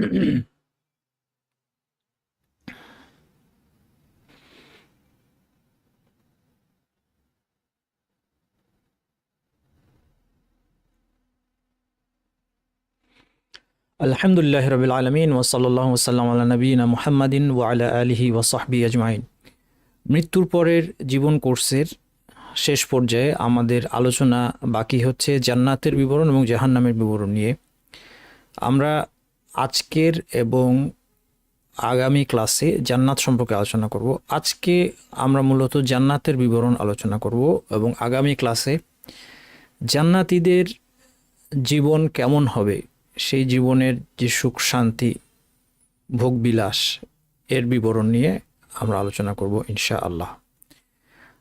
আলহামদুলিল্লাহি রাব্বিল আলামিন ওয়া সাল্লাল্লাহু ওয়াসাল্লাম আলা নবিয়িনা মুহাম্মাদিন ওয়া আলা আলিহি ওয়া সাহবিহি আজমাইন। মৃত্যুর পরের জীবন কোর্সের শেষ পর্যায়ে আমাদের আলোচনা বাকি হচ্ছে জান্নাতের বিবরণ এবং জাহান্নামের বিবরণ নিয়ে। আমরা আজকের এবং আগামী ক্লাসে জান্নাত সম্পর্কে আলোচনা করব। আজকে আমরা মূলত জান্নাতের বিবরণ আলোচনা করব এবং আগামী ক্লাসে জান্নাতীদের জীবন কেমন হবে, সেই জীবনের যে সুখ শান্তি ভোগবিলাস এর বিবরণ নিয়ে আমরা আলোচনা করব ইনশাআল্লাহ।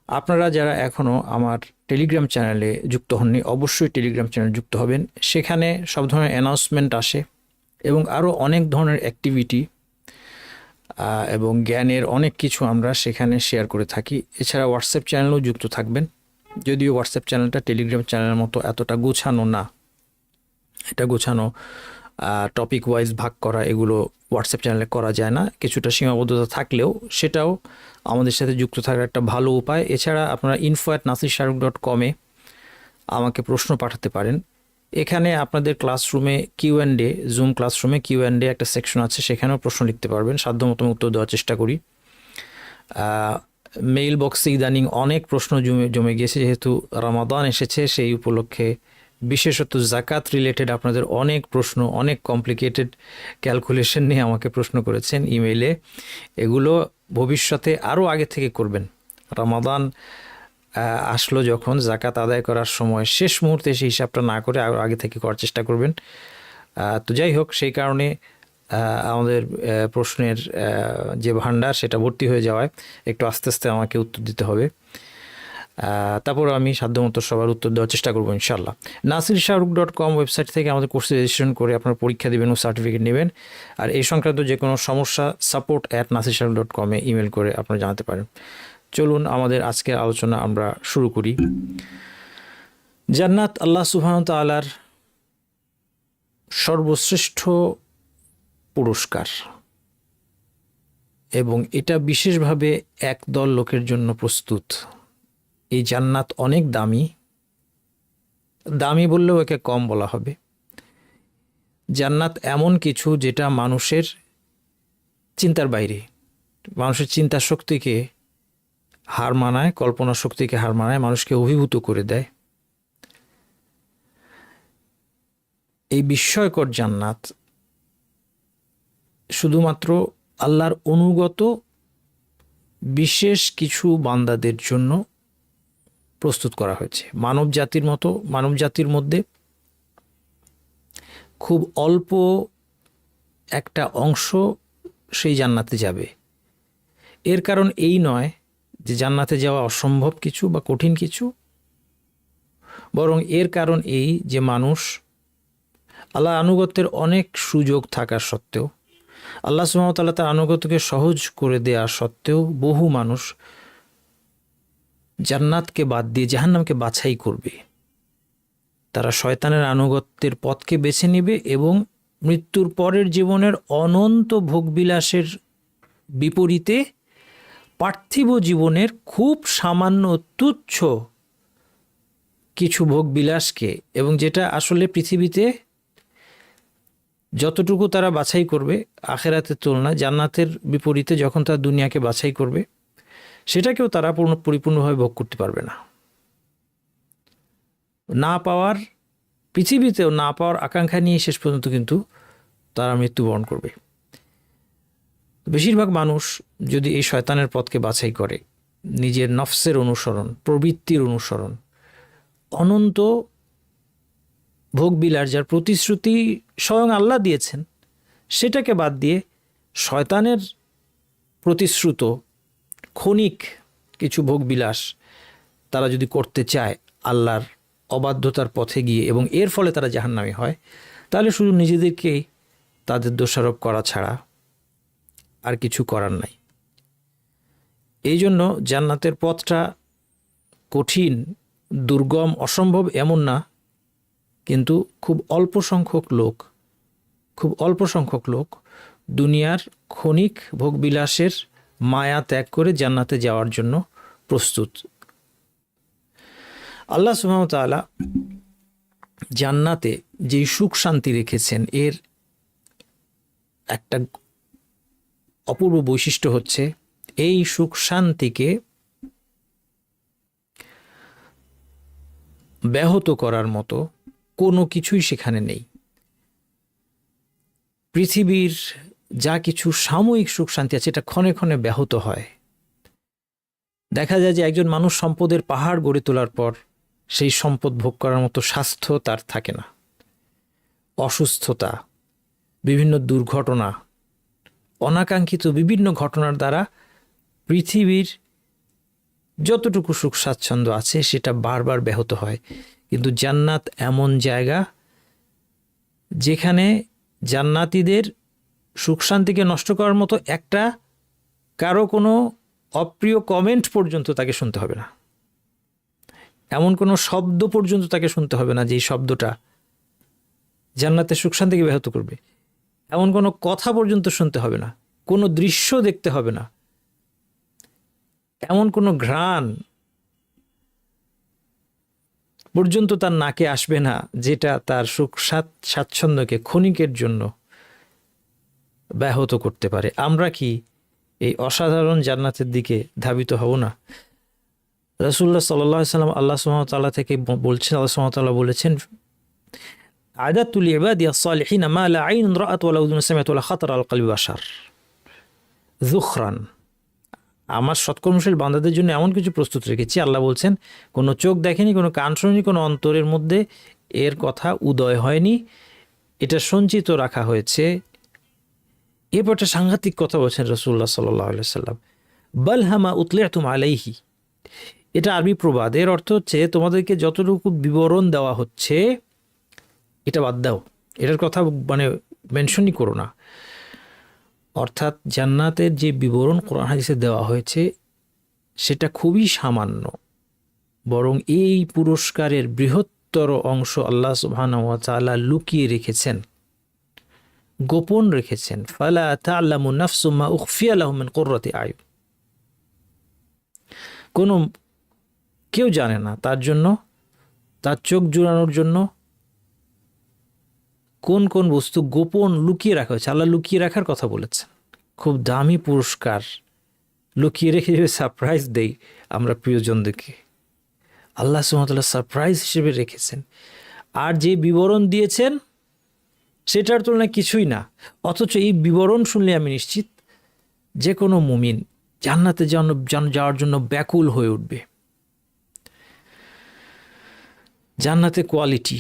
আপনারা যারা এখনও আমার টেলিগ্রাম চ্যানেলে যুক্ত হননি, অবশ্যই টেলিগ্রাম চ্যানেলে যুক্ত হবেন। সেখানে সব ধরনের অ্যানাউন্সমেন্ট আসে এবং আরও অনেক ধরনের অ্যাক্টিভিটি এবং জ্ঞানের অনেক কিছু আমরা সেখানে শেয়ার করে থাকি। এছাড়া হোয়াটসঅ্যাপ চ্যানেলেও যুক্ত থাকবেন, যদিও হোয়াটসঅ্যাপ চ্যানেলটা টেলিগ্রাম চ্যানেলের মতো এতটা গোছানো না। এটা গোছানো টপিক ওয়াইজ ভাগ করা এগুলো হোয়াটসঅ্যাপ চ্যানেলে করা যায় না, কিছুটা সীমাবদ্ধতা থাকলেও সেটাও আমাদের সাথে যুক্ত থাকার একটা ভালো উপায়। এছাড়া আপনারা info@nasirshahruq.com আমাকে প্রশ্ন পাঠাতে পারেন। এখানে আপনাদের ক্লাসরুমে কিউঅ্যান্ডএ, জুম ক্লাসরুমে কিউঅ্যান্ডএ একটা সেকশন আছে, সেখানেও প্রশ্ন লিখতে পারবেন, সাধ্যমতো উত্তর দেওয়ার চেষ্টা করি। মেইল বক্সে ইদানিং অনেক প্রশ্ন জমে গিয়েছে, যেহেতু রমাদান এসেছে সেই উপলক্ষে বিশেষত জাকাত রিলেটেড আপনাদের অনেক প্রশ্ন, অনেক কমপ্লিকেটেড ক্যালকুলেশন নিয়ে আমাকে প্রশ্ন করেছেন ইমেইলে। এগুলো ভবিষ্যতে আরও আগে থেকে করবেন। রমাদান আসলো যখন, জাকাত আদায় করার সময় শেষ মুহূর্তে সেই হিসাবটা না করে আরও আগে থেকে করার চেষ্টা করবেন। তো যাই হোক, সেই কারণে আমাদের প্রশ্নের যে ভান্ডার সেটা ভর্তি হয়ে যাওয়ায় একটু আস্তে আস্তে আমাকে উত্তর দিতে হবে। তারপর আমি সাধ্যমতো সবার উত্তর দেওয়ার চেষ্টা করবো ইনশাল্লাহ। nasirshahruq.com ওয়েবসাইট থেকে আমাদের কোর্সে রেজিস্ট্রেশন করে আপনার পরীক্ষা দেবেন ও সার্টিফিকেট নেবেন। আর এই সংক্রান্ত যে কোনো সমস্যা support@nasirshahruq.com ইমেল করে আপনারা জানাতে পারেন। চলুন আমাদের আজকের আলোচনা আমরা শুরু করি। জান্নাত আল্লাহ সুবহানাহু ওয়া তাআলার সর্বশ্রেষ্ঠ পুরস্কার এবং এটা বিশেষভাবে একদল লোকের জন্য প্রস্তুত। এই জান্নাত অনেক দামি, দামি বললেও একে কম বলা হবে। জান্নাত এমন কিছু যেটা মানুষের চিন্তার বাইরে, মানুষের চিন্তা শক্তিকে হার মানায়, কল্পনা শক্তিকে হার মানায়, মানুষকে অভিভূত করে দেয়। এই বিস্ময়কর জান্নাত শুধুমাত্র আল্লাহর অনুগত বিশেষ কিছু বান্দাদের জন্য প্রস্তুত করা হয়েছে। মানব জাতির মধ্যে খুব অল্প একটা অংশ সেই জান্নাতে যাবে। এর কারণ এই নয় যে জান্নাতে যাওয়া অসম্ভব কিছু বা কঠিন কিছু, বরং এর কারণ এই যে মানুষ আল্লাহ আনুগত্যের অনেক সুযোগ থাকা সত্ত্বেও, আল্লাহ সুবহানাহু ওয়া তাআলা তার আনুগত্যকে সহজ করে দেওয়া সত্ত্বেও বহু মানুষ জান্নাতকে বাদ দিয়ে জাহান্নামকে বাছাই করবে। তারা শয়তানের আনুগত্যের পথকে বেছে নেবে এবং মৃত্যুর পরের জীবনের অনন্ত ভোগবিলাসের বিপরীতে পার্থিব জীবনের খুব সামান্য তুচ্ছ কিছু ভোগবিলাসকে, এবং যেটা আসলে পৃথিবীতে যতটুকু তারা বাছাই করবে আখেরাতের তুলনায় জান্নাতের বিপরীতে যখন তারা দুনিয়াকে বাছাই করবে, সেটাকেও তারা পরিপূর্ণভাবে ভোগ করতে পারবে না। না পাওয়ার, পৃথিবীতেও না পাওয়ার আকাঙ্ক্ষা নিয়ে শেষ পর্যন্ত কিন্তু তারা মৃত্যুবরণ করবে। বেশিরভাগ মানুষ যদি এই শয়তানের পথকে বাছাই করে, নিজের নফসের অনুসরণ, প্রবৃত্তির অনুসরণ, অনন্ত ভোগবিলাস যার প্রতিশ্রুতি স্বয়ং আল্লাহ দিয়েছেন, সেটাকে বাদ দিয়ে শয়তানের প্রতিশ্রুত ক্ষণিক কিছু ভোগবিলাস তারা যদি করতে চায় আল্লাহর অবাধ্যতার পথে গিয়ে, এবং এর ফলে তারা জাহান্নামী হয়, তাহলে শুধু নিজেদেরকেই তাদের দোষারোপ করা ছাড়া আর কিছু করার নাই। এই জন্য জান্নাতের পথটা কঠিন, দুর্গম, অসম্ভব এমন না, কিন্তু খুব অল্প সংখ্যক লোক খুব অল্প সংখ্যক লোক দুনিয়ার ক্ষণিক ভোগবিলাসের মায়া ত্যাগ করে জান্নাতে যাওয়ার জন্য প্রস্তুত। আল্লাহ সুবহানাহু ওয়া তাআলা জান্নাতে যেই সুখ শান্তি রেখেছেন, এর একটা অপূর্ব বৈশিষ্ট্য হচ্ছে এই সুখ শান্তিকে ব্যাহত করার মতো কোনো কিছুই সেখানে নেই। পৃথিবীর যা কিছু সাময়িক সুখ শান্তি আছে এটা ক্ষণে ক্ষণে ব্যাহত হয়। দেখা যায় যে একজন মানুষ সম্পদের পাহাড় গড়ে তোলার পর সেই সম্পদ ভোগ করার মতো স্বাস্থ্য তার থাকে না। অসুস্থতা, বিভিন্ন দুর্ঘটনা, অনাকাঙ্ক্ষিত বিভিন্ন ঘটনার দ্বারা পৃথিবীর যতটুকু সুখ স্বাচ্ছন্দ্য আছে সেটা বারবার ব্যাহত হয়। কিন্তু জান্নাত এমন জায়গা যেখানে জান্নাতীদের সুখ শান্তিকে নষ্ট করার মতো একটা কারো কোনো অপ্রিয় কমেন্ট পর্যন্ত তাকে শুনতে হবে না। এমন কোনো শব্দ পর্যন্ত তাকে শুনতে হবে না যেই শব্দটা জান্নাতের সুখ শান্তিকে ব্যাহত করবে। এমন কোনো কথা পর্যন্ত শুনতে হবে না, কোনো দৃশ্য দেখতে হবে না, এমন কোনো ঘ্রাণ পর্যন্ত তার নাকে আসবে না যেটা তার সুখ স্বাচ্ছন্দ্যকে ক্ষণিকের জন্য ব্যাহত করতে পারে। আমরা কি এই অসাধারণ জান্নাতের দিকে ধাবিত হব না? রাসূলুল্লাহ সাল্লাল্লাহু আলাইহি ওয়াসাল্লাম আল্লাহ সুবহানাহু ওয়া তাআলা থেকে বলছেন, আল্লাহ সুবহানাহু ওয়া তাআলা বলেছেন, আ'দাতু লিইবাদিয়াস সালিহিন মা লা আইনুন রাআত ওয়া লা উযুনুন সামিআত ওয়া লা খাতারা আলা কলবি বাশার যুখরান। আমার সৎকর্মশীল বান্দাদের জন্য এমন কিছু প্রস্তুত রেখেছি, আল্লাহ বলছেন, কোনো চোখ দেখেনি, কোনো কান শোনেনি, কোনো অন্তরের মধ্যে এর কথা উদয় হয়নি, এটা সঞ্চিত রাখা হয়েছে। এরপর একটা সাংঘাতিক কথা বলছেন রাসূলুল্লাহ সাল্লাল্লাহু আলাইহি ওয়াসাল্লাম, বাল হামা উতলিআতুম আলাইহি। এটা আরবি প্রবাদ, এর অর্থ হচ্ছে তোমাদেরকে যতটুকু বিবরণ দেওয়া হচ্ছে এটা বাদ দাও, এটার কথা মানে মেনশনই করো না। অর্থাৎ জান্নাতের যে বিবরণ কোরআন হাদিসে দেওয়া হয়েছে সেটা খুবই সামান্য, বরং এই পুরস্কারের বৃহত্তর অংশ আল্লাহ সুবহানাহু ওয়া তাআলা লুকিয়ে রেখেছেন, গোপন রেখেছেন। ফালা তা'লামু নাফসুম মা উখফিয়া লাহুম মিন কুররাতি আয়ুন। কোনো কেউ জানে না তার জন্য, তার চোখ জুড়ানোর জন্য কোন কোন বস্তু গোপন লুকিয়ে রাখা হয়েছে। আল্লাহ লুকিয়ে রাখার কথা বলেছেন। খুব দামি পুরস্কার লুকিয়ে রেখে সারপ্রাইজ দেই আমরা প্রিয়জনদেরকে, আল্লাহ সুবহানাহু ওয়া তাআলা সারপ্রাইজ হিসেবে রেখেছেন। আর যে বিবরণ দিয়েছেন সেটার তুলনায় কিছুই না। অথচ এই বিবরণ শুনলে আমি নিশ্চিত যে কোনো মুমিন জান্নাতে যাওয়ার জন্য ব্যাকুল হয়ে উঠবে। জান্নাতে কোয়ালিটি,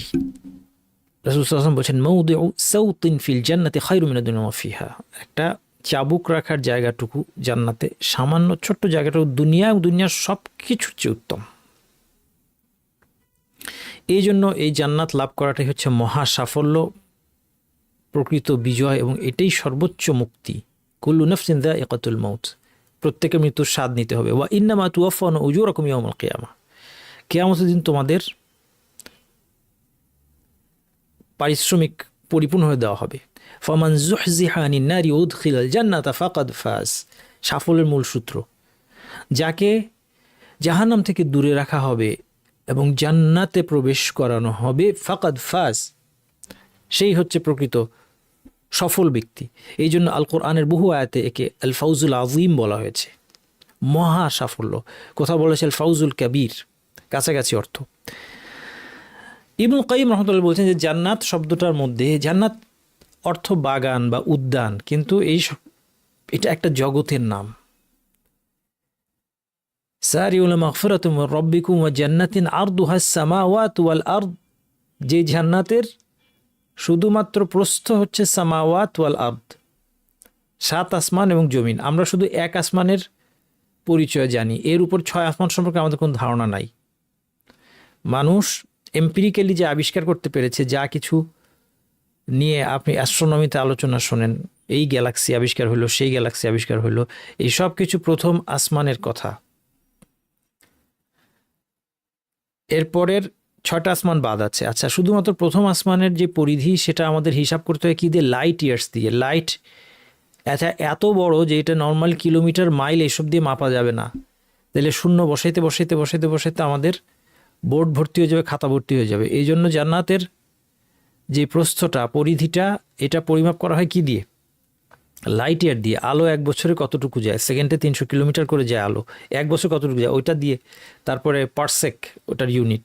রাসূল সাল্লাল্লাহু আলাইহি ওয়াসাল্লাম বলেছেন, মাওদিউ সাওতিন ফিল জান্নাতি খায়রুম মিনাদ দুনিয়া ওয়া ফিহা। একটা চাবুক রাখার জায়গাটুকু জান্নাতে, সামান্য ছোট্ট জায়গাটুকু দুনিয়ার সব কিছুর চেয়ে উত্তম। এই জন্য এই জান্নাত লাভ করাটাই হচ্ছে মহা সাফল্য, প্রকৃত বিজয়, এবং এটাই সর্বোচ্চ মুক্তি। কুল্লু নাফসিন যায়িকাতুল মাউত, প্রত্যেকের মৃত্যুর স্বাদ নিতে হবে। ওয়া ইন্নামা তুওয়াফাউনা উজুরাকুম ইয়াওমাল কিয়ামাহ, কিয়ামতের দিন তোমাদের পারিশ্রমিক পরিপূর্ণ হয়ে দেওয়া হবে। ফামান যুহজিহা আনিন নারি ওয়া উদখিলাল জান্নাতা ফাকাদ ফাজ। সাফল্যের মূল সূত্র, যাকে জাহান্নাম থেকে দূরে রাখা হবে এবং জান্নাতে প্রবেশ করানো হবে, ফাকাদ ফাজ, সেই হচ্ছে প্রকৃত সফল ব্যক্তি। এই জন্য আল কোরআনের বহু আয়াতে একে আল ফাউজুল আযীম বলা হয়েছে, মহা সাফল্য। কোথাও বলেছে আল ফাউজুল কাবীর, কাছাকাছি অর্থ। ইবনুল কাইয়িম রাহমাতুল্লাহ বলছেন যে জান্নাত শব্দটার মধ্যে, জান্নাত অর্থ বাগান বা উদ্যান, কিন্তু এটা একটা জগতের নাম। সারিউ ইলা মাগফিরাতিন মির রাব্বিকুম ওয়া জান্নাতিন আরদুহাস সামাওয়াতু ওয়াল আরদ, যে জান্নাতের শুধুমাত্র প্রস্থ হচ্ছে সামাওয়াত ওয়াল আরদ, 7 আসমান এবং জমিন। আমরা শুধু এক আসমানের পরিচয় জানি, এর উপর 6 আসমান সম্পর্কে আমাদের কোনো ধারণা নাই। মানুষ এম্পিরিক্যালি যে আবিষ্কার করতে পেরেছে, যা কিছু নিয়ে আপনি অ্যাস্ট্রোনমিতে আলোচনা শোনেন, এই গ্যালাক্সি আবিষ্কার হলো, সেই গ্যালাক্সি আবিষ্কার হলো, এই সব কিছু প্রথম আসমানের কথা। এরপরের 6টা আসমান বাদ আছে। আচ্ছা, শুধুমাত্র প্রথম আসমানের যে পরিধি সেটা আমাদের হিসাব করতে হয় কি দিয়ে? লাইট ইয়ার্স দিয়ে। লাইট আচ্ছা এত বড় যে এটা নর্মাল কিলোমিটার মাইল এসব দিয়ে মাপা যাবে না। তাহলে শূন্য বসাইতে বসাইতে বসাইতে বসাইতে আমাদের বোর্ড ভর্তি হয়ে যাবে, খাতা ভর্তি হয়ে যাবে। এই জন্য জান্নাতের যে প্রস্থটা, পরিধিটা, এটা পরিমাপ করা হয় কি দিয়ে? লাইট ইয়ার দিয়ে। আলো 1 বছরে কতটুকু যায়? সেকেন্ডে 300 কিলোমিটার করে যায় আলো। 1 বছর কতটুকু যায়? ওইটা দিয়ে। তারপরে পারসেক, ওটার ইউনিট।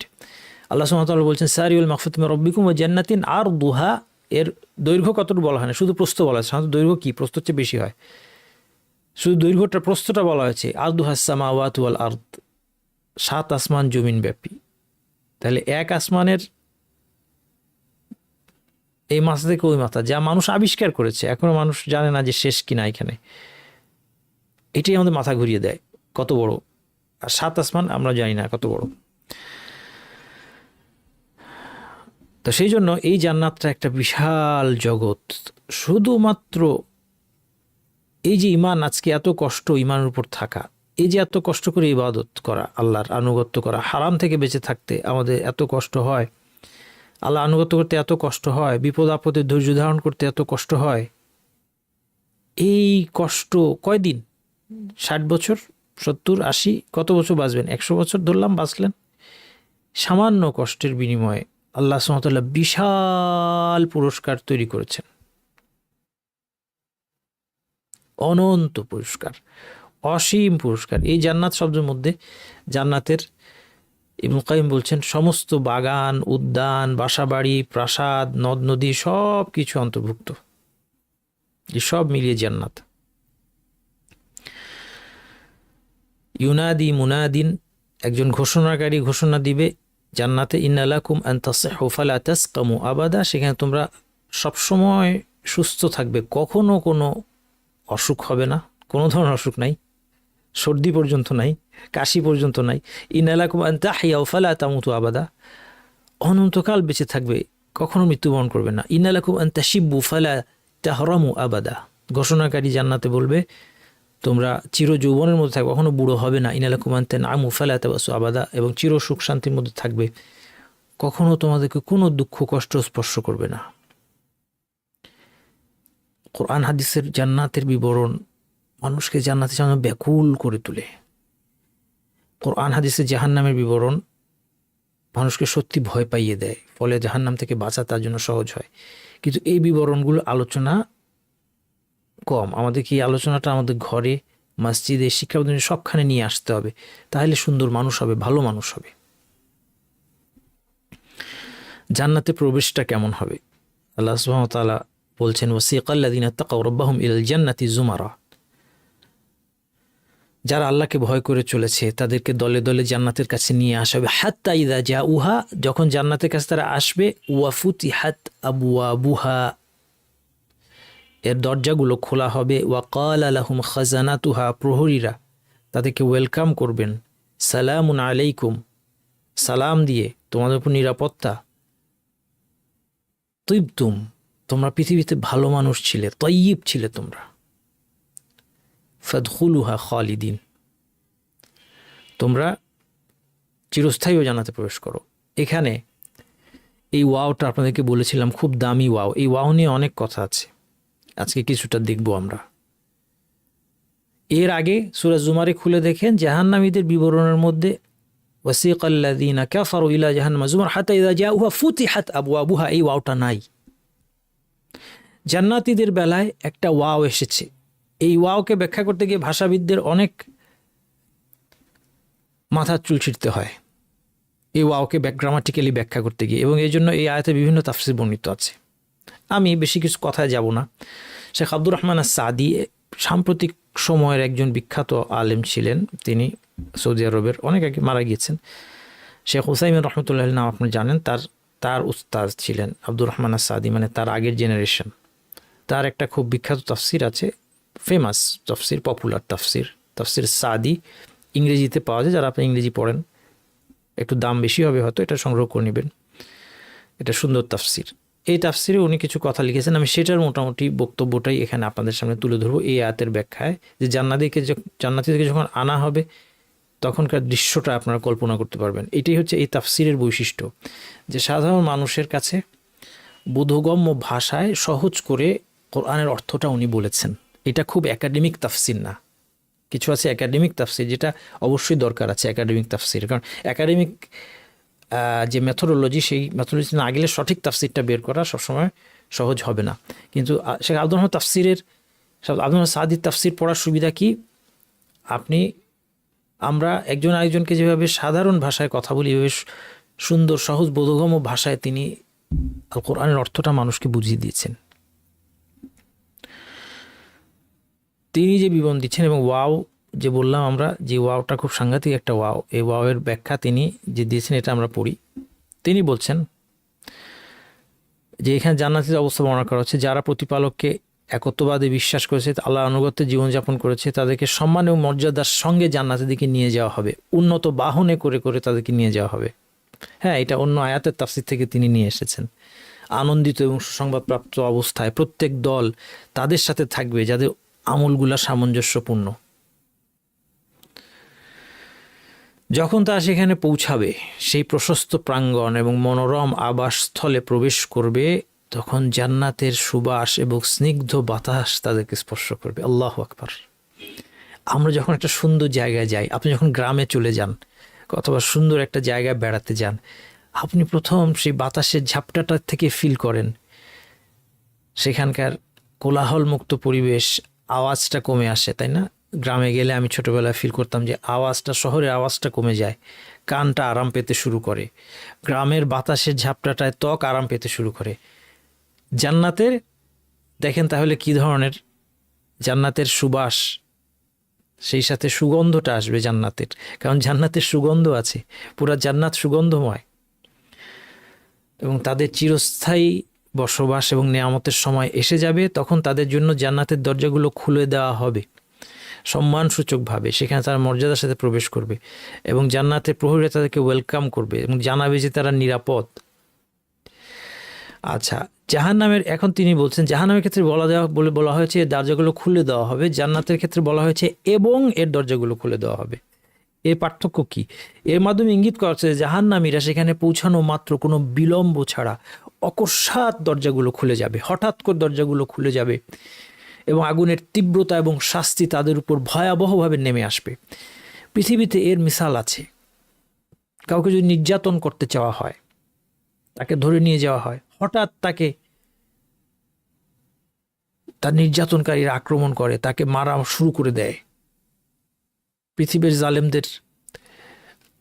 আল্লাহ সুবহানাহু ওয়া তাআলা বলছেন সারিউল মাগফিরাতিন মির রাব্বিকুম ওয়া জান্নাতিন আরদুহা। এর দৈর্ঘ্য কতটুকু বলা হয় না, শুধু প্রস্থ বলা হয়েছে। সাধারণত দৈর্ঘ্য কি, প্রস্থ চেয়ে বেশি হয়। শুধু দৈর্ঘ্যটা, প্রস্থটা বলা হয়েছে। আরদুহাস সামাওয়াতু ওয়াল আরদ, 7 আসমান জমিন ব্যাপী। তাহলে এক আসমানের এই মাথা থেকে ওই মাথা, যা মানুষ আবিষ্কার করেছে, এখনো মানুষ জানে না যে শেষ কিনা এখানে। এটাই আমাদের মাথা ঘুরিয়ে দেয় কত বড়। আর 7 আসমান আমরা জানি না কত বড়। তো সেই জন্য এই জান্নাতটা একটা বিশাল জগৎ। শুধুমাত্র এই যে ইমান, আজকে এত কষ্ট ইমানের উপর থাকা, এই যে এত কষ্ট করে ইবাদত করা, আল্লাহর আনুগত্য করা, হারাম থেকে বেঁচে থাকতে আমাদের এত কষ্ট হয়, আল্লাহ আনুগত্য করতে এত কষ্ট হয়, বিপদ আপদে ধৈর্য ধারণ করতে এত কষ্ট হয়। এই কষ্ট কয়দিন? 60 বছর, 70, 80, কত বছর বাঁচবেন? 100 বছর ধরলাম বাঁচলেন। সামান্য কষ্টের বিনিময়ে আল্লাহ সুবহানাহু ওয়া তাআলা বিশাল পুরস্কার তৈরি করেছেন, অনন্ত পুরস্কার, অসীম পুরস্কার। এই জান্নাত শব্দের মধ্যে জান্নাতের ইবনুল কাইয়িম বলছেন সমস্ত বাগান, উদ্যান, বাসাবাড়ি, প্রাসাদ, নদ নদী সব কিছু অন্তর্ভুক্ত। এই সব মিলিয়ে জান্নাত। ইউনাদি মুনাদিন, একজন ঘোষণাকারী ঘোষণা দিবে জান্নাতে, ইন্না লাকুম আন তাসিহু ফালা তাসকামু আবাদা। সেখানে তোমরা সবসময় সুস্থ থাকবে, কখনো কোনো অসুখ হবে না, কোনো ধরনের অসুখ নাই, সর্দি পর্যন্ত নাই, কাশি পর্যন্ত নাই। ইন্না লাকুম আন তাহইয়াউ ফালা তামুতু আবাদা, অনন্তকাল বেঁচে থাকবে, কখনো মৃত্যুবরণ করবে না। ইন্না লাকুম আন তাশিব্বু ফালা তাহরামু আবাদা, ঘোষণাকারী জান্নাতে বলবে তোমরা চির যৌবনের মধ্যে থাকবে, কখনো বুড়ো হবে না। ইন্না লাকুম আন তানআমু ফালা তাবাসু আবাদা, এবং চির সুখ শান্তির মধ্যে থাকবে, কখনো তোমাদেরকে কোনো দুঃখ কষ্ট স্পর্শ করবে না। কোরআন হাদিসের জান্নাতের বিবরণ মানুষকে জান্নাতের সামনে ব্যাকুল করে তোলে। কোরআন হাদিসের জাহান্নামের বিবরণ মানুষকে সত্যি ভয় পাইয়ে দেয়, ফলে জাহান্নাম থেকে বাঁচা তার জন্য সহজ হয়। কিন্তু এই বিবরণগুলো আলোচনা কম। আমাদেরকে এই আলোচনাটা আমাদের ঘরে, মসজিদে, শিক্ষা প্রতিষ্ঠানে সবখানে নিয়ে আসতে হবে, তাহলে সুন্দর মানুষ হবে, ভালো মানুষ হবে। জান্নাতে প্রবেশটা কেমন হবে? আল্লাহ সুবহানাহু ওয়া তাআলা বলছেন ওয়াসিকাল্লাযিনা তাকাউ রাব্বাহুম ইলাল জান্নাতি যুমারা, যারা আল্লাহকে ভয় করে চলেছে তাদেরকে দলে দলে জান্নাতের কাছে নিয়ে আসা হবে। হাত্তা ইযা জাউহা, যখন জান্নাতের কাছে তারা আসবে, ওয়া ফুতিহাত আবওয়াবুহা, এর দরজাগুলো খোলা হবে। ওয়া ক্বালা লাহুম খাজানাতুহা, প্রহরীরা তাদেরকে ওয়েলকাম করবেন। সালামুন আলাইকুম, সালাম দিয়ে তোমাদের উপর নিরাপত্তা। তিবতুম, তোমরা পৃথিবীতে ভালো মানুষ ছিলে, তয়্যিব ছিলে তোমরা। ফাদখুলুহা খালিদিন, তোমরা চিরস্থায়ীও জান্নাতে প্রবেশ করো। এখানে এই ওয়াওটা আপনাদেরকে বলেছিলাম খুব দামি ওয়াও। এই ওয়াও নিয়ে অনেক কথা আছে, আজকে কিছুটা দেখব আমরা। এর আগে সূরা জুমারে খুলে দেখেন জাহান্নামীদের বিবরণের মধ্যে ওয়াসিকাল্লাযিনা কাফারু ইলা জাহান্নামা যুমার হাত্তা ইযা জাউহা ফুতিহাত আবওয়াবুহা, এই ওয়াওটা নাই। জান্নাতীদের বেলায় একটা ওয়াও এসেছে। এই ওয়াওকে ব্যাখ্যা করতে গিয়ে ভাষাবিদদের অনেক মাথার চুল ছিঁড়তে হয় এই ওয়াওকে গ্রামাটিক্যালি ব্যাখ্যা করতে গিয়ে, এবং এই জন্য এই আয়াতে বিভিন্ন তাফসীর বর্ণিত আছে। আমি বেশি কিছু কথায় যাব না। শেখ আব্দুর রহমান আস-সাদি সাম্প্রতিক সময়ের একজন বিখ্যাত আলেম ছিলেন, তিনি সৌদি আরবের, অনেক আগে মারা গিয়েছেন। শেখ উসাইমিন রহমতুল্লাহ নাম আপনি জানেন, তার উস্তাদ ছিলেন আব্দুর রহমান আস-সাদি, মানে তার আগের জেনারেশন। তার একটা খুব বিখ্যাত তাফসির আছে, ফেমাস তাফসির, পপুলার তাফসির, তাফসির সাদি, ইংরেজিতে পাওয়া যায়। যারা আপনি ইংরেজি পড়েন, একটু দাম বেশি হবে হয়তো, এটা সংগ্রহ করে নেবেন। এটা সুন্দর তাফসির। এই তাফসিরে উনি কিছু কথা লিখেছেন, আমি সেটার মোটামুটি বক্তব্যটাই এখানে আপনাদের সামনে তুলে ধরবো এই আয়াতের ব্যাখ্যায়, যে জান্নাতীদেরকে যখন আনা হবে তখনকার দৃশ্যটা আপনারা কল্পনা করতে পারবেন। এটাই হচ্ছে এই তাফসিরের বৈশিষ্ট্য, যে সাধারণ মানুষের কাছে বোধগম্য ভাষায় সহজ করে কোরআনের অর্থটা উনি বলেছেন। এটা খুব একাডেমিক তাফসির না। কিছু আছে একাডেমিক তাফসির, যেটা অবশ্যই দরকার আছে একাডেমিক তাফসির, কারণ একাডেমিক যে মেথোডোলজি, সেই মেথোডোলজি না গেলে সঠিক তাফসিরটা বের করা সবসময় সহজ হবে না। কিন্তু শেখ আব্দুল রহমান আব্দুল রহমান সাদির তাফসির পড়ার সুবিধা কি, আমরা একজন আরেকজনকে যেভাবে সাধারণ ভাষায় কথা বলি, এভাবে সুন্দর সহজ বোধগম্য ভাষায় তিনি আল কোরআনের অর্থটা মানুষকে বুঝিয়ে দিয়েছেন। তিনি যে বিবরণ দিচ্ছেন, এবং ওয়াও যে বললাম আমরা, যে ওয়াওটা খুব সাংঘাতিক একটা ওয়াও, এই ওয়াওয়ের ব্যাখ্যা তিনি যে দিয়েছেন এটা আমরা পড়ি। তিনি বলছেন যে এখানে জান্নাতের অবস্থা বর্ণনা করা হচ্ছে, যারা প্রতিপালককে একত্ববাদে বিশ্বাস করেছে, আল্লাহর আনুগত্যে জীবনযাপন করেছে, তাদেরকে সম্মান এবং মর্যাদার সঙ্গে জান্নাতের দিকে নিয়ে যাওয়া হবে, উন্নত বাহনে করে করে তাদেরকে নিয়ে যাওয়া হবে। হ্যাঁ, এটা অন্য আয়াতের তাফসীর থেকে তিনি নিয়ে এসেছেন। আনন্দিত এবং সুসংবাদপ্রাপ্ত অবস্থায় প্রত্যেক দল তাদের সাথে থাকবে যাদের আমলগুলা সামঞ্জস্যপূর্ণ। যখন তারা সেখানে পৌঁছাবে, সেই প্রশস্ত প্রাঙ্গণ এবং মনোরম আবাসস্থলে প্রবেশ করবে, তখন জান্নাতের সুবাস এবং স্নিগ্ধ বাতাস তাদেরকে স্পর্শ করবে। আল্লাহু আকবার। আমরা যখন একটা সুন্দর জায়গায় যাই, আপনি যখন গ্রামে চলে যান অথবা সুন্দর একটা জায়গায় বেড়াতে যান, আপনি প্রথম সেই বাতাসের ঝাপটাটা থেকে ফিল করেন সেখানকার কোলাহলমুক্ত পরিবেশ, আওয়াজটা কমে আসে, তাই না? গ্রামে গেলে আমি ছোটোবেলায় ফিল করতাম যে আওয়াজটা, শহরের আওয়াজটা কমে যায়, কানটা আরাম পেতে শুরু করে, গ্রামের বাতাসের ঝাপটাটায় ত্বক আরাম পেতে শুরু করে। জান্নাতের দেখেন তাহলে কি ধরনের, জান্নাতের সুবাস, সেই সাথে সুগন্ধটা আসবে জান্নাতের, কারণ জান্নাতের সুগন্ধ আছে, পুরা জান্নাত সুগন্ধময়। এবং তাদের চিরস্থায়ী বসবাস এবং নেয়ামতের সময় এসে যাবে, তখন তাদের জন্য জান্নাতের দরজাগুলো খুলে দেওয়া হবে সম্মানসূচকভাবে। সেখানে তারা মর্যাদার সাথে প্রবেশ করবে এবং জান্নাতের প্রহরীরা তাদেরকে ওয়েলকাম করবে এবং জানাবে যে তারা নিরাপদ। আচ্ছা, জাহান্নামের, এখন তিনি বলছেন জাহান্নামের ক্ষেত্রে বলা হয়েছে এর দরজাগুলো খুলে দেওয়া হবে, জান্নাতের ক্ষেত্রে বলা হয়েছে এবং এর দরজাগুলো খুলে দেওয়া হবে। এর পার্থক্য কি? এর মাধ্যমে ইঙ্গিত করা হচ্ছে জাহান্নামীরা সেখানে পৌঁছানো মাত্র কোনো বিলম্ব ছাড়া অকস্মাৎ দরজাগুলো খুলে যাবে, হঠাৎ করে দরজাগুলো খুলে যাবে এবং আগুনের তীব্রতা এবং শাস্তি তাদের উপর ভয়াবহভাবে নেমে আসবে। পৃথিবীতে এর মিসাল আছে। কাউকে যদি নির্যাতন করতে চাওয়া হয়, তাকে ধরে নিয়ে যাওয়া হয়, হঠাৎ তাকে তার নির্যাতনকারীরা আক্রমণ করে, তাকে মারা শুরু করে দেয়। পৃথিবীর জালেমদের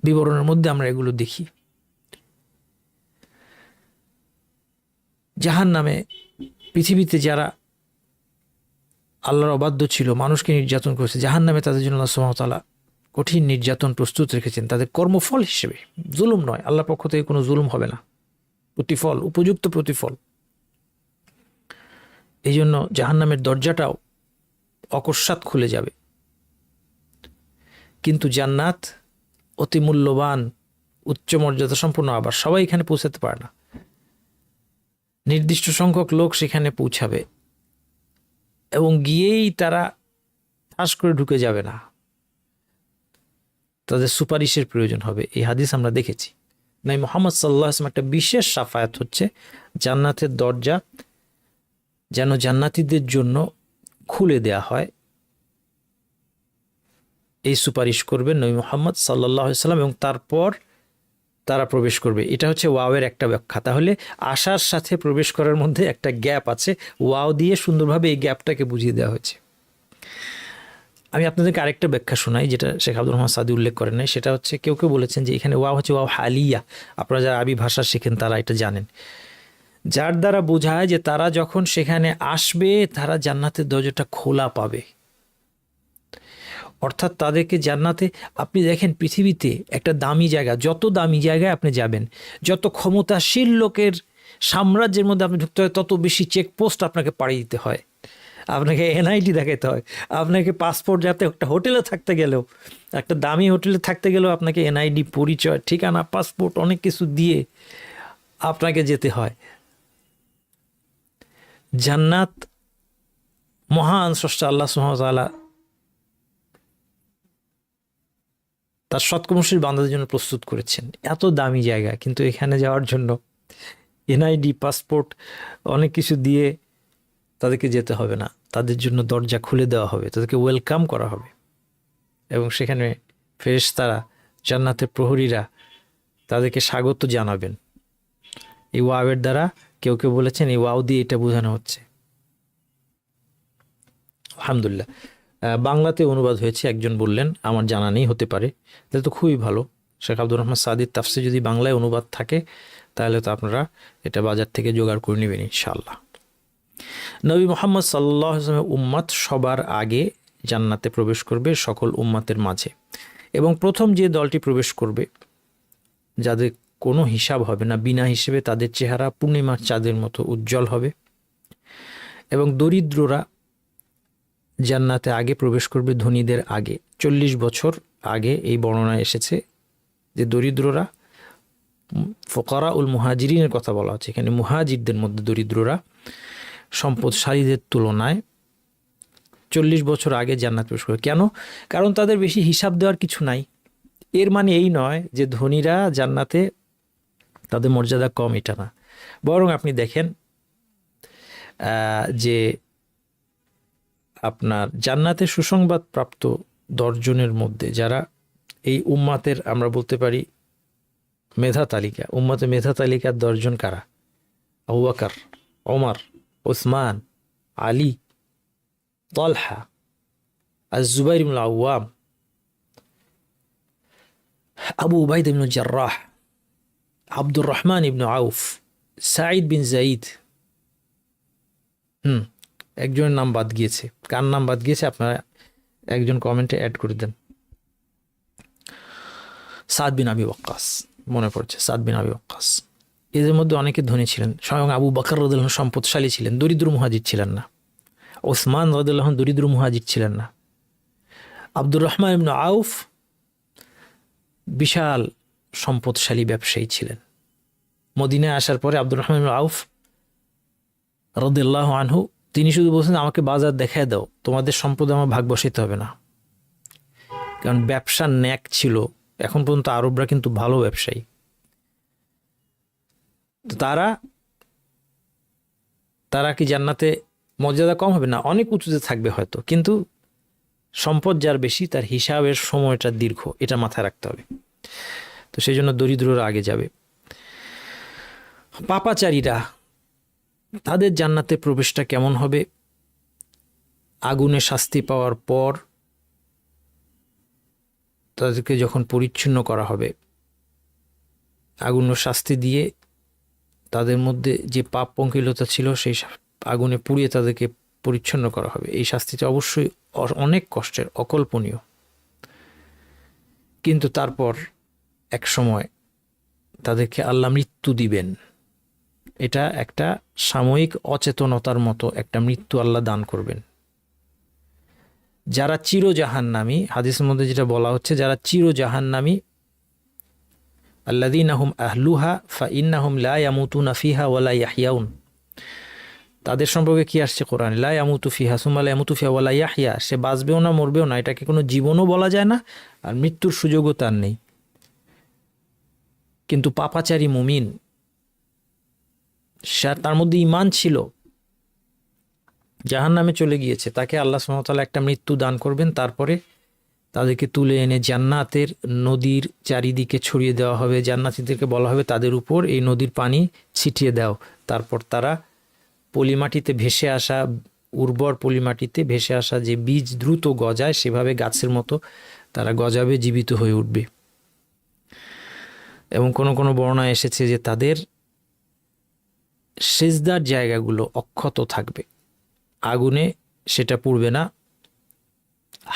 বিবরণের মধ্যে আমরা এগুলো দেখি। জাহান্নামে পৃথিবীতে যারা আল্লাহর অবাধ্য ছিল, মানুষকে নির্যাতন করেছে, জাহান্নামে তাদের জন্য আল্লাহ সুবহানাহু ওয়া তাআলা কঠিন নির্যাতন প্রস্তুত রেখেছেন তাদের কর্মফল হিসেবে। জুলুম নয়, আল্লাহর পক্ষ থেকে কোনো জুলুম হবে না, প্রতিফল, উপযুক্ত প্রতিফল। এই জন্য জাহান্নামের দরজাটাও অকস্মাৎ খুলে যাবে। কিন্তু জান্নাত অতি মূল্যবান, উচ্চ মর্যাদা সম্পন্ন, আবার সবাই এখানে পৌঁছাতে পারে না, নির্দিষ্ট সংখ্যক লোক সেখানে পৌঁছাবে এবং গিয়েই তারা ঠাস করে ঢুকে যাবে না, তাদের সুপারিশের প্রয়োজন হবে। এই হাদিস আমরা দেখেছি। নবী মুহাম্মদ সাল্লাল্লাহু আলাইহি ওয়াসাল্লাম একটা বিশেষ শাফায়াত হচ্ছে জান্নাতের দরজা যেন জান্নাতীদের জন্য খুলে দেয়া হয়, এই সুপারিশ করবেন নবী মুহাম্মদ সাল্লাল্লাহু আলাইহি ওয়াসাল্লাম, এবং তারপর তারা প্রবেশ করবে। এটা হচ্ছে ওয়াওয়ের একটা ব্যাখ্যা। তাহলে আশার সাথে প্রবেশ করার মধ্যে একটা গ্যাপ আছে, ওয়াও দিয়ে সুন্দরভাবে এই গ্যাপটাকে বুঝিয়ে দেওয়া হয়েছে। আমি আপনাদেরকে আরেকটা ব্যাখ্যা শোনাই, যেটা শেখ আব্দুর রহমান সাদি উল্লেখ করেন নাই। সেটা হচ্ছে কেউ কেউ বলেছেন যে এখানে ওয়াও হচ্ছে ওয়াও হালিয়া। আপনারা যারা আরবি ভাষা শেখেন তারা এটা জানেন, যার দ্বারা বোঝায় যে তারা যখন সেখানে আসবে তারা জান্নাতের দরজাটা খোলা পাবে। অর্থাৎ তাদেরকে জান্নাতে, আপনি দেখেন পৃথিবীতে একটা দামি জায়গা, যত দামি জায়গায় আপনি যাবেন, যত ক্ষমতাশীল লোকের সাম্রাজ্যের মধ্যে আপনি ঢুকতে হয়, তত বেশি চেকপোস্ট আপনাকে পাড়ি দিতে হয়, আপনাকে এনআইডি দেখাতে হয়, আপনাকে পাসপোর্ট, যাতে একটা হোটেলে থাকতে গেলেও, একটা দামি হোটেলে থাকতে গেলেও আপনাকে এনআইডি, পরিচয়, ঠিকানা, পাসপোর্ট, অনেক কিছু দিয়ে আপনাকে যেতে হয়। জান্নাত মহান স্রষ্টা আল্লাহ সুবহানাহু ওয়া তাআলা তার সৎকর্মশীল বান্দাদের জন্য প্রস্তুত করেছেন। এত দামি জায়গা, কিন্তু এখানে যাওয়ার জন্য এনআইডি, পাসপোর্ট, অনেক কিছু দিয়ে তাদেরকে যেতে হবে না। তাদের জন্য দরজা খুলে দেওয়া হবে, তাদেরকে ওয়েলকাম করা হবে, এবং সেখানে ফেরেশতারা, জান্নাতের প্রহরীরা তাদেরকে স্বাগত জানাবেন। এই ওয়াওয়ের দ্বারা কেউ কেউ বলেছেন এই ওয়াও দিয়ে এটা বোঝানো হচ্ছে। আলহামদুলিল্লাহ, বাংলাতে অনুবাদ হয়েছে, একজন বললেন, আমার জানা নেই, হতে পারে, তাহলে তো খুবই ভালো। শেখ আব্দুর রহমান সাদির তাফসীর যদি বাংলায় অনুবাদ থাকে তাহলে তো আপনারা এটা বাজার থেকে জোগাড় করে নেবেন ইনশাআল্লাহ। নবী মুহাম্মদ সাল্লাল্লাহু আলাইহি ওয়াসাল্লামের উম্মত সবার আগে জান্নাতে প্রবেশ করবে সকল উম্মতের মাঝে, এবং প্রথম যে দলটি প্রবেশ করবে যাদের কোনো হিসাব হবে না, বিনা হিসেবে তাদের চেহারা পূর্ণিমার চাঁদের মতো উজ্জ্বল হবে, এবং দরিদ্ররা জান্নাতে আগে প্রবেশ করবে ধনীদের আগে। 40 বছর আগে এই বর্ণনা এসেছে যে দরিদ্ররা, ফুকারা উল মুহাজিরিনের কথা বলা হচ্ছে এখানে, মুহাজিরদের মধ্যে দরিদ্ররা সম্পদশালীদের তুলনায় 40 বছর আগে জান্নাত প্রবেশ করবে। কেন? কারণ তাদের বেশি হিসাব দেওয়ার কিছু নাই। এর মানে এই নয় যে ধনীরা জান্নাতে তাদের মর্যাদা কম, এটা না। বরং আপনি দেখেন যে আপনার জান্নাতে সুসংবাদ প্রাপ্ত 10 জনের মধ্যে যারা এই উম্মাতের, আমরা বলতে পারি মেধা তালিকা, উম্মাতের মেধা তালিকার 10 জন কারা? আবু বকর, ওমর, উসমান, আলী, তালহা, আজ-জুবাইর ইবনুল আওয়াম, আবু উবাইদা ইবনুল জাররাহ, আব্দুর রহমান ইবনু আউফ, সাঈদ বিন যায়েদ। একজনের নাম বাদ গিয়েছে, কার নাম বাদ গিয়েছে আপনারা একজন কমেন্টে অ্যাড করে দেন। সাদ বিন আবি ওয়াক্কাস, মনে পড়ছে, সাদ বিন আবি ওয়াক্কাস। এদের মধ্যে অনেকে ধনী ছিলেন। স্বয়ং আবু বকর রাদিয়াল্লাহু আনহু সম্পদশালী ছিলেন, দরিদ্র মুহাজির ছিলেন না। ওসমান রাদিয়াল্লাহু আনহু দরিদ্র মুহাজির ছিলেন না। আব্দুর রহমান ইবনু আউফ বিশাল সম্পদশালী ব্যবসায়ী ছিলেন। মদিনায় আসার পরে আব্দুর রহমান ইবনু আউফ রাদিয়াল্লাহু আনহু তিনি শুধু বলছেন, আমাকে বাজার দেখায় দাও, তোমাদের সম্পদে আমার ভাগ বসাইতে হবে না। কারণ ব্যবসার ন্যাক ছিল। এখন পর্যন্ত আরবরা কিন্তু ভালো ব্যবসায়ী। তো তারা কি জান্নাতে মর্যাদা কম হবে না? অনেক উঁচুতে থাকবে হয়তো, কিন্তু সম্পদ যার বেশি তার হিসাবের সময়টা দীর্ঘ, এটা মাথায় রাখতে হবে। তো সেই জন্য দরিদ্ররা আগে যাবে। পাপাচারীরা, তাদের জান্নাতে প্রবেশটা কেমন হবে? আগুনে শাস্তি পাওয়ার পর তাদেরকে যখন পরিচ্ছন্ন করা হবে, আগুনের শাস্তি দিয়ে তাদের মধ্যে যে পাপ পঙ্কিলতা ছিল সেই আগুনে পুড়িয়ে তাদেরকে পরিচ্ছন্ন করা হবে। এই শাস্তিটা অবশ্যই অনেক কষ্টের, অকল্পনীয়। কিন্তু তারপর এক সময় তাদেরকে আল্লাহ মৃত্যু দিবেন। এটা একটা সাময়িক অচেতনতার মতো একটা মৃত্যু আল্লাহ দান করবেন। যারা চিরজাহান্নামী, হাদিসের মধ্যে যেটা বলা হচ্ছে, যারা চিরজাহান্নামী, আল্লাযীনা হুম আহলুহা ফাইন্নাহুম লা ইয়ামুতুনা ফিহা ওয়া লা ইয়াহইয়াউন, তাদের সম্পর্কে কি আসছে কোরআনে? লা ইয়ামুতু ফিহা সুম্মা লা ইয়ামুতু ফিহা ওয়া লা ইয়াহইয়া, সে বাঁচবেও না মরবেও না, এটাকে কোনো জীবনও বলা যায় না, আর মৃত্যুর সুযোগও তার নেই। কিন্তু পাপাচারী মুমিন, তার মধ্যে ঈমান ছিল, জাহান্নামে চলে গিয়েছে, তাকে আল্লাহ সুবহানাহু ওয়া তাআলা একটা মৃত্যু দান করবেন। তারপরে তাদেরকে তুলে এনে জান্নাতের নদীর চারিদিকে ছড়িয়ে দেওয়া হবে। জান্নাতীদেরকে বলা হবে তাদের উপর এই নদীর পানি ছিটিয়ে দাও। তারপর তারা পলিমাটিতে ভেসে আসা, উর্বর পলিমাটিতে ভেসে আসা যে বীজ দ্রুত গজায়, সেভাবে গাছের মতো তারা গজাবে, জীবিত হয়ে উঠবে। এবং কোনো কোনো বর্ণনা এসেছে যে তাদের সিজদার জায়গাগুলো অক্ষত থাকবে, আগুনে সেটা পুড়বে না।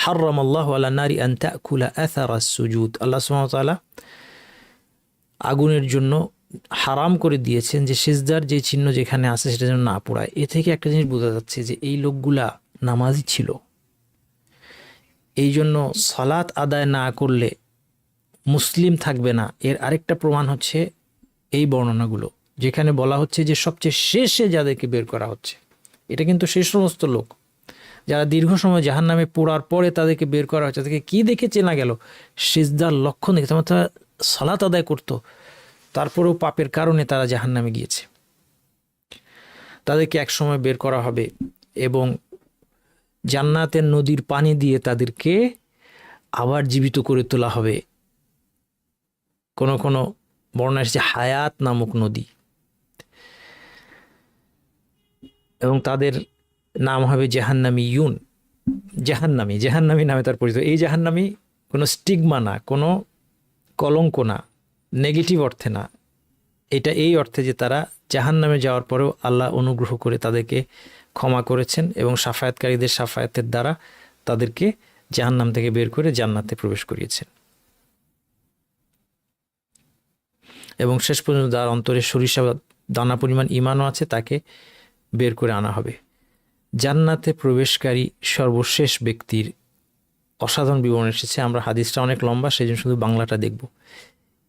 হাররামাল্লাহু আলা নারি আন তাকুলা আথারাস সুজুদ, আল্লাহ সুবহানাহু ওয়া তাআলা আগুনের জন্য হারাম করে দিয়েছেন যে সিজদার যে চিহ্ন যেখানে আছে সেটা যেন না পোড়ায়। এ থেকে একটা জিনিস বোঝা যাচ্ছে যে এই লোকগুলা নামাজি ছিল। এই জন্য সালাত আদায় না করলে মুসলিম থাকবে না। এর আরেকটা প্রমাণ হচ্ছে এই বর্ণনাগুলো, যেখানে বলা হচ্ছে যে সবচেয়ে শেষে যাদেরকে বের করা হচ্ছে, এটা কিন্তু সেই সমস্ত লোক যারা দীর্ঘ সময় জাহান্নামে পোড়ার পরে তাদেরকে বের করা হচ্ছে, তাদেরকে কি দেখে চেনা গেল? সিজদার লক্ষণ দেখে। তারা সালাত আদায় করতো, তারপরেও পাপের কারণে তারা জাহান্নামে গিয়েছে। তাদেরকে এক সময় বের করা হবে এবং জান্নাতের নদীর পানি দিয়ে তাদেরকে আবার জীবিত করে তোলা হবে। কোনো কোনো বর্ণনা এসেছে হায়াত নামক নদী, এবং তাদের নাম হবে জাহান্নামী ইউন। জাহান্নামী নামে তার পরিচিত। এই জাহান্নামী কোনো স্টিগমা না, কোনো কলঙ্ক না, নেগেটিভ অর্থে না। এটা এই অর্থে যে তারা জাহান্নামে যাওয়ার পরেও আল্লাহ অনুগ্রহ করে তাদেরকে ক্ষমা করেছেন এবং শাফায়াতকারীদের শাফায়াতের দ্বারা তাদেরকে জাহান্নাম থেকে বের করে জান্নাতে প্রবেশ করিয়েছেন। এবং শেষ পর্যন্ত যার অন্তরে সরিষা দানা পরিমাণ ঈমানও আছে তাকে বের করে আনা হবে। জান্নাতে প্রবেশকারী সর্বশেষ ব্যক্তির অসাধারণ বিবরণ এসেছে। আমরা হাদিসটা অনেক লম্বা, সেই জন্য শুধু বাংলাটা দেখব।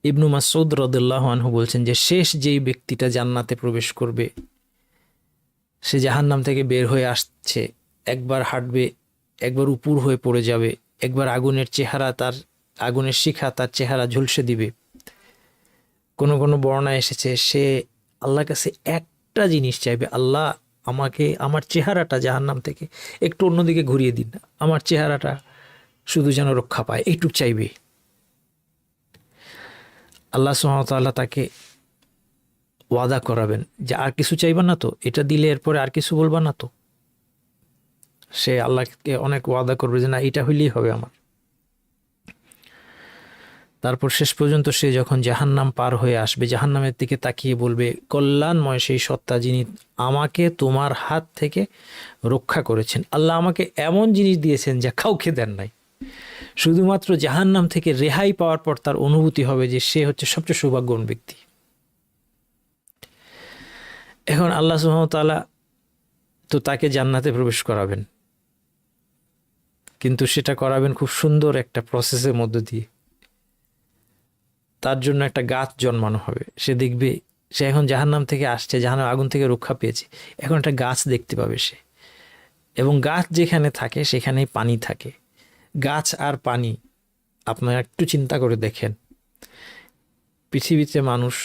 ইবনু মাসউদ রাদিয়াল্লাহু আনহু বলছেন যে শেষ যেই ব্যক্তিটা জান্নাতে প্রবেশ করবে, সে জাহান্নাম থেকে বের হয়ে আসছে, একবার হাঁটবে, একবার উপর হয়ে পড়ে যাবে, একবার আগুনের শিখা তার চেহারা ঝলসে দিবে। কোনো কোনো বর্ণনা এসেছে সে আল্লাহর কাছে একটা জিনিস চাইবে, আল্লাহ আমাকে আমার চেহারাটা জাহান্নাম থেকে একটু অন্যদিকে ঘুরিয়ে দিন, আমার চেহারাটা শুধু যেন রক্ষা পায়, এইটুক চাইবে। আল্লাহ সুবহানাহু ওয়া তাআলা তাকে ওয়াদা করাবেন যে আর কিছু চাইবা না তো, এটা দিলে এরপরে আর কিছু বলবা না তো। সে আল্লাহকে অনেক ওয়াদা করবে যে না, এটা হইলেই হবে আমার। তারপর শেষ পর্যন্ত সে যখন জাহান্নাম পার হয়ে আসবে, জাহান্নামের দিকে তাকিয়ে বলবে, কল্যাণময় সেই সত্তা যিনি আমাকে তোমার হাত থেকে রক্ষা করেছেন। আল্লাহ আমাকে এমন জিনিস দিয়েছেন যা কাউকে দেন নাই। শুধুমাত্র জাহান্নাম থেকে রেহাই পাওয়ার পর তার অনুভূতি হবে যে সে হচ্ছে সবচেয়ে সৌভাগ্যবান ব্যক্তি। এখন আল্লাহ সুবহানাহু ওয়া তাআলা তো তাকে জান্নাতে প্রবেশ করাবেন, কিন্তু সেটা করাবেন খুব সুন্দর একটা প্রসেসের মধ্য দিয়ে। তার জন্য একটা গাছ জন্মানো হবে। সে দেখবে সে এখন জাহান্নাম থেকে আসছে, জাহান্নাম আগুন থেকে রক্ষা পেয়েছে, এখন একটা গাছ দেখতে পাবে সে। এবং গাছ যেখানে থাকে সেখানেই পানি থাকে। গাছ আর পানি, আপনারা একটু চিন্তা করে দেখেন, পৃথিবীতে মানুষ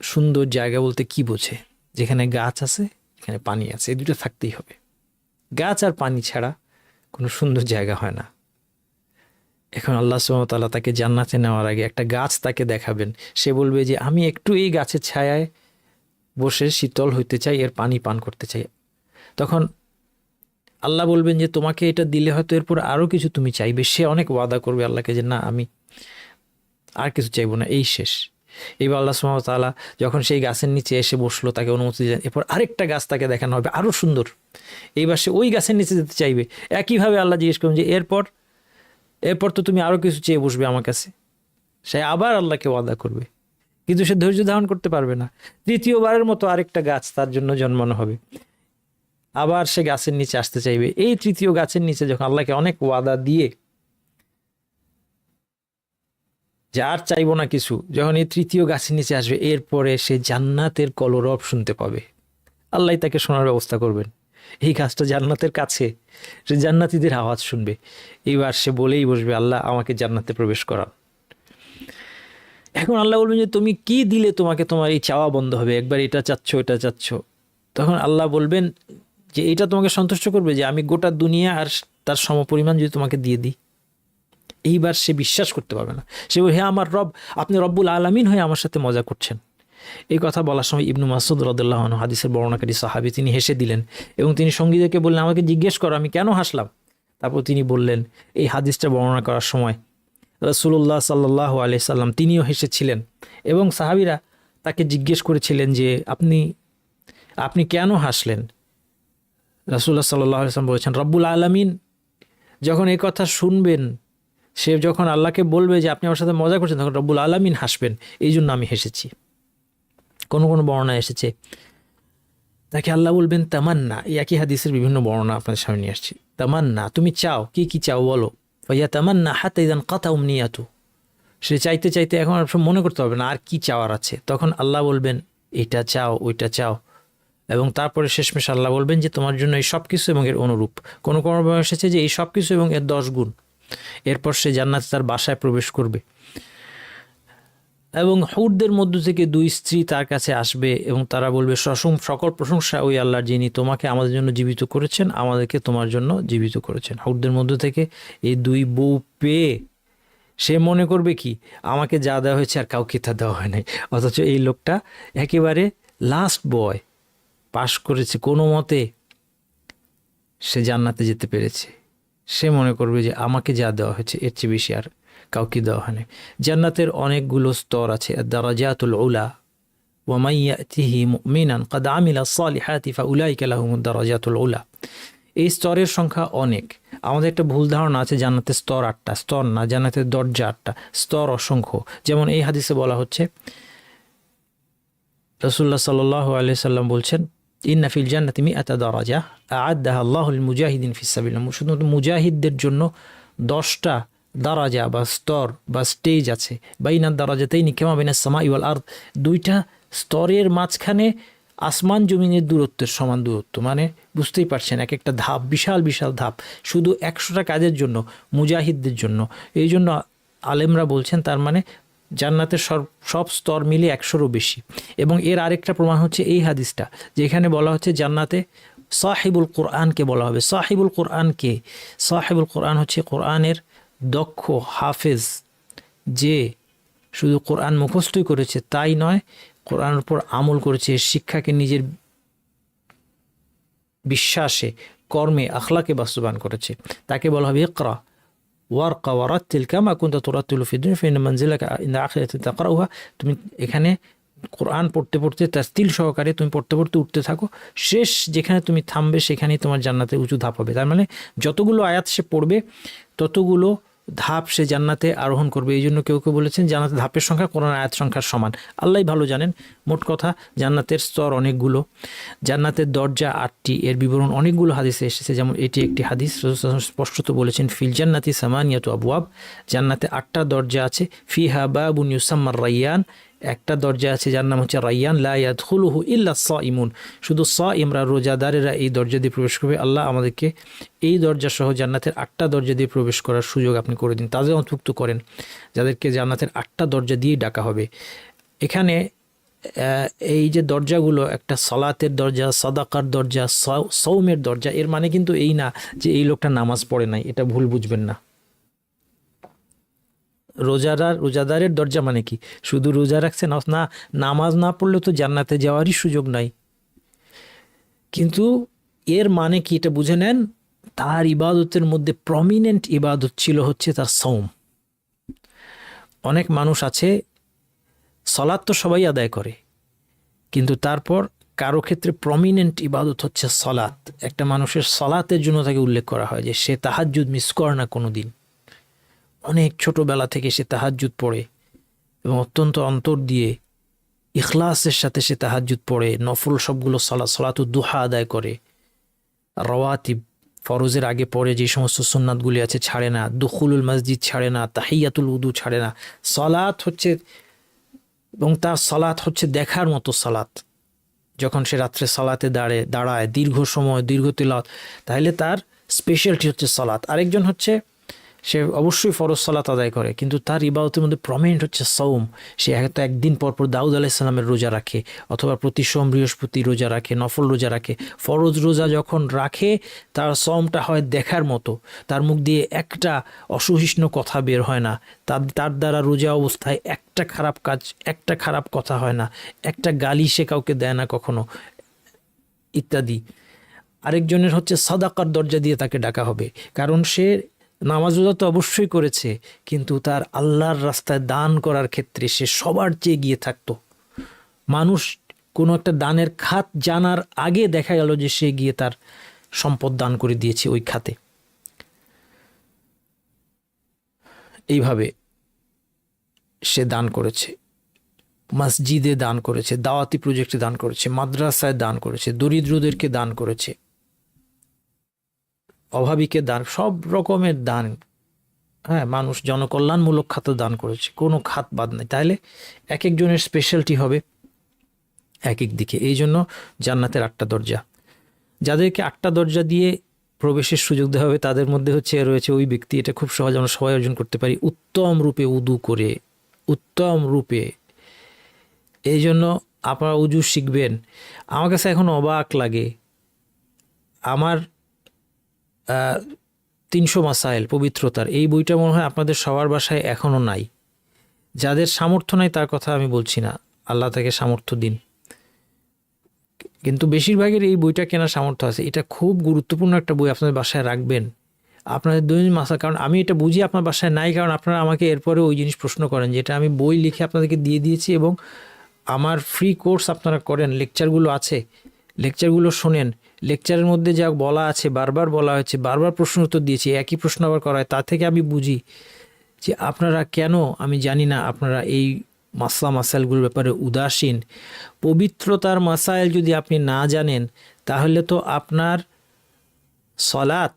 সুন্দর জায়গা বলতে কি বোঝে? যেখানে গাছ আছে, যেখানে পানি আছে, এই দুটো থাকতেই হবে। গাছ আর পানি ছাড়া কোনো সুন্দর জায়গা হয় না। এখন আল্লাহ সুবহানাহু ওয়া তাআলা তাকে জান্নাতে নেওয়ার আগে একটা গাছ তাকে দেখাবেন। সে বলবে যে আমি একটু এই গাছের ছায়ায় বসে শীতল হইতে চাই, এর পানি পান করতে চাই। তখন আল্লাহ বলবেন যে তোমাকে এটা দিলে হয়তো এরপর আরও কিছু তুমি চাইবে। সে অনেক ওয়াদা করবে আল্লাহকে যে না, আমি আর কিছু চাইবো না, এই শেষ। এইবার আল্লাহ সুবহানাহু ওয়া তাআলা যখন সেই গাছের নিচে এসে বসলো, তাকে অনুমতি দিলেন, এরপর আরেকটা গাছ তাকে দেখানো হবে আরও সুন্দর। এইবার সে ওই গাছের নিচে যেতে চাইবে। একইভাবে আল্লাহ জিজ্ঞেস করবেন যে এরপর তো তুমি আরও কিছু চেয়ে বসবে আমার কাছে। সে আবার আল্লাহকে ওয়াদা করবে, কিন্তু সে ধৈর্য ধারণ করতে পারবে না। তৃতীয়বারের মতো আরেকটা গাছ তার জন্য জন্মানো হবে, আবার সে গাছের নিচে আসতে চাইবে। এই তৃতীয় গাছের নিচে যখন আল্লাহকে অনেক ওয়াদা দিয়ে যে আর চাইবো না কিছু, যখন এই তৃতীয় গাছের নিচে আসবে, এরপরে সে জান্নাতের কলরব শুনতে পাবে। আল্লাহ তাকে শোনার ব্যবস্থা করবেন। এই গাছটা জান্নাতের কাছে, সে জান্নাতীদের আওয়াজ শুনবে। এইবার সে বলেই বসবে, আল্লাহ আমাকে জান্নাতে প্রবেশ করান। এখন আল্লাহ বলবেন যে তুমি কি দিলে তোমাকে তোমার এই চাওয়া বন্ধ হবে? একবার এটা চাচ্ছ, এটা চাচ্ছ। তখন আল্লাহ বলবেন যে এটা তোমাকে সন্তুষ্ট করবে যে আমি গোটা দুনিয়া আর তার সমপরিমাণ যদি তোমাকে দিয়ে দিই? এইবার সে বিশ্বাস করতে পারবে না। সে বলে, হে আমার রব, আপনি রব্বুল আলামিন হয়ে আমার সাথে মজা করছেন। এই কথা বলার সময় ইবনু মাসউদ রাদিয়াল্লাহু আনহু, হাদিসের বর্ণনাকারী সাহাবী, তিনি হেসে দিলেন এবং তিনি সঙ্গীদেরকে বললেন, আমাকে জিজ্ঞেস করো আমি কেন হাসলাম। তারপর তিনি বললেন, এই হাদিসটা বর্ণনা করার সময় রাসূলুল্লাহ সাল্লাল্লাহু আলাইহি সাল্লাম তিনিও হেসেছিলেন এবং সাহাবীরা তাকে জিজ্ঞেস করেছিলেন যে আপনি কেন হাসলেন? রাসূলুল্লাহ সাল্লাল্লাহু আলাইহি সাল্লাম বলেছেন, রব্বুল আলামিন যখন এই কথা শুনবেন, সে যখন আল্লাহকে বলবে যে আপনি আমার সাথে মজা করছেন, তখন রব্বুল আলামিন হাসবেন, এই জন্য আমি হেসেছি। কোনো কোনো বর্ণনা এসেছে তাকে আল্লাহ বলবেন তামান্না। এই একই হাদিসের বিভিন্ন বর্ণনা আপনাদের সামনে নিয়ে আসছি। তামান্না, তুমি চাও, কি কি চাও বলো। ফাইয়া তামান্না হাত্তা ইযান কাতা উমনিয়াতু। সে চাইতে চাইতে এখন আর মনে করতে হবে না আর কি চাওয়ার আছে। তখন আল্লাহ বলবেন এটা চাও, ওইটা চাও, এবং তারপরে শেষমেশ আল্লাহ বলবেন যে তোমার জন্য এই সব কিছু এবং এর অনুরূপ। কোনো কোনো এসেছে যে এই সব কিছু এবং এর 10 গুণ। এরপর সে জান্নাতে তার বাসায় প্রবেশ করবে এবং হুরদের মধ্য থেকে 2 স্ত্রী তার কাছে আসবে এবং তারা বলবে সকল প্রশংসা ওই আল্লাহর, যিনি তোমাকে আমাদের জন্য জীবিত করেছেন, আমাদেরকে তোমার জন্য জীবিত করেছেন। হুরদের মধ্য থেকে এই 2 বউ পেয়ে সে মনে করবে কি, আমাকে যা দেওয়া হয়েছে আর কাউকে তা দেওয়া হয় নাই, অথচ এই লোকটা একেবারে লাস্ট বয়, পাশ করেছে, কোনো মতে সে জান্নাতে যেতে পেরেছে। সে মনে করবে যে আমাকে যা দেওয়া হয়েছে এর চেয়ে বেশি আর কাউকে দেওয়া হয় না। জান্নাতের অনেকগুলো স্তর আছে। দারাজাতুল উলা ওয়া মান ইয়াতিহি মুমিনান কাদ আমিলা সালিহাতি ফাউলাইকা লাহুমুদ দারাজাতুল উলা। এই স্তরের সংখ্যা অনেক। আমাদের একটা ভুল ধারণা আছে জান্নাতের স্তর 8টা, স্তর না, জান্নাতের দরজা 8টা, স্তর অসংখ্য। যেমন এই হাদিসে বলা হচ্ছে, রাসূলুল্লাহ সাল্লাল্লাহু আলাইহি সাল্লাম বলছেন, ইন্না ফিল জান্নাতি মিআতা দারাজা আ'আদ্দাহা আল্লাহু লিল মুজাহিদিন ফিস সাবিলিল্লাহ। শুধু মুজাহিদদের জন্য 10টা দারাজা বা স্তর বা স্টেজ আছে। বাইনাদ দারাজাতাইনি কামা বাইনাস সামাই ওয়াল আরদ, 2টা স্তরের মাঝখানে আসমান জমিনের দূরত্বের সমান দূরত্ব। মানে বুঝতেই পারছেন, এক একটা ধাপ, বিশাল বিশাল ধাপ, শুধু 100টা কাজের জন্য, মুজাহিদদের জন্য। এই জন্য আলেমরা বলছেন তার মানে জান্নাতের সব স্তর মিলে 100রও বেশি। এবং এর আরেকটা প্রমাণ হচ্ছে এই হাদিসটা, যেখানে বলা হচ্ছে জান্নাতে সাহিবুল কোরআনকে বলা হবে। সাহিবুল কোরআনকে, সাহিবুল কোরআন হচ্ছে কোরআনের দক্ষ হাফেজ, যে শুধু কোরআন মুখস্থই করেছে তাই নয়, কোরআনের উপর আমল করেছে, শিক্ষাকে নিজের বিশ্বাসে, কর্মে, আখলাকে বাস্তবায়ন করেছে। তাকে বলা হবে ইকরা ওয়ারকা ওয়ারাত্তিল কামা কুনতা তুরাত্তিলু ফিদ দুনিয়া ফাইন্না মানজিলাকা ইনদা আখিরাতি তাকরাউহা। তুমি এখানে কোরআন পড়তে পড়তে তাসতিল সহকারে তুমি পড়তে পড়তে উঠতে থাকো, শেষ যেখানে তুমি থামবে সেখানেই তোমার জান্নাতে উঁচু ধাপ হবে। তার মানে যতগুলো আয়াত সে পড়বে ততগুলো ধাপ সে জান্নাতে আরোহণ করবে। এই জন্য কেউ কেউ বলেছেন জান্নাতের ধাপের সংখ্যা কোরআন আয়াত সংখ্যার সমান। আল্লাহই ভালো জানেন। মোট কথা জান্নাতের স্তর অনেকগুলো, জান্নাতের দরজা 8টি, এর বিবরণ অনেকগুলো হাদিসে এসেছে। যেমন এটি একটি হাদিস, স্পষ্টত বলেছেন ফিল জান্নাতি সামানিয়াতু আবওয়াব, জান্নাতে 8টা দরজা আছে। ফিহা বাবুন ইউসাম্মার রাইয়ান, একটা দরজা আছে যার নাম হচ্ছে রাইয়ান, লা ইয়াদখুলুহু ইল্লা সাইমুন, শুধু সাইমরা, রোজাদারেরা এই দরজা দিয়ে প্রবেশ করবে। আল্লাহ আমাদেরকে এই দরজা সহ জান্নাতের 8টা দরজা দিয়ে প্রবেশ করার সুযোগ আপনি করে দিন, তাদের অন্তর্ভুক্ত করেন যাদেরকে জান্নাতের 8টা দরজা দিয়ে ডাকা হবে। এখানে এই যে দরজাগুলো, একটা সালাতের দরজা, সাদাকার দরজা, সওমের দরজা, এর মানে কিন্তু এই না যে এই লোকটা নামাজ পড়ে নাই, এটা ভুল বুঝবেন না। রোজাদারের দরজা মানে কি শুধু রোজা রাখছে না, নামাজ না পড়লে তো জান্নাতে যাওয়ারই সুযোগ নাই। কিন্তু এর মানে কি এটা বুঝে নেন, তার ইবাদতের মধ্যে প্রমিনেন্ট ইবাদত ছিল হচ্ছে তার সওম। অনেক মানুষ আছে সালাত তো সবাই আদায় করে, কিন্তু তারপর কারো ক্ষেত্রে প্রমিনেন্ট ইবাদত হচ্ছে সালাত। একটা মানুষের সালাতের জন্য তাকে উল্লেখ করা হয় যে সে তাহাজ্জুদ মিস করে না কোনো দিন, অনেক ছোটবেলা থেকে সে তাহাজ্জুদ পড়ে এবং অত্যন্ত অন্তর দিয়ে ইখলাসের সাথে সে তাহাজ্জুদ পড়ে, নফল সবগুলো সালাতুদ দুহা আদায় করে, রওয়াতিব ফরজের আগে পরে যে সমস্ত সুন্নাতগুলি আছে ছাড়ে না, দুখুলুল মসজিদ ছাড়ে না, তাহিয়াতুল উদু ছাড়ে না। সালাত হচ্ছে, এবং তার সালাত হচ্ছে দেখার মতো সালাত। যখন সে রাত্রে সালাতে দাঁড়ায় দীর্ঘ সময়, দীর্ঘ তিলাওয়াত, তাহলে তার স্পেশালিটি হচ্ছে সালাত। আরেকজন হচ্ছে সে অবশ্যই ফরজ সালাত আদায় করে, কিন্তু তার ইবাদতের মধ্যে প্রমিনেন্ট হচ্ছে সওম। সে হয়তো একদিন পরপর দাউদ আলাইহিস সালামের রোজা রাখে, অথবা প্রতি সোম বৃহস্পতি রোজা রাখে, নফল রোজা রাখে। ফরজ রোজা যখন রাখে তার সওমটা হয় দেখার মতো, তার মুখ দিয়ে একটা অসহিষ্ণু কথা বের হয় না, তার দ্বারা রোজা অবস্থায় একটা খারাপ কাজ, একটা খারাপ কথা হয় না, একটা গালি সে কাউকে দেয় না কখনো, ইত্যাদি। আরেকজনের হচ্ছে সাদাকার দরজা দিয়ে তাকে ডাকা হবে, কারণ সে নামাজ রোজা তো অবশ্যই করেছে, কিন্তু তার আল্লাহর রাস্তায় দান করার ক্ষেত্রে সে সবার চেয়ে এগিয়ে থাকতো। মানুষ কোনো একটা দানের খাত জানার আগে দেখা গেল যে সে গিয়ে তার সম্পদ দান করে দিয়েছে ওই খাতে। এইভাবে সে দান করেছে, মসজিদে দান করেছে, দাওয়াতি প্রজেক্টে দান করেছে, মাদ্রাসায় দান করেছে, দরিদ্রদেরকে দান করেছে, অভাবীকে দান, সব রকমের দান। হ্যাঁ, মানুষ জনকল্যাণমূলক খাতে দান করেছে, কোনো খাত বাদ নেই। তাহলে এক একজনের স্পেশালিটি হবে। এক এক দিকে। এই জন্য জান্নাতের 8টা দরজা। যাদেরকে 8টা দরজা দিয়ে প্রবেশের সুযোগ দেওয়া হবে তাদের মধ্যে রয়েছে ওই ব্যক্তি, এটা খুব সহজ আমরা সবাই অর্জন করতে পারি, উত্তম রূপে উদু করে, উত্তম রূপে। এই জন্য আপনারা উজু শিখবেন। আমার কাছে এখন অবাক লাগে, আমার 300 মাসাইল পবিত্রতার এই বইটা মনে হয় আপনাদের সবার বাসায় এখনও নাই। যাদের সামর্থ্য নাই তার কথা আমি বলছি না, আল্লাহ তাকে সামর্থ্য দিন, কিন্তু বেশিরভাগের এই বইটা কেনার সামর্থ্য আছে। এটা খুব গুরুত্বপূর্ণ একটা বই, আপনাদের বাসায় রাখবেন আপনাদের দৈনন্দিন মাসা। কারণ আমি এটা বুঝি আপনার বাসায় নাই, কারণ আপনারা আমাকে এরপরে ওই জিনিস প্রশ্ন করেন, যেটা আমি বই লিখে আপনাদেরকে দিয়ে দিয়েছি এবং আমার ফ্রি কোর্স আপনারা করেন, লেকচারগুলো আছে, লেকচারগুলো শোনেন। লেকচারের মধ্যে যা বলা আছে, বারবার বলা হয়েছে, বারবার প্রশ্ন উত্তর দিয়েছি, একই প্রশ্ন আবার করা হয়, তা থেকে আমি বুঝি যে আপনারা কেন, আমি জানি না, আপনারা এই মাসাইলগুলোর ব্যাপারে উদাসীন। পবিত্রতার মাসাইল যদি আপনি না জানেন তাহলে তো আপনার সলাত,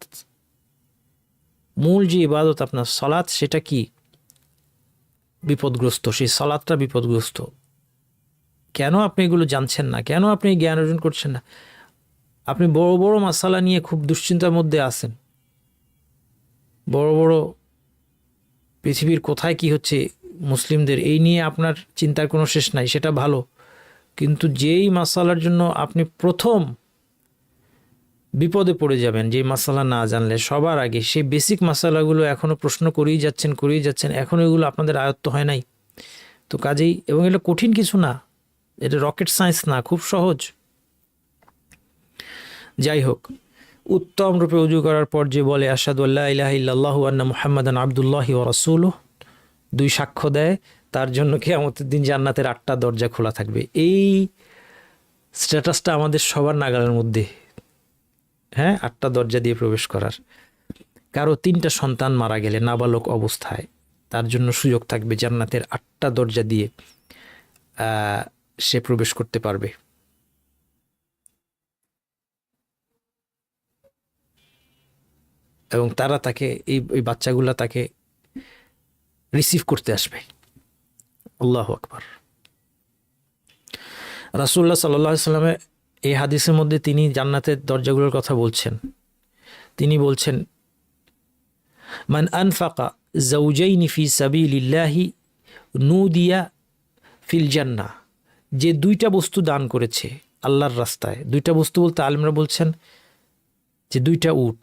মূল যে ইবাদত আপনার সলাত, সেটা কি বিপদগ্রস্ত, সেই সলাতটা বিপদগ্রস্ত। কেন আপনি এগুলো জানছেন না? কেন আপনি জ্ঞান অর্জন করছেন না? আপনি বড় বড় মাসালা নিয়ে খুব দুশ্চিন্তার মধ্যে আছেন, বড় বড় পৃথিবীর কোথায় কি হচ্ছে মুসলিমদের, এই নিয়ে আপনার চিন্তার কোনো শেষ নাই, সেটা ভালো। কিন্তু যেই মাসালার জন্য আপনি প্রথম বিপদে পড়ে যাবেন, যে মাসালা না জানলে, সবার আগে সেই বেসিক মাসালাগুলো এখনও প্রশ্ন করেই যাচ্ছেন, এখনও এগুলো আপনাদের আয়ত্ত হয় নাই। তো কাজেই, এবং এটা কঠিন কিছু না, এটা রকেট সায়েন্স না, খুব সহজ। যাই হোক, উত্তম রূপে উজু করার পর যে বলে আশহাদু আল্লা ইলাহা ইল্লাল্লাহু ওয়া আন্না মুহাম্মাদান আবদুল্লাহি ওয়া রাসূলুহু, 2 সাক্ষ্য দেয়, তার জন্য কিয়ামতের দিন জান্নাতের 8টা দরজা খোলা থাকবে। এই স্ট্যাটাসটা আমাদের সবার নাগালের মধ্যে, হ্যাঁ, 8টা দরজা দিয়ে প্রবেশ করার। কারো 3টা সন্তান মারা গেলে নাবালক অবস্থায়, তার জন্য সুযোগ থাকবে জান্নাতের 8টা দরজা দিয়ে সে প্রবেশ করতে পারবে। এবং তারা তাকে, এই বাচ্চাগুলা তাকে রিসিভ করতে আসবে। আল্লাহু আকবার। রাসূলুল্লাহ সাল্লাল্লাহু আলাইহি ওয়াসাল্লাম এই হাদিসের মধ্যে তিনি জান্নাতের দরজাগুলোর কথা বলছেন। তিনি বলছেন, মান আনফাকা যাওজাইনি ফি সাবিলিল্লাহি নুদিয়া ফিল জান্নাহ, যে 2টা বস্তু দান করেছে আল্লাহর রাস্তায়। 2টা বস্তু বলতে আলেমরা বলছেন যে 2টা উট,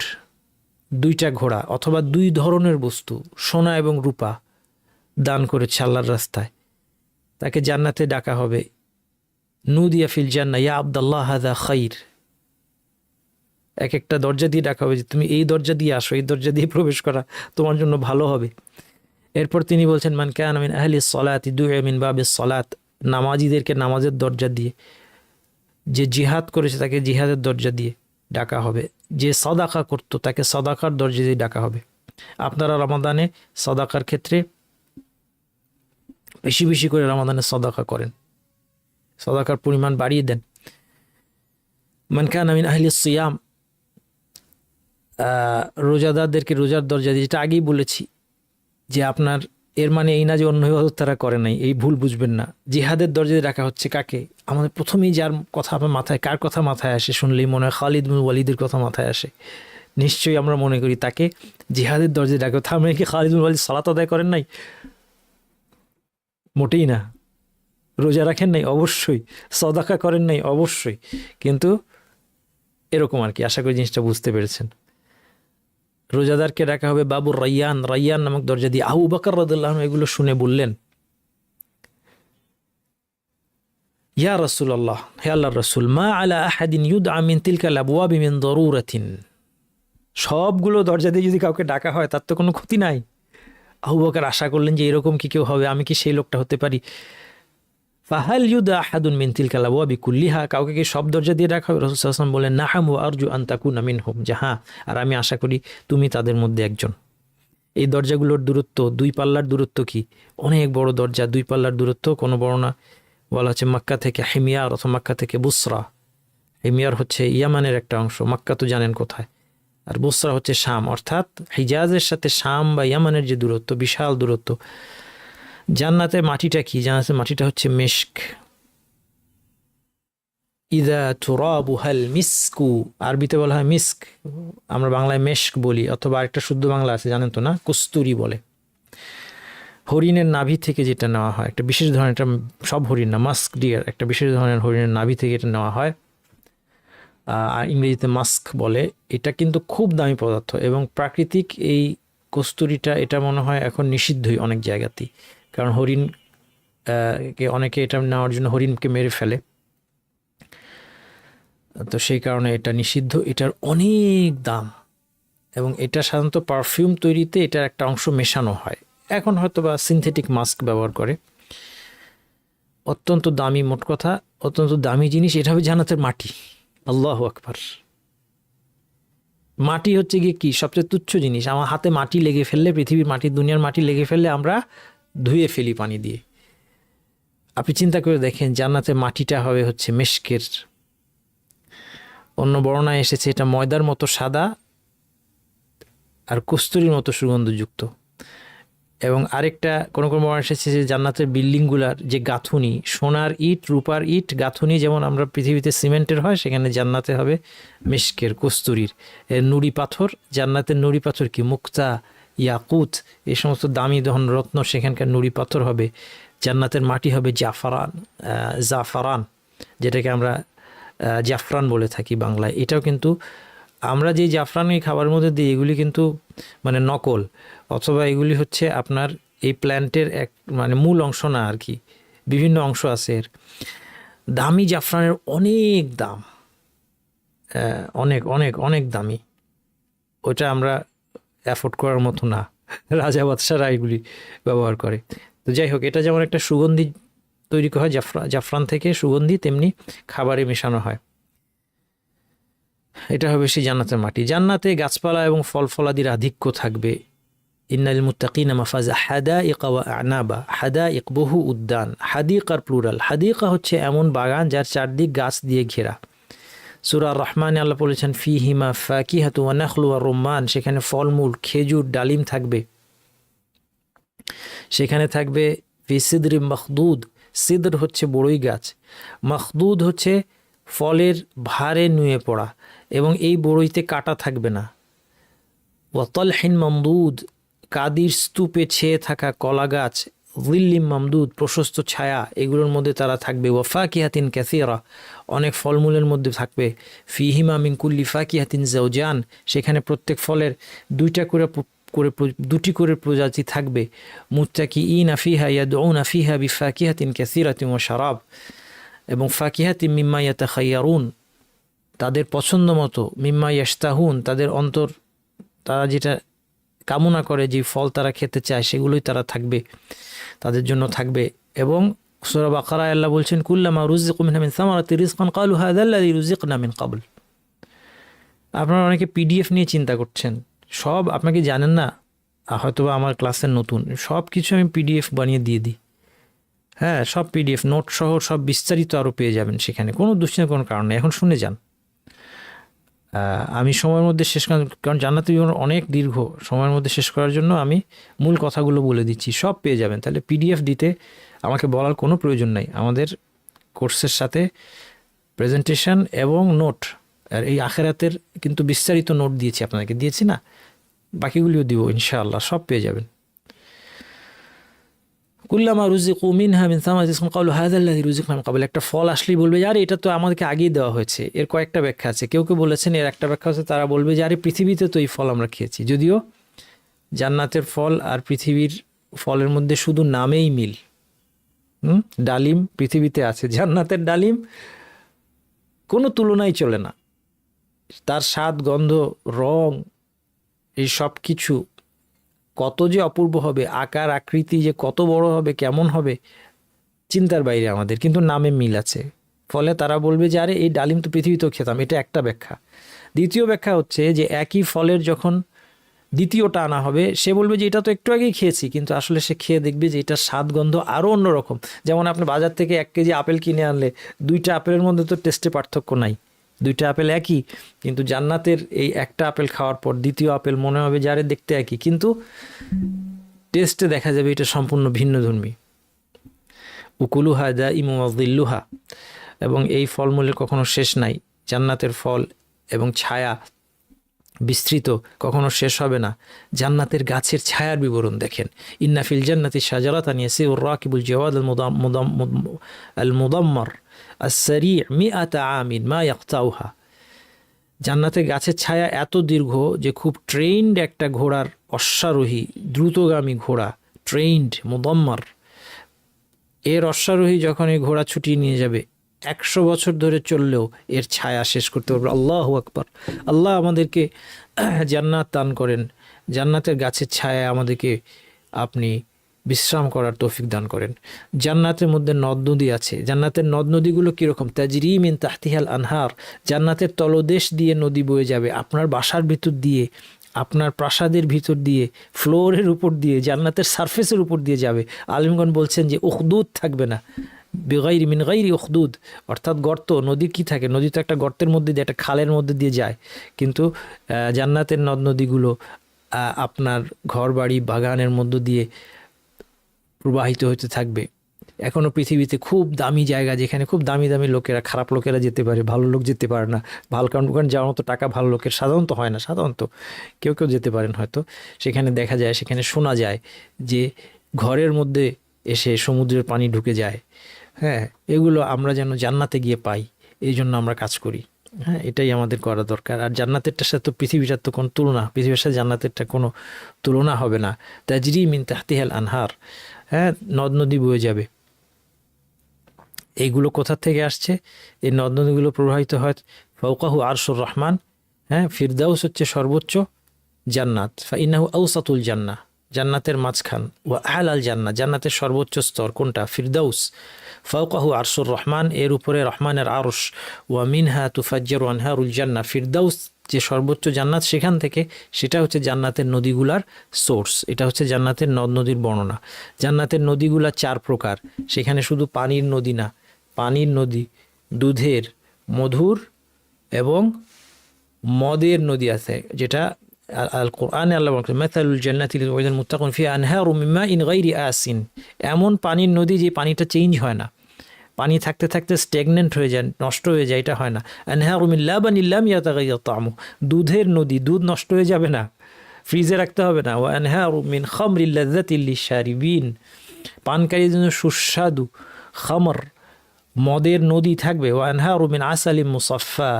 2টা ঘোড়া, অথবা 2 ধরনের বস্তু, সোনা এবং রূপা দান করেছে আল্লাহর রাস্তায়, তাকে জান্নাতে ডাকা হবে। নুদিয়া ফিল জান্নাহ ইয়া আব্দুল্লাহ হাযা খাইর। এক একটা দরজা দিয়ে ডাকা হবে যে তুমি এই দরজা দিয়ে আসো, এই দরজা দিয়ে প্রবেশ করা তোমার জন্য ভালো হবে। এরপর তিনি বলছেন, মান কানা মিন আহলিস সালাতি দু'a মিন বাবিস সালাত, নামাজীদেরকে নামাজের দরজা দিয়ে, যে জিহাদ করেছে তাকে জিহাদের দরজা দিয়ে ডাকা হবে, যে সাদাকা করতো তাকে সাদাকার দরজা দিয়ে ডাকা হবে। আপনারা রমাদানে সাদাকার ক্ষেত্রে বেশি বেশি করে রমাদানে সাদাকা করেন, সাদাকার পরিমাণ বাড়িয়ে দেন। মান কানা মিন আহলিস সিয়াম, রোজাদারদেরকে রোজার দরজা দিয়ে, যেটা আগেই বলেছি যে আপনার এর মানে এই না যে অন্য ইবাদত তারা করে নাই, এই ভুল বুঝবেন না। জিহাদের দরজা দিয়ে রাখা হচ্ছে কাকে? আমাদের প্রথমেই যার কথা আপনার মাথায়, কার কথা মাথায় আসে শুনলেই মনে হয় খালিদ বিন ওয়ালিদের কথা মাথায় আসে। নিশ্চয়ই আমরা মনে করি তাকে জিহাদের দরজা ডাকে। তার মানে কি খালিদ বিন ওয়ালিদ সালাত আদায় করেন নাই? মোটেই না। রোজা রাখেন নাই? অবশ্যই। সাদাকা করেন নাই? অবশ্যই। কিন্তু এরকম আর কি, আশা করি জিনিসটা বুঝতে পেরেছেন। রোজাদারকে ডাকা হবে বাবুর রাইয়ান, রাইয়ান নামক দরজা দিয়ে। আবু বকর রাদিয়াল্লাহু আনহু এগুলো শুনে বললেন, ইয়া রাসূলুল্লাহ, হে আল্লাহর রাসূল, মা আলা আহাদিন ইউদআ মিন তিলকাল আবওয়াবি মিন দারুরাতিন, সবগুলো দরজা দিয়ে যদি কাউকে ডাকা হয় তার তো কোনো ক্ষতি নাই। আবু বকর আশা করলেন যে এরকম কি কেউ হবে, আমি কি সেই লোকটা হতে পারি? ফাহাল ইউদআ আহাদুন মিন তিলকাল আবওয়াবি কুল্লিহা, কাউকে কি সব দরজা দিয়ে ডাকা হবে? রাসূল সাল্লাল্লাহু আলাইহি ওয়াসাল্লাম বলেন, নাহাম ওয়া আরজু আন তাকুনা মিনহুম, যে হ্যাঁ, আর আমি আশা করি তুমি তাদের মধ্যে একজন। এই দরজাগুলোর দূরত্ব, 2 পাল্লার দূরত্ব কি অনেক বড় দরজা। 2 পাল্লার দূরত্ব, কোনো বর্ণনা বলা হচ্ছে মক্কা থেকে হিমিয়ার অথবা মক্কা থেকে বুসরা। হিমিয়ার হচ্ছে ইয়ামানের একটা অংশ, মক্কা তো জানেন কোথায়, আর বুসরা হচ্ছে শাম, অর্থাৎ হিজাজের সাথে শাম বা ইয়ামানের যে দূরত্ব, বিশাল দূরত্ব। জান্নাতের মাটিটা কি? জান্নাতের মাটিটা হচ্ছে মেশক। ইদা তুরাবুহাল মিসকু, আরবিতে বলা হয় মিস্ক, আমরা বাংলায় মেশক বলি, অথবা আরেকটা শুদ্ধ বাংলা আছে জানেন তো না, কস্তুরি বলে। হরিণের নাভি থেকে যেটা নেওয়া হয়, একটা বিশেষ ধরনের, এটা সব হরিণ না, মাস্ক ডিয়ার, একটা বিশেষ ধরনের হরিণের নাভি থেকে এটা নেওয়া হয়, আর ইংরেজিতে মাস্ক বলে। এটা কিন্তু খুব দামি পদার্থ, এবং প্রাকৃতিক এই কস্তুরিটা, এটা মনে হয় এখন নিষিদ্ধই অনেক জায়গাতেই, কারণ হরিণ কে অনেকে এটা নেওয়ার জন্য হরিণকে মেরে ফেলে, তো সেই কারণে এটা নিষিদ্ধ। এটার অনেক দাম, এবং এটা সাধারণত পারফিউম তৈরিতে এটার একটা অংশ মেশানো হয়। এখন হয়তো বা সিনথেটিক মাস্ক ব্যবহার করে। অত্যন্ত দামি, মোট কথা অত্যন্ত দামি জিনিস। এটা হবে জান্নাতের মাটি। আল্লাহু আকবার। মাটি হচ্ছে গিয়ে কি সবচেয়ে তুচ্ছ জিনিস। আমার হাতে মাটি লেগে ফেললে, পৃথিবীর মাটি, দুনিয়ার মাটি লেগে ফেললে আমরা ধুয়ে ফেলি পানি দিয়ে। আপনি চিন্তা করে দেখেন, জান্নাতের মাটিটা হবে হচ্ছে মেশকের, অন্য বর্ণনায় এসেছে এটা ময়দার মতো সাদা আর কস্তুরীর মতো সুগন্ধযুক্ত। এবং আরেকটা কোনো কোনো বর্ণনা এসেছে যে জান্নাতের বিল্ডিংগুলার যে গাঁথুনি, সোনার ইট, রূপার ইট গাঁথুনি যেমন আমরা পৃথিবীতে সিমেন্টের হয়, সেখানে জান্নাতে হবে মেশকের, কস্তুরীর। নুড়ি পাথর, জান্নাতের নুড়ি পাথর কি মুক্তা, ইয়াকুত, এই সমস্ত দামি ধন রত্ন সেখানকার নুড়ি পাথর হবে। জান্নাতের মাটি হবে জাফরান, যেটাকে আমরা জাফরান বলে থাকি বাংলায়। এটাও কিন্তু আমরা যে জাফরান এই খাবারের মধ্যে দিই, এগুলি কিন্তু মানে নকল, অথবা এগুলি হচ্ছে আপনার এই প্ল্যান্টের এক মানে মূল অংশ না আর কি, বিভিন্ন অংশ আছে এর। দামি জাফরানের অনেক দাম, অনেক অনেক অনেক দামি। ওটা আমরা অ্যাফোর্ড করার মতো না, রাজা বাদশারা এগুলি ব্যবহার করে। তো যাই হোক, এটা যেমন একটা সুগন্ধি তৈরি করা হয় জাফরান থেকে সুগন্ধি, তেমনি খাবারে মেশানো হয়। এটা হবে সেই জান্নাতের মাটি। জান্নাতে গাছপালা এবং ফল ফলাদির আধিক্য থাকবে। ইন্নাল মুত্তাকিনা মাফাজা হাদাইকা ওয়া আনাবা। হাদাইক বহু উদ্যান, হাদিকার প্লুরাল। হাদিকা হচ্ছে এমন বাগান যার চারদিক গাছ দিয়ে ঘেরা। সূরা রহমানে আল্লাহ বলেছেন ফিহিমা ফাকিহাতু ওয়া নাখলু ওয়া রুম্মান, সেখানে ফলমূল, খেজুর, ডালিম থাকবে। সেখানে থাকবে ফি সিদরি মখদুদ, সিদর হচ্ছে বড়ই গাছ, মখদুদ হচ্ছে ফলের ভারে নুয়ে পড়া, এবং এই বড়ইতে কাটা থাকবে না। ওয়া তালহিন মামদুদ, কাদির স্তূপে ছেয়ে থাকা কলা গাছ, যিল্লিম মামদুদ, প্রশস্ত ছায়া, এগুলোর মধ্যে তারা থাকবে। ওয়া ফাকিহাতিন কাসীরা, অনেক ফলমূলের মধ্যে থাকবে। ফিহিমা মিন কুল্লি ফাকিহাতিন যাওজান, সেখানে প্রত্যেক ফলের দুটি করে প্রজাতি থাকবে। মুত্তাকিইনা ফিহা ইয়াদউনা ফিহা বিফাকিহাতিন কাসীরাতিন ওয়া শারাব, এবং ফাকিহাতিন মিম্মা ইয়াতাখায়্যারুন, তাদের পছন্দ মতো, মিম্মা ইয়াশতাহুন, তাদের অন্তর তারা যেটা কামনা করে, যে ফল তারা খেতে চায় সেগুলোই তারা থাকবে, তাদের জন্য থাকবে। এবং সূরা বাকারায় আল্লাহ বলছেন কুল্লামা রুজিকু মিনহা মিন সামারাতি রিজকান ক্বালু হাযাল্লাযী রুজিকনা মিন ক্বাবল। আপনারা অনেকে পিডিএফ নিয়ে চিন্তা করছেন, সব আপনাকে জানেন না, হয়তোবা আমার ক্লাসের নতুন, সব কিছু আমি পিডিএফ বানিয়ে দিয়ে দিই। হ্যাঁ, সব পিডিএফ নোট সহ সব বিস্তারিত আরও পেয়ে যাবেন সেখানে, কোনো দুশ্চিন্তার কোনো কারণ নেই। এখন শুনে যান, আমি সময়ের মধ্যে শেষ, কারণ জান্নাতের জীবন অনেক দীর্ঘ, সময়ের মধ্যে শেষ করার জন্য আমি মূল কথাগুলো বলে দিচ্ছি, সব পেয়ে যাবেন। তাহলে পিডিএফ দিতে আমাকে বলার কোনো প্রয়োজন নাই। আমাদের কোর্সের সাথে প্রেজেন্টেশন এবং নোট, আর এই আখেরাতের কিন্তু বিস্তারিত নোট দিয়েছি, আপনাকে দিয়েছি না, বাকিগুলিও দিব ইনশাআল্লাহ, সব পেয়ে যাবেন। কুল্লামা রুজিকু মিনহা মিন সামারাতিন রিজকান ক্বালু হাযাল্লাযী রুজিকনা মিন ক্বাবল, একটা ফল আসলেই বলবে যে আরে এটা তো আমাদেরকে আগেই দেওয়া হয়েছে। এর কয়েকটা ব্যাখ্যা আছে, কেউ কেউ বলেছেন এর একটা ব্যাখ্যা হচ্ছে তারা বলবে যে আরে পৃথিবীতে তো এই ফল আমরা খেয়েছি। যদিও জান্নাতের ফল আর পৃথিবীর ফলের মধ্যে শুধু নামেই মিল। ডালিম পৃথিবীতে আছে, জান্নাতের ডালিম কোনো তুলনাই চলে না। তার স্বাদ, গন্ধ, রং, এই সব কিছু কত যে অপূর্ব হবে, আকার আকৃতি যে কত বড় হবে, কেমন হবে, চিন্তার বাইরে আমাদের, কিন্তু নামে মিল আছে। ফলে তারা বলবে যে আরে এই ডালিম তো পৃথিবীতেও খেতাম। এটা একটা ব্যাখ্যা। দ্বিতীয় ব্যাখ্যা হচ্ছে যে একই ফলের যখন দ্বিতীয়টা আনা হবে, সে বলবে যে এটা তো একটু আগেই খেয়েছি, কিন্তু আসলে সে খেয়ে দেখবে যে এটার স্বাদ, গন্ধ আরও অন্যরকম। যেমন আপনি বাজার থেকে 1 কেজি আপেল কিনে আনলে, 2টা আপেলের মধ্যে তো টেস্টে পার্থক্য নাই, 2টা আপেল একই, কিন্তু জান্নাতের এই একটা আপেল খাওয়ার পর দ্বিতীয় আপেল মনে হবে যে আরে দেখতে একই, কিন্তু টেস্টে দেখা যাবে এটা সম্পূর্ণ ভিন্নধর্মী। উকুলুহা দাইমুন ওয়া যিল্লুহা, এবং এই ফলমূলের কখনো শেষ নাই। জান্নাতের ফল এবং ছায়া বিস্তৃত, কখনো শেষ হবে না। জান্নাতের গাছের ছায়ার বিবরণ দেখেন, ইন্না ফিল জান্নাতি শাজারাতান ইয়াসিরুর রাকিবুল জাওয়াদ আল মুদাম্মার আস-সারি' মিআতা আমিন মা ইয়াকতাউহা। জান্নাতের গাছের ছায়া এত দীর্ঘ যে খুব ট্রেইনড একটা ঘোড়ার, অশ্বারোহী দ্রুতগামী ঘোড়া, ট্রেইনড মুদাম্মার, এর অশ্বারোহী যখন এই ঘোড়া ছুটিয়ে নিয়ে যাবে 100 বছর ধরে চললেও এর ছায়া শেষ করতে পারবে। আল্লাহু আকবার। আল্লাহ আমাদেরকে জান্নাত দান করেন, জান্নাতের গাছের ছায়া আমাদেরকে আপনি বিশ্রাম করার তৌফিক দান করেন। জান্নাতের মধ্যে নদ নদী আছে। জান্নাতের নদ নদীগুলো কীরকম? তাজরি মিন তাহতিহাল আনহার। জান্নাতের তলদেশ দিয়ে নদী বয়ে যাবে, আপনার বাসার ভিতর দিয়ে, আপনার প্রাসাদের ভিতর দিয়ে, ফ্লোরের উপর দিয়ে, জান্নাতের সারফেসের উপর দিয়ে যাবে। আলিমগণ বলছেন যে উখদুদ থাকবে না, বেগাইরি মিন গাইরি উখদুদ, অর্থাৎ গর্ত। নদী কি থাকে? নদী তো একটা গর্তের মধ্যে দিয়ে, একটা খালের মধ্যে দিয়ে যায়, কিন্তু জান্নাতের নদ নদীগুলো আপনার ঘর বাড়ি বাগানের মধ্য দিয়ে প্রবাহিত হতে থাকবে। এখনও পৃথিবীতে খুব দামি জায়গা, যেখানে খুব দামি দামি লোকেরা, খারাপ লোকেরা যেতে পারে, ভালো লোক যেতে পারে না। ভালো কারণ যাওয়ার মতো টাকা ভালো লোকের সাধারণত হয় না, সাধারণত কেউ কেউ যেতে পারেন হয়তো। সেখানে দেখা যায়, সেখানে শোনা যায় যে ঘরের মধ্যে এসে সমুদ্রের পানি ঢুকে যায়। হ্যাঁ, এগুলো আমরা যেন জান্নাতে গিয়ে পাই, এই জন্য আমরা কাজ করি। হ্যাঁ, এটাই আমাদের করা দরকার। আর জান্নাতেরটার সাথে তো পৃথিবীটার তো কোনো তুলনা, পৃথিবীর সাথে জান্নাতেরটা কোনো তুলনা হবে না। তাজরি মিন তাহতিহাল আনহার, হ্যাঁ, নদ নদী বয়ে যাবে। এইগুলো কোথা থেকে আসছে? এই নদ নদীগুলো প্রবাহিত হয় ফাওকাহু আরশুর রহমান। হ্যাঁ, ফিরদাউস হচ্ছে সর্বোচ্চ জান্নাত, ফাইন্নাহু আওসাতুল জান্নাহ, জান্নাতের মাঝখান, ওয়া আলাল জান্নাহ, জান্নাতের সর্বোচ্চ স্তর কোনটা? ফিরদাউস। ফাওকাহু আরশুর রহমান, এর উপরে রহমানের আরশ। ওয়া মিনহা তুফাজ্জারু আনহারুল জান্নাহ, ফিরদাউস যে সর্বোচ্চ জান্নাত, সেখান থেকে, সেটা হচ্ছে জান্নাতের নদীগুলার সোর্স। এটা হচ্ছে জান্নাতের নদ নদীর বর্ণনা। জান্নাতের নদীগুলা 4 প্রকার। সেখানে শুধু পানির নদী না, পানির নদী, দুধের, মধুর এবং মদের নদী আছে, যেটা আল কোরআনে আল্লাহ বলেন মাসালুল জান্নাতি লিল মুত্তাকুন ফিহা আনহারু মিন মাইন গায়রি আসিন। এমন পানির নদী যে পানিটা চেঞ্জ হয় না, পানি থাকতে থাকতে স্ট্যাগনেন্ট হয়ে যায়, নষ্ট হয়ে যায়, এটা হয় না। আনহারু মিন লাবানিন লাম ইয়াতাগায়্যার তা'মু, দুধের নদী, দুধ নষ্ট হয়ে যাবে না, ফ্রিজে রাখতে হবে না। ওয়া আনহারু মিন খামরিল লাযযাতিল লিশারিবিন, পানকারীর জন্য সুস্বাদু খামর, মদের নদী থাকবে। ওয়া আনহারু মিন আসালিম মুসাফফা,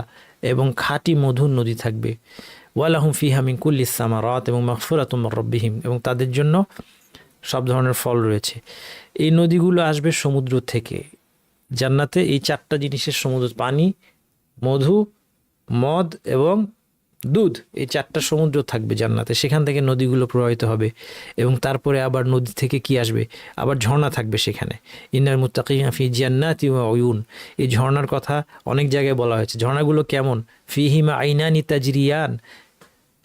এবং খাঁটি মধুর নদী থাকবে। ওয়ালাহুম ফিহা মিন কুল্লিস সামারাত, এবং মাগফিরাতুম মির রাব্বিহিম, এবং তাদের জন্য সব ধরনের ফল রয়েছে। এই নদীগুলো আসবে সমুদ্র থেকে। জান্নাতে এই 4টা জিনিসের সমুদ্র, পানি, মধু, মদ এবং দুধ, এই 4টা সমুদ্র থাকবে জান্নাতে। সেখান থেকে নদীগুলো প্রবাহিত হবে, এবং তারপরে আবার নদী থেকে কি আসবে? আবার ঝর্ণা থাকবে সেখানে। ইন্নাল মুত্তাকিনা ফি জান্নাতি ওয়া উয়ুন, এই ঝর্ণার কথা অনেক জায়গায় বলা হয়েছে। ঝর্ণাগুলো কেমন? ফিহিমা আইনানি তাজরিয়ান,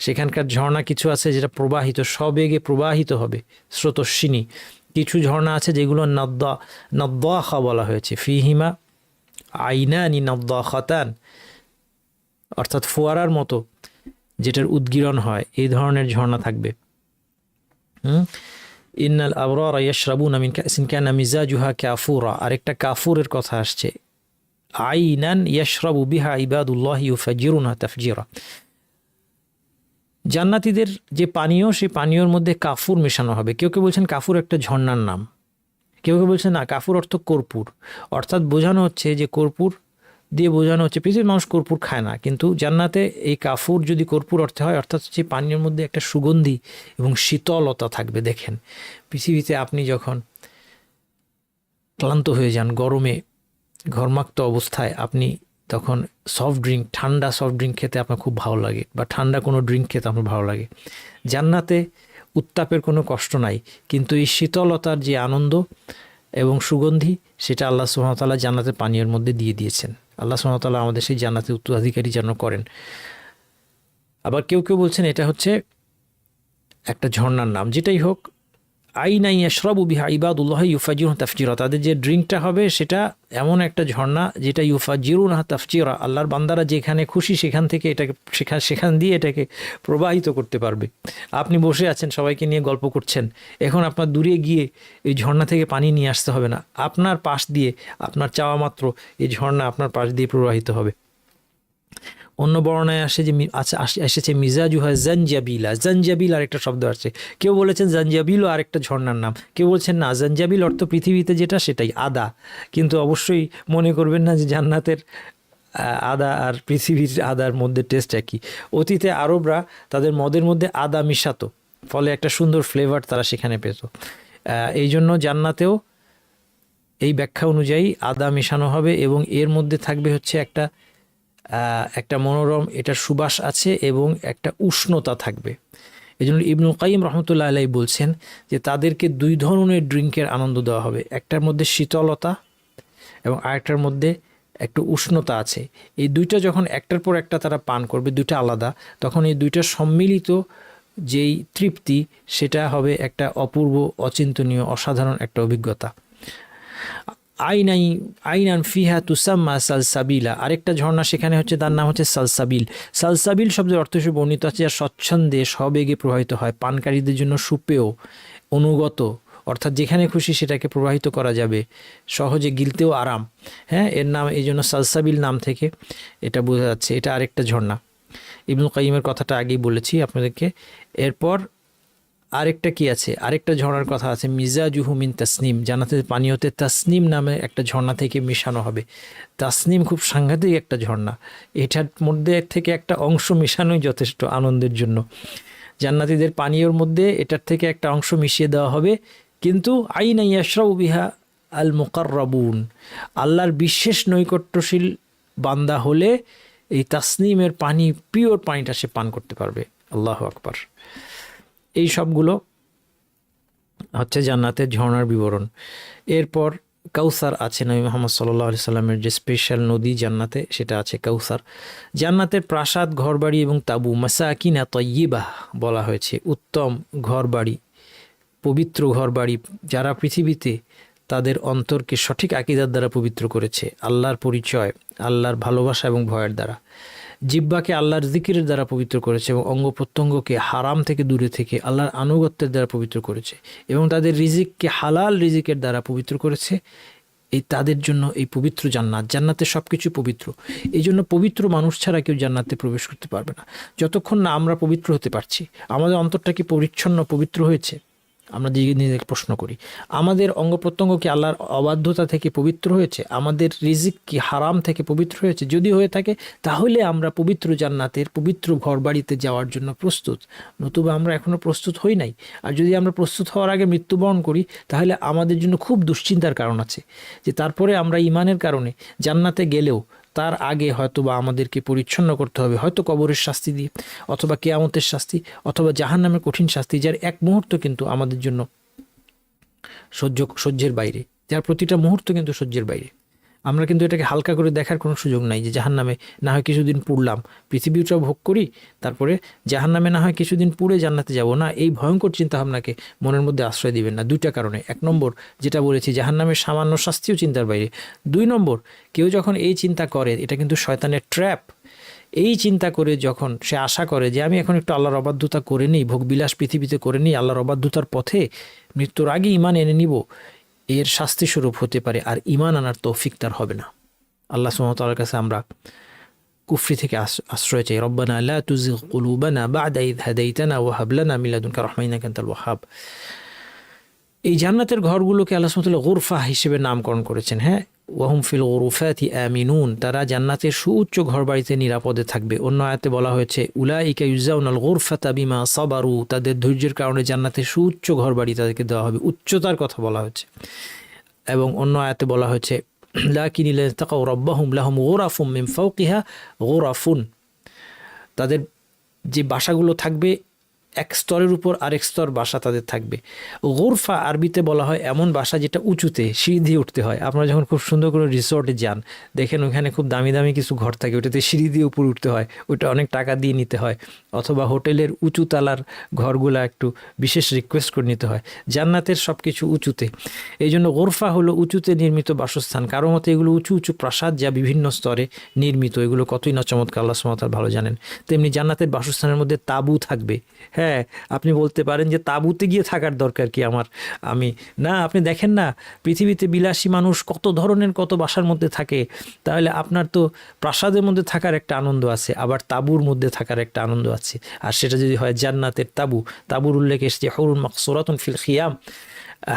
সেখানকার ঝর্ণা কিছু আছে যেটা প্রবাহিত, সবেগে প্রবাহিত হবে, স্রোতস্বিনী। কিছু ঝর্ণা আছে যেগুলো নাদ্দাখা বলা হয়েছে, ফিহিমা আইনানি নাদ্দাখাতান, অর্থাৎ ফোয়ারার মতো যেটার উদ্গীরণ হয়, এই ধরনের ঝর্ণা থাকবে। ইন্নাল আবরারা ইয়াশরাবুনা মিন কাসিন কানা মিজাজুহা কাফুরা, আরেকটা কাফুরের কথা আসছে। আইনান ইয়াশরাবু বিহা ইবাদুল্লাহি ইউফাজ্জিরুনা তাফজিরা, জান্নাতীদের যে পানীয়, সেই পানীয়র মধ্যে কাফুর মেশানো হবে। কেউ কেউ বলছেন কাফুর একটা ঝর্ণার নাম, কেউ কেউ বলছেন না, কাফুর অর্থ কর্পূর। অর্থাৎ বোঝানো হচ্ছে যে কর্পূর দিয়ে বোঝানো হচ্ছে, পৃথিবীর মানুষ কর্পূর খায় না, কিন্তু জান্নাতে এই কাফুর যদি কর্পূর অর্থে হয়, অর্থাৎ হচ্ছে পানীয়ের মধ্যে একটা সুগন্ধি এবং শীতলতা থাকবে। দেখেন, পৃথিবীতে আপনি যখন ক্লান্ত হয়ে যান, গরমে ঘর্মাক্ত অবস্থায়, আপনি তখন সফট ড্রিঙ্ক, ঠান্ডা সফট ড্রিঙ্ক খেতে আপনার খুব ভালো লাগে, বা ঠান্ডা কোনো ড্রিঙ্ক খেতে আপনার ভালো লাগে। জান্নাতে উত্তাপের কোনো কষ্ট নাই, কিন্তু এই শীতলতার যে আনন্দ এবং সুগন্ধি, সেটা আল্লাহ সুবহানাহু ওয়া তাআলা জান্নাতের পানীয়ের মধ্যে দিয়ে দিয়েছেন। আল্লাহ সুবহানাহু ওয়া তাআলা আমাদের সেই জান্নাতের উত্তরাধিকারী যেন করেন। আবার কেউ কেউ বলছেন এটা হচ্ছে একটা ঝর্ণার নাম। যেটাই হোক, আইনা ইয়াশরাবু বিহা ইবাদুল্লাহ ইউফাজিরুন তাফজিরা, তাদের যে ড্রিঙ্কটা হবে সেটা এমন একটা ঝর্ণা যেটা ইউফাজিরুন তাফজিরা, আল্লাহর বান্দারা যেখানে খুশি সেখান থেকে এটাকে সেখান দিয়ে এটাকে প্রবাহিত করতে পারবে। আপনি বসে আছেন সবাইকে নিয়ে গল্প করছেন, এখন আপনার দূরে গিয়ে এই ঝর্ণা থেকে পানি নিয়ে আসতে হবে না, আপনার পাশ দিয়ে আপনার চাওয়া মাত্র এই ঝর্ণা আপনার পাশ দিয়ে প্রবাহিত হবে। অন্য বর্ণায় আসে যে এসেছে মিজাজুহা জানজাবিলা, জানজাবিল আরেকটা শব্দ আসছে, কেউ বলেছেন জানজাবিলও আরেকটা ঝর্ণার নাম, কেউ বলছেন না জানজাবিল অর্থ পৃথিবীতে যেটা সেটাই আদা, কিন্তু অবশ্যই মনে করবেন না যে জান্নাতের আদা আর পৃথিবীর আদার মধ্যে টেস্ট একই। অতীতে আরবরা তাদের মদের মধ্যে আদা মিশাতো, ফলে একটা সুন্দর ফ্লেভার তারা সেখানে পেত। এই জন্য জান্নাতেও এই ব্যাখ্যা অনুযায়ী আদা মেশানো হবে এবং এর মধ্যে থাকবে হচ্ছে একটা মনোরম, এটার সুবাস আছে এবং একটা উষ্ণতা থাকবে। এই জন্য ইবনুল কাইয়িম রহমতুল্লাহ আলাইহি বলছেন যে তাদেরকে দুই ধরনের ড্রিঙ্কের আনন্দ দেওয়া হবে, একটার মধ্যে শীতলতা এবং আরেকটার মধ্যে একটু উষ্ণতা আছে। এই দুইটা যখন একটার পর একটা তারা পান করবে, দুইটা আলাদা, তখন এই দুইটা সম্মিলিত যেই তৃপ্তি সেটা হবে একটা অপূর্ব, অচিন্তনীয়, অসাধারণ একটা অভিজ্ঞতা। আইনান ফিহা তুসাম্মা সালসাবিলা, আরেকটা ঝর্ণা সেখানে হচ্ছে, তার নাম হচ্ছে সালসাবিল। সালসাবিল শব্দের অর্থ হিসেবে বর্ণিত আছে যা স্বচ্ছন্দে সবেগে প্রবাহিত হয়, পানকারীদের জন্য সুপেয়, অনুগত, অর্থাৎ যেখানে খুশি সেটাকে প্রবাহিত করা যাবে, সহজে গিলতেও আরাম। হ্যাঁ, এর নাম এই জন্য সালসাবিল নাম থেকে এটা বোঝা যাচ্ছে এটা আরেকটা ঝর্ণা। ইবনুল কাইয়িমের কথাটা আগেই বলেছি আপনাদেরকে। এরপর আরেকটা কি আছে, আরেকটা ঝর্ণার কথা আছে, মিজাজুহু মিন তাসনিম, জান্নাতের পানীয়তে তাসনিম নামে একটা ঝর্ণা থেকে মেশানো হবে। তাসনিম খুব সাংঘাতিক একটা ঝর্ণা, এটার মধ্যে থেকে একটা অংশ মেশানোই যথেষ্ট আনন্দের জন্য। জান্নাতীদের পানীয়র মধ্যে এটার থেকে একটা অংশ মিশিয়ে দেওয়া হবে, কিন্তু আইনা ইয়াশরাবু বিহা আল মুকাররাবুন, আল্লাহর বিশেষ নৈকট্যশীল বান্দা হলে এই তাসনিমের পানি, পিওর পানিটা সে পান করতে পারবে। আল্লাহু আকবার। এই সবগুলো হচ্ছে জান্নাতের ঝর্ণার বিবরণ। এরপর কাউসার আছে, নবী মুহাম্মদ সাল্লাল্লাহু আলাইহি সাল্লামের যে স্পেশাল নদী জান্নাতে, সেটা আছে কাউসার। জান্নাতের প্রাসাদ, ঘরবাড়ি এবং তাবু, মাসাকিনা তাইয়্যিবাহ বলা হয়েছে, উত্তম ঘরবাড়ি, পবিত্র ঘরবাড়ি, যারা পৃথিবীতে তাদের অন্তরকে সঠিক আকীদার দ্বারা পবিত্র করেছে, আল্লাহর পরিচয়, আল্লাহর ভালোবাসা এবং ভয়ের দ্বারা, জিহ্বাকে আল্লাহর জিকিরের দ্বারা পবিত্র করেছে এবং অঙ্গ প্রত্যঙ্গকে হারাম থেকে দূরে থেকে আল্লাহর আনুগত্যের দ্বারা পবিত্র করেছে এবং তাদের রিজিককে হালাল রিজিকের দ্বারা পবিত্র করেছে। এই তাদের জন্য এই পবিত্র জান্নাত, জান্নাতে সব কিছু পবিত্র। এই জন্য পবিত্র মানুষ ছাড়া কেউ জান্নাতে প্রবেশ করতে পারবে না যতক্ষণ না আমরা পবিত্র হতে পারছি। আমাদের অন্তরটা কি পরিচ্ছন্ন, পবিত্র হয়েছে? আমরা নিজেকে প্রশ্ন করি। আমাদের অঙ্গ প্রত্যঙ্গ কি আল্লাহর অবাধ্যতা থেকে পবিত্র হয়েছে? আমাদের রিজিক কি হারাম থেকে পবিত্র হয়েছে? যদি হয়ে থাকে তাহলে আমরা পবিত্র জান্নাতের পবিত্র ঘরবাড়িতে যাওয়ার জন্য প্রস্তুত, নতুবা আমরা এখনও প্রস্তুত হই নাই। আর যদি আমরা প্রস্তুত হওয়ার আগে মৃত্যুবরণ করি তাহলে আমাদের জন্য খুব দুশ্চিন্তার কারণ আছে যে তারপরে আমরা ইমানের কারণে জান্নাতে গেলেও তার আগে হয়তোবা আমাদেরকে পরিচ্ছন্ন করতে হবে, হয়তো কবরের শাস্তি দিয়ে, অথবা কিয়ামতের শাস্তি, অথবা জাহান্নামের কঠিন শাস্তি, যার এক মুহূর্ত কিন্তু আমাদের জন্য সহ্যের বাইরে, যার প্রতিটা মুহূর্ত কিন্তু সহ্যের বাইরে। আমরা কিন্তু এটাকে হালকা করে দেখার কোনো সুযোগ নাই যে জাহান্নামে না হয় কিছুদিন পুড়লাম, পৃথিবীটা ভোগ করি, তারপরে জাহান্নামে না হয় কিছুদিন পুড়ে জান্নাতে যাব না। এই ভয়ঙ্কর চিন্তাভাবনাকে মনের মধ্যে আশ্রয় দিবেন না, দুইটা কারণে। এক নম্বর, যেটা বলেছি, জাহান্নামের সামান্য শাস্তিও চিন্তার বাইরে। দুই নম্বর, কেউ যখন এই চিন্তা করে, এটা কিন্তু শয়তানের ট্র্যাপ। এই চিন্তা করে যখন সে আশা করে যে আমি এখন একটু আল্লাহর অবাধ্যতা করে নিই, ভোগবিলাস পৃথিবীতে করে নিই, আল্লাহর অবাধ্যতার পথে মৃত্যুর আগে ইমান এনে নিব, এর শাস্তি স্বরূপ হতে পারে, আর ইমান আনার তৌফিক তার হবে না। আল্লাহ সুবহানাহু ওয়া তাআলার কাছে আমরা কুফরি থেকে আশ্রয় চাই। রব্বানা লা তুজিগ কুলুবানা বা'দা ইয হাদাইতানা ওয়া হাব লানা মিন লাদুনকা রাহমা ইন্নাকা আনতাল ওয়াহ্হাব। এই জান্নাতের ঘরগুলোকে আল্লাহ সুবহানাহু ওয়া তাআলা গুরফা হিসেবে নামকরণ করেছেন। হ্যাঁ, ওয়াহুম ফিল গুরুফাতি আমিনুন, তারা জান্নাতের সুউচ্চ ঘরবাড়িতে নিরাপদে থাকবে। অন্য আয়াতে বলা হয়েছে উলাইকা ইউজাউনাল গুরফাতা বিমা সাবারু, তাদের ধৈর্যের কারণে জান্নাতের সুউচ্চ ঘরবাড়ি তাদেরকে দেওয়া হবে, উচ্চতার কথা বলা হয়েছে। এবং অন্য আয়াতে বলা হয়েছে লাকিনিল্লাযিনা তাকাউ রাব্বাহুম লাহুম গুরাফুম মিন ফাওকিহা গুরাফুন, তাদের যে বাসাগুলো থাকবে এক স্তরের উপর আরেক স্তর বাসা তাদের থাকবে। গোরফা আরবিতে বলা হয় এমন বাসা যেটা উঁচুতে সিঁড়ি দিয়ে উঠতে হয়। আপনারা যখন খুব সুন্দর করে রিসোর্টে যান, দেখেন ওখানে খুব দামি দামি কিছু ঘর থাকে, ওটাতে সিঁড়ি দিয়ে উপরে উঠতে হয়, ওটা অনেক টাকা দিয়ে নিতে হয়। অথবা হোটেলের উঁচু তালার ঘরগুলা একটু বিশেষ রিকোয়েস্ট করে নিতে হয়। জান্নাতের সব কিছু উঁচুতে, এই জন্য গোরফা হলো উঁচুতে নির্মিত বাসস্থান। কারো মতে এগুলো উঁচু উঁচু প্রাসাদ যা বিভিন্ন স্তরে নির্মিত, এগুলো কতই না চমৎকার, আল্লাহ সুবহানাহু ওয়া তাআলা ভালো জানেন। তেমনি জান্নাতের বাসস্থানের মধ্যে তাঁবু থাকবে। হ্যাঁ, আপনি বলতে পারেন যে তাঁবুতে গিয়ে থাকার দরকার কি আমার, আমি না, আপনি দেখেন না পৃথিবীতে বিলাসী মানুষ কত ধরনের কত বাসার মধ্যে থাকে, তাহলে আপনার তো প্রাসাদের মধ্যে থাকার একটা আনন্দ আছে, আবার তাঁবুর মধ্যে থাকার একটা আনন্দ আছে। আর সেটা যদি হয় জান্নাতের তাঁবু, তাঁবুর উল্লেখ এসেছে হুরুন মাকসুরাতুন ফিল খিয়াম,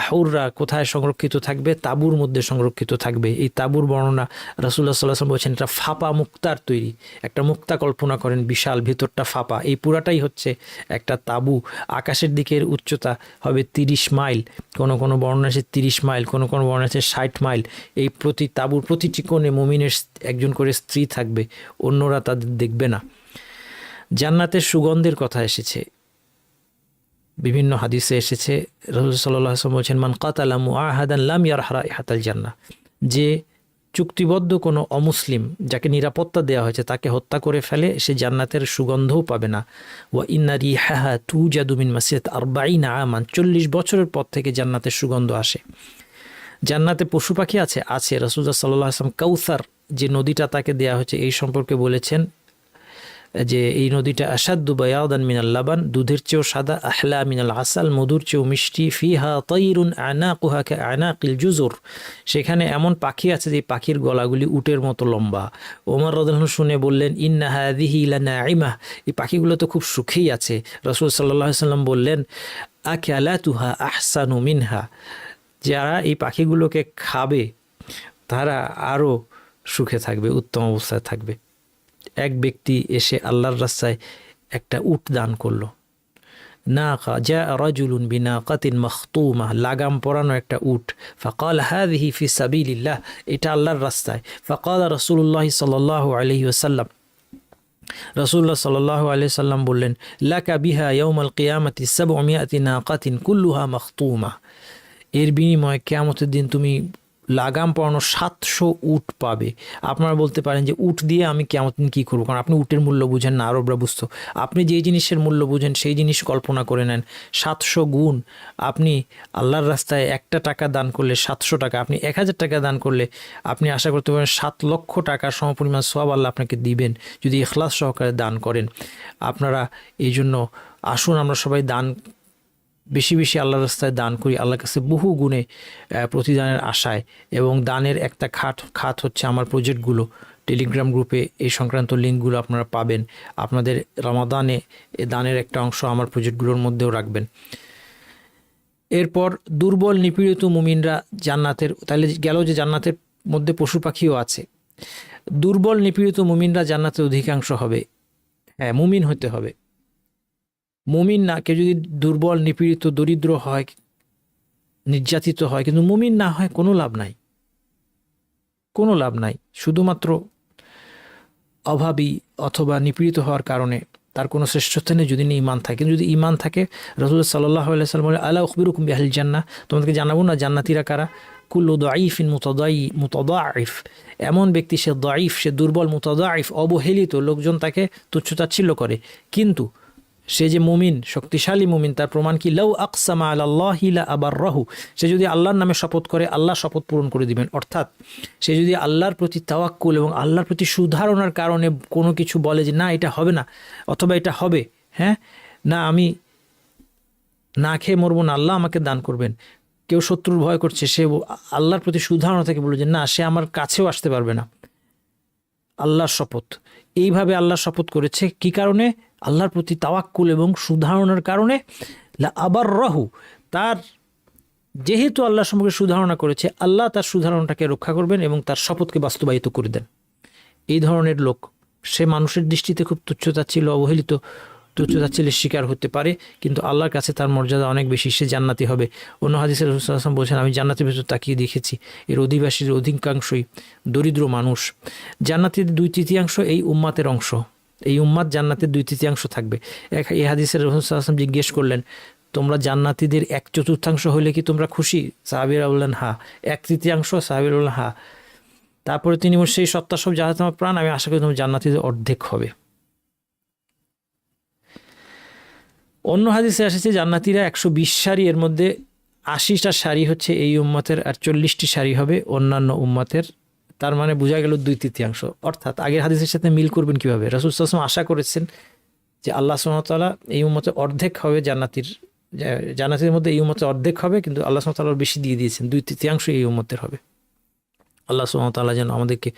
হুররা কোথায় সংরক্ষিত থাকবে? তাঁবুর মধ্যে সংরক্ষিত থাকবে। এই তাঁবুর বর্ণনা রাসূলুল্লাহ সাল্লাল্লাহু আলাইহি ওয়াসাল্লাম বলছেন এটা ফাঁপা মুক্তার তৈরি, একটা মুক্তা কল্পনা করেন, বিশাল, ভিতরটা ফাঁপা, এই পুরাটাই হচ্ছে একটা তাঁবু। আকাশের দিকের উচ্চতা হবে 30 মাইল, কোনো কোনো বর্ণনা আছে 30 মাইল, কোনো কোনো বর্ণনা আছে 60 মাইল। এই প্রতি তাঁবুর প্রতিটি কোণে মুমিনের একজন করে স্ত্রী থাকবে, অন্যরা তাদের দেখবে না। জান্নাতের সুগন্ধের কথা এসেছে, বিভিন্ন হাদিসে এসেছে। রাসূল সাল্লাল্লাহু আলাইহি ওয়াসাল্লাম বলেছেন মান কাতালা মুআহাদান লাম ইয়ারহ রাইহাতাল জান্নাহ, যে চুক্তিবদ্ধ কোনো অমুসলিম যাকে নিরাপত্তা দেওয়া হয়েছে তাকে হত্যা করে ফেলে, সে জান্নাতের সুগন্ধও পাবে না। ওয়া ইন্না রিহাহা তুজাদু মিন মাসিরাত 40 আমান, 40 বছরের পর থেকে জান্নাতের সুগন্ধ আসে। জান্নাতে পশু পাখি আছে, রাসূলুল্লাহ সাল্লাল্লাহু আলাইহি ওয়াসাল্লাম কাউসার যে নদীটা তাকে দেওয়া হয়েছে এই সম্পর্কে বলেছেন যে এই নদীটা আসাদ্দু বায়াদান মিনাল লাবান, দুধের চেয়েও সাদা, আহলা মিনাল আসাল, মধুর চেয়েও মিষ্টি, ফিহা তাইরুন আনাকুহা কা আনাকিল জুজুর, সেখানে এমন পাখি আছে যে পাখির গলাগুলি উটের মতো লম্বা। ওমর রাদিয়াল্লাহু আনহু শুনে বললেন ইন্না হাযিহি লানাইমা, এই পাখিগুলো তো খুব সুখেই আছে। রাসূল সাল্লাল্লাহু আলাইহি ওয়াসাল্লাম বললেন আকালাতুহা আহসানু মিনহা, যারা এই পাখিগুলোকে খাবে তারা আরও সুখে থাকবে, উত্তম অবস্থায় থাকবে। এক ব্যক্তি এসে আল্লাহর রাস্তায় একটা উট দান করলো, নাকা জা রাজুলুন বিনাকাতিন মাখতুমা, লাগাম পরানো একটা উট। ফাকাল হাযিহি ফি সাবিলিল্লাহ, এটা আল্লাহর রাস্তায়। ফাকাল রাসূলুল্লাহ সাল্লাল্লাহু আলাইহি ওয়াসাল্লাম, রাসূলুল্লাহ সাল্লাল্লাহু আলাইহি ওয়াসাল্লাম বললেন লাকা বিহা ইয়াউমাল কিয়ামাতি 700 নাকাতিন কুল্লুহা মাখতুমা, এর বিনিময়ে কিয়ামতের দিন তুমি লাগাম পরানো 700 উট পাবে। আপনারা বলতে পারেন যে উট দিয়ে আমি কিয়ামত দিন কী করবো, কারণ আপনি উটের মূল্য বুঝেন না, আরবরা বুঝতো। আপনি যেই জিনিসের মূল্য বুঝেন সেই জিনিস কল্পনা করে নেন, 700 গুণ। আপনি আল্লাহর রাস্তায় একটা টাকা দান করলে 700 টাকা, আপনি 1000 টাকা দান করলে আপনি আশা করতে পারেন 7 লক্ষ টাকার সমপরিমাণ সওয়াব আল্লাহ আপনাকে দিবেন যদি ইখলাস সহকারে দান করেন। আপনারা এই জন্য আসুন আমরা সবাই দান বেশি বেশি আল্লাহর রাস্তায় দান করি, আল্লাহর কাছে বহু গুণে প্রতিদানের আশায়। এবং দানের একটা খাত হচ্ছে আমার প্রজেক্টগুলো, টেলিগ্রাম গ্রুপে এই সংক্রান্ত লিঙ্কগুলো আপনারা পাবেন। আপনাদের রমাদানে দানের একটা অংশ আমার প্রজেক্টগুলোর মধ্যেও রাখবেন। এরপর দুর্বল নিপীড়িত মুমিনরা জান্নাতের, তাহলে গেল যে জান্নাতের মধ্যে পশু পাখিও আছে। দুর্বল নিপীড়িত মুমিনরা জান্নাতের অধিকাংশ হবে। হ্যাঁ, মুমিন হতে হবে, মুমিন না। কেউ যদি দুর্বল নিপীড়িত দরিদ্র হয়, নির্যাতিত হয়, কিন্তু মুমিন না হয়, কোনো লাভ নাই, কোনো লাভ নাই। শুধুমাত্র অভাবী অথবা নিপীড়িত হওয়ার কারণে তার কোনো শ্রেষ্ঠত্ব নেই যদি না ঈমান থাকে। কিন্তু যদি ঈমান থাকে, রাসূলুল্লাহ সাল্লাল্লাহু আলাইহি ওয়াসাল্লাম বলেন আলা উখবিরুকুম বিআহলিল জান্নাহ, তোমাদেরকে জানাবো না জান্নাতীরা কারা? কুল্লু দাঈফিন মুতাদাঈফ, এমন ব্যক্তি সে দাঈফ, সে দুর্বল, মুতাদাঈফ, অবহেলিত, লোকজন তাকে তুচ্ছতাচ্ছিল্য করে, কিন্তু সে যে মুমিন, শক্তিশালী মুমিন, তার প্রমাণ কি? লাউ আকসামা আলাল্লাহি লা আবাররাহু, সে যদি আল্লাহর নামে শপথ করে আল্লাহ শপথ পূরণ করে দিবেন। অর্থাৎ সে যদি আল্লাহর প্রতি তাওয়াক্কুল এবং আল্লাহর প্রতি সুধারণার কারণে কোনো কিছু বলে যে না এটা হবে না অথবা এটা হবে, হ্যাঁ না আমি না খেয়ে মরবো না, আল্লাহ আমাকে দান করবেন। কেউ শত্রুর ভয় করছে, সে আল্লাহর প্রতি সুধারণা থেকে বলে যে না সে আমার কাছেও আসতে পারবে না, আল্লাহর শপথ। এইভাবে আল্লাহর শপথ করেছে, কি কারণে? আল্লাহর প্রতি তাওয়াক্কুল এবং সুধারণার কারণে। লা আবাররাহু, তার যেহেতু আল্লাহ সম্পর্কে সুধারণা করেছে, আল্লাহ তার সুধারণাটাকে রক্ষা করবেন এবং তার শপথকে বাস্তবায়িত করে দেন। এই ধরনের লোক, সে মানুষের দৃষ্টিতে খুব তুচ্ছতাচ্ছিল্য, অবহেলিত, তুচ্ছতাচ্ছিল্যের শিকার হতে পারে, কিন্তু আল্লাহর কাছে তার মর্যাদা অনেক বেশি, সে জান্নাতি হবে। অন্য হাদিসে রাসূল সাল্লাল্লাহু আলাইহি ওয়াসাল্লাম বলেছেন আমি জান্নাতের ভেতর তাকিয়ে দেখেছি, এর অধিবাসীর অধিকাংশই দরিদ্র মানুষ। জান্নাতের 2/3 এই উম্মাতের অংশ, এই উম্মাত জান্নাতের 2/3 থাকবে। এই হাদিসের রাসূল সাল্লাল্লাহু আলাইহি ওয়াসাল্লাম জিজ্ঞেস করলেন, তোমরা জান্নাতীদের 1/4 হলে কি তোমরা খুশি? সাহাবীরা বললেন হ্যাঁ। 1/3? সাহাবীরা বললেন হ্যাঁ। তারপরে তিনি বললেন, সেই সত্তা সব যাহাতে আমার প্রাণ, আমি আশা করি তোমরা জান্নাতীদের অর্ধেক হবে। অন্য হাদিসে এসেছে জান্নাতীরা 120 সারি, এর মধ্যে 80টা সারি হচ্ছে এই উম্মতের, আর 40টি সারি হবে অন্যান্য উম্মতের। তার মানে বোঝা গেল 2/3। অর্থাৎ আগের হাদিসের সাথে মিল করবেন কিভাবে? রাসূল সাল্লাল্লাহু আলাইহি ওয়াসাল্লাম আশা করেছেন যে আল্লাহ সুবহানাহু ওয়া তাআলা এই উম্মতের অর্ধেক হবে, জান্নাতীদের মধ্যে এই উম্মতের অর্ধেক হবে, কিন্তু আল্লাহ সুবহানাহু ওয়া তাআলা বেশি দিয়ে দিয়েছেন, 2/3 এই উম্মতের হবে। আল্লাহ সুবহানাহু ওয়া তাআলা যেন আমাদেরকে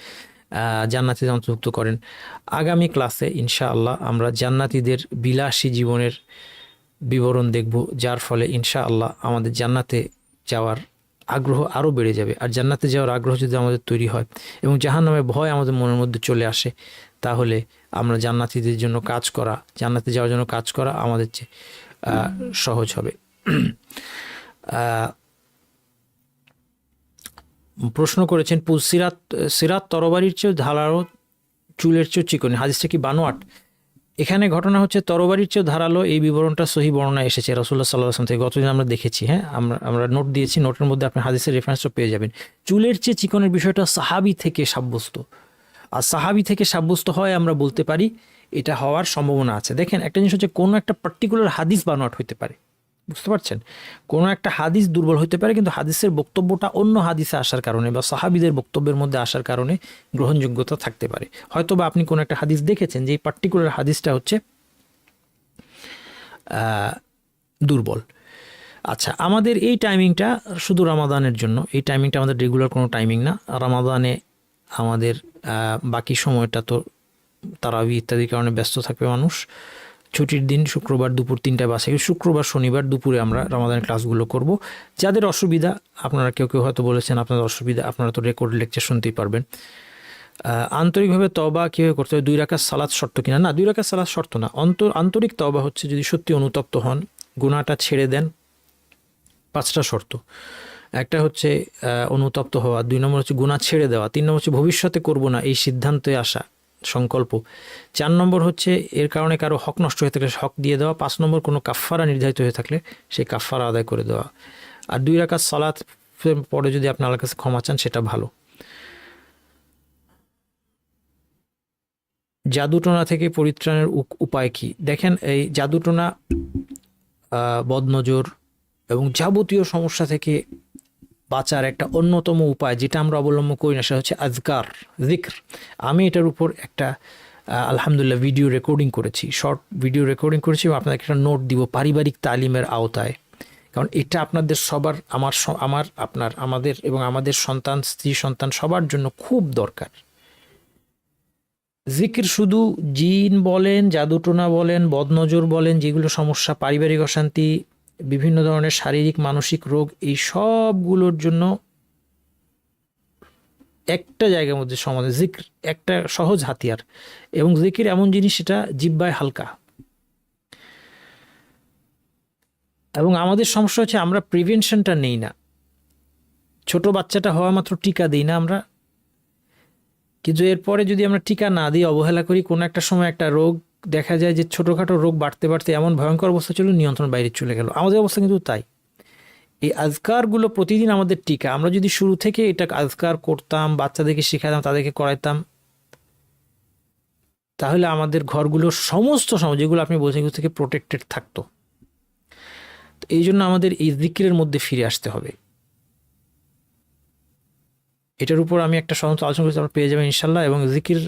জান্নাতীদের অন্তর্ভুক্ত করেন। আগামী ক্লাসে ইনশাআল্লাহ আমরা জান্নাতীদের বিলাসী জীবনের বিবরণ দেখব, যার ফলে ইনশাআল্লাহ আমাদের জান্নাতে যাওয়ার আগ্রহ আরও বেড়ে যাবে। আর জান্নাতে যাওয়ার আগ্রহ যদি আমাদের তৈরি হয় এবং জাহান্নামের ভয় আমাদের মনের মধ্যে চলে আসে, তাহলে আমরা জান্নাতীদের জন্য কাজ করা, জান্নাতে যাওয়ার জন্য কাজ করা আমাদের চেয়ে সহজ হবে। প্রশ্ন করেছেন, সিরাত তরবারির চেয়েও ধারালো, চুলের চেয়েও চিকনি, হাদিসটা কি বানোয়াট? এখানে ঘটনা হচ্ছে তরবারির চেয়েও ধারালো, এই বিবরণটা সহি বর্ণনা এসেছে রাসূলুল্লাহ সাল্লাল্লাহু আলাইহি ওয়াসাল্লাম থেকে। গতদিন আমরা দেখেছি, হ্যাঁ, আমরা নোট দিয়েছি, নোটের মধ্যে আপনি হাদিসের রেফারেন্সও পেয়ে যাবেন। চুলের চেয়ে চিকনের বিষয়টা সাহাবী থেকে সাব্যস্ত, আর সাহাবী থেকে সাব্যস্ত হয় আমরা বলতে পারি এটা হওয়ার সম্ভাবনা আছে। দেখেন, একটা জিনিস হচ্ছে কোনো একটা পার্টিকুলার হাদিস বানোয়াট হইতে পারে, বুঝতে পারছেন? কোনো একটা হাদিস দুর্বল হতে পারে, কিন্তু হাদিসের বক্তব্যটা অন্য হাদিসে আসার কারণে বা সাহাবীদের বক্তব্যের মধ্যে আসার কারণে গ্রহণযোগ্যতা থাকতে পারে। হয়তো বা আপনি কোনো একটা হাদিস দেখেছেন যে এই পার্টিকুলার হাদিসটা হচ্ছে দুর্বল। আচ্ছা, আমাদের এই টাইমিংটা শুধু রমাদানের জন্য, এই টাইমিংটা আমাদের রেগুলার কোনো টাইমিং না। রমাদানে আমাদের বাকি সময়টা তো তারাবি ইত্যাদির কারণে ব্যস্ত থাকবে মানুষ। ছুটির দিন শুক্রবার দুপুর 3টায় বাসে, শুক্রবার শনিবার দুপুরে আমরা রমাদানের ক্লাসগুলো করব। যাদের অসুবিধা, আপনারা কেউ কেউ হয়তো বলেছেন আপনাদের অসুবিধা, আপনারা তো রেকর্ড লেকচার শুনতেই পারবেন। আন্তরিকভাবে তওবা কীভাবে করতে হবে? 2 রাকাত সালাত শর্ত কিনা? না, 2 রাকাত সালাত শর্ত না। আন্তরিক তওবা হচ্ছে যদি সত্যি অনুতপ্ত হন, গুনাহটা ছেড়ে দেন। 5টা শর্ত। একটা হচ্ছে অনুতপ্ত হওয়া, 2 নম্বর হচ্ছে গুনাহ ছেড়ে দেওয়া, 3 নম্বর হচ্ছে ভবিষ্যতে করব না এই সিদ্ধান্তে আসা, সংকল্প, 4 নম্বর হচ্ছে এর কারণে কারো হক নষ্ট হয়ে থাকলে হক দিয়ে দেওয়া, 5 নম্বর কোনো কাফফারা নির্ধারিত হয়ে থাকলে সেই কাফফারা আদায় করে দেওয়া। আর 2 রাকাত সালাত পরে যদি আপনি আল্লাহর কাছে ক্ষমা চান সেটা ভালো। জাদুটোনা থেকে পরিত্রাণের উপায় কি? দেখেন, এই জাদুটোনা, বদনজর এবং যাবতীয় সমস্যা থেকে বাঁচার একটা অন্যতম উপায় যেটা আমরা অবলম্বন করি না, সেটা হচ্ছে আজকার, জিক্র। আমি এটার উপর একটা আলহামদুলিল্লাহ ভিডিও রেকর্ডিং করেছি, শর্ট ভিডিও রেকর্ডিং করেছি, এবং আপনাদের একটা নোট দিব পারিবারিক তালিমের আওতায়। কারণ এটা আপনাদের সবার, আপনার, আমাদের এবং আমাদের সন্তান, স্ত্রী সন্তান সবার জন্য খুব দরকার। জিকির শুধু জিন বলেন, জাদুটোনা বলেন, বদনজর বলেন, যেগুলো সমস্যা, পারিবারিক অশান্তি, বিভিন্ন ধরনের শারীরিক মানসিক রোগ, এই সবগুলোর জন্য একটা জায়গার মধ্যে সমাধান। জিকির একটা সহজ হাতিয়ার, এবং জিকির এমন জিনিস সেটা জিহ্বায় হালকা। এবং আমাদের সমস্যা হচ্ছে আমরা প্রিভেনশনটা নেই না। ছোট বাচ্চাটা হওয়া মাত্র টিকা দিই না আমরা, কিন্তু এরপরে যদি আমরা টিকা না দিই, অবহেলা করি, কোনো একটা সময় একটা রোগ দেখা যায় যে ছোটোখাটো রোগ বাড়তে বাড়তে এমন ভয়ঙ্কর অবস্থা ছিল, নিয়ন্ত্রণ বাইরে চলে গেল। আমাদের অবস্থা কিন্তু তাই। এই আজকারগুলো প্রতিদিন আমাদের টিকা। আমরা যদি শুরু থেকে এটা আজকার করতাম, বাচ্চাদেরকে শেখাতাম, তাদেরকে করাইতাম, তাহলে আমাদের ঘরগুলোর সমস্ত সময় যেগুলো আপনি বলছেন এগুলো থেকে প্রোটেক্টেড থাকতো। এই জন্য আমাদের এই জিকিরের মধ্যে ফিরে আসতে হবে। এটার উপর আমি একটা সমস্ত আলোচনা করতে পেয়ে যাবেন ইনশাল্লাহ। এবং জিকির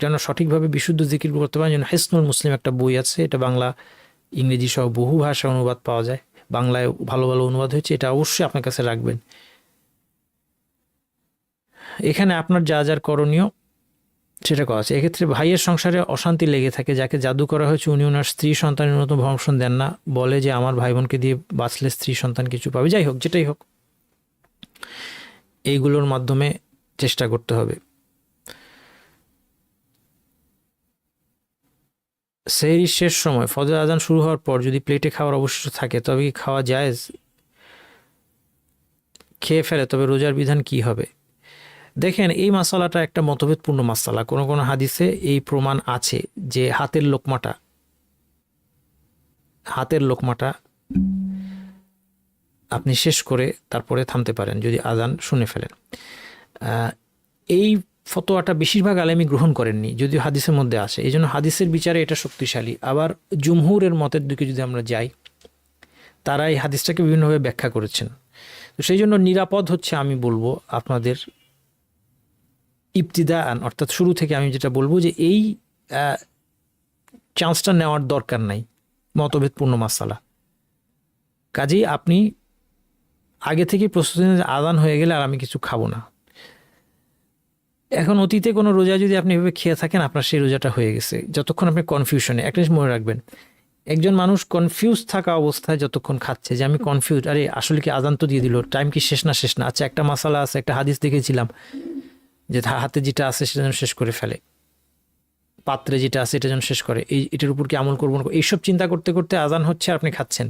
যেন সঠিকভাবে বিশুদ্ধ জিকির করতে পারেন, যেন হিসনুল মুসলিম একটা বই আছে, এটা বাংলা ইংরেজি সহ বহু ভাষা অনুবাদ পাওয়া যায়, বাংলায় ভালো ভালো অনুবাদ হয়েছে, এটা অবশ্যই আপনার কাছে রাখবেন। এখানে আপনার যা যার করণীয় সেটা করা আছে। এক্ষেত্রে ভাইয়ের সংসারে অশান্তি লেগে থাকে, যাকে জাদু করা হয়েছে উনি ওনার স্ত্রী সন্তানের মতো ভরণ দেন না, বলে যে আমার ভাই বোনকে দিয়ে বাঁচলে স্ত্রী সন্তান কিছু পাবে। যাই হোক, যেটাই হোক, এইগুলোর মাধ্যমে চেষ্টা করতে হবে। সেহরির শেষ সময় ফজর আজান শুরু হওয়ার পর যদি প্লেটে খাওয়ার অবশিষ্ট থাকে তবে কি খাওয়া জায়েজ? খেয়ে ফেলে তবে রোজার বিধান কি হবে? দেখেন এই মাসালাটা একটা মতভেদপূর্ণ মাসালা। কোনো কোনো হাদিসে এই প্রমাণ আছে যে হাতের লোকমাটা আপনি শেষ করে তারপরে থামতে পারেন যদি আজান শুনে ফেলেন। এই ফতোয়াটা বেশিরভাগ আলেমী গ্রহণ করেননি, যদিও হাদিসের মধ্যে আসে। এই জন্য হাদিসের বিচারে এটা শক্তিশালী। আবার জুমহুরের মতের দিকে যদি আমরা যাই, তারা এই হাদিসটাকে বিভিন্নভাবে ব্যাখ্যা করেছেন। তো সেই জন্য নিরাপদ হচ্ছে, আমি বলবো আপনাদের ইবতিদাআন, অর্থাৎ শুরু থেকে আমি যেটা বলবো যে এই চান্সটা নেওয়ার দরকার নাই, মতভেদপূর্ণ মাসালা। কাজেই আপনি আগে থেকে প্রস্তুতি নিয়ে আজান হয়ে গেলে আর আমি কিছু খাবো না। এখন অতীতে কোনো রোজা যদি আপনি এভাবে খেয়ে থাকেন, আপনার সেই রোজাটা হয়ে গেছে। যতক্ষণ আপনি কনফিউশনে, একটা জিনিস মনে রাখবেন, একজন মানুষ কনফিউজ থাকা অবস্থায় যতক্ষণ খাচ্ছে যে আমি কনফিউজ, আরে আসলে কি আজান তো দিয়ে দিল, টাইম কি শেষ না শেষ না, আচ্ছা একটা মাসালা আছে, একটা হাদিস দেখেছিলাম যে হাতে যেটা আছে সেটা যেন শেষ করে ফেলে, পাত্রে যেটা আছে এটা যেন শেষ করে, এটার উপর কি আমল করবো না, এইসব চিন্তা করতে করতে আজান হচ্ছে আর আপনি খাচ্ছেন,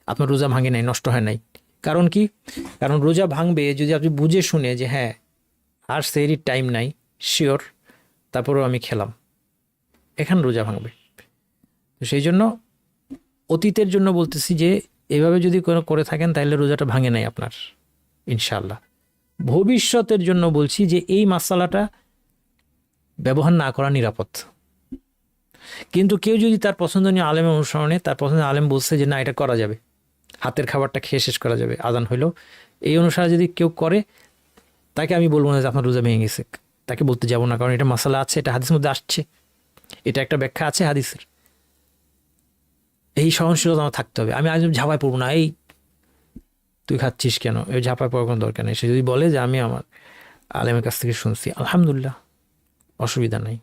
আপনার রোজা ভাঙে নাই, নষ্ট হয় নাই। কারণ কি? কারণ রোজা ভাঙবে যদি আপনি বুঝে শুনে যে হ্যাঁ আর সেহরির টাইম নাই, শিওর, তারপরেও আমি খেলাম, এখানে রোজা ভাঙবে। তো সেই জন্য অতীতের জন্য বলতেছি যে এভাবে যদি কোনো করে থাকেন তাহলে রোজাটা ভাঙে নাই আপনার ইনশাআল্লাহ। ভবিষ্যতের জন্য বলছি যে এই মাসালাটা ব্যবহার না করা নিরাপদ। কিন্তু কেউ যদি তার পছন্দনীয় আলেমের অনুসরণে, তার পছন্দের আলেম বলছে যে না এটা করা যাবে, হাতের খাবারটা খেয়ে শেষ করা যাবে আজান হইলো, এই অনুসারে যদি কেউ করে, তাকে আমি বলবো না যে আপনার রোজা ভেঙে গেছে, তাকে বলতে যাবো না, কারণ এটা মাসালা আছে, এটা হাদিসের মধ্যে আসছে, এটা একটা ব্যাখ্যা আছে হাদিসের। এই সহনশীলতা আমার থাকতে হবে। আমি আজ ঝাঁপায় পড়বো না, এই তুই খাচ্ছিস কেন, এই ঝাঁপায় পড়ার কোনো দরকার নেই। সে যদি বলে যে আমি আমার আলেমের কাছ থেকে শুনছি, আলহামদুলিল্লাহ, অসুবিধা নেই।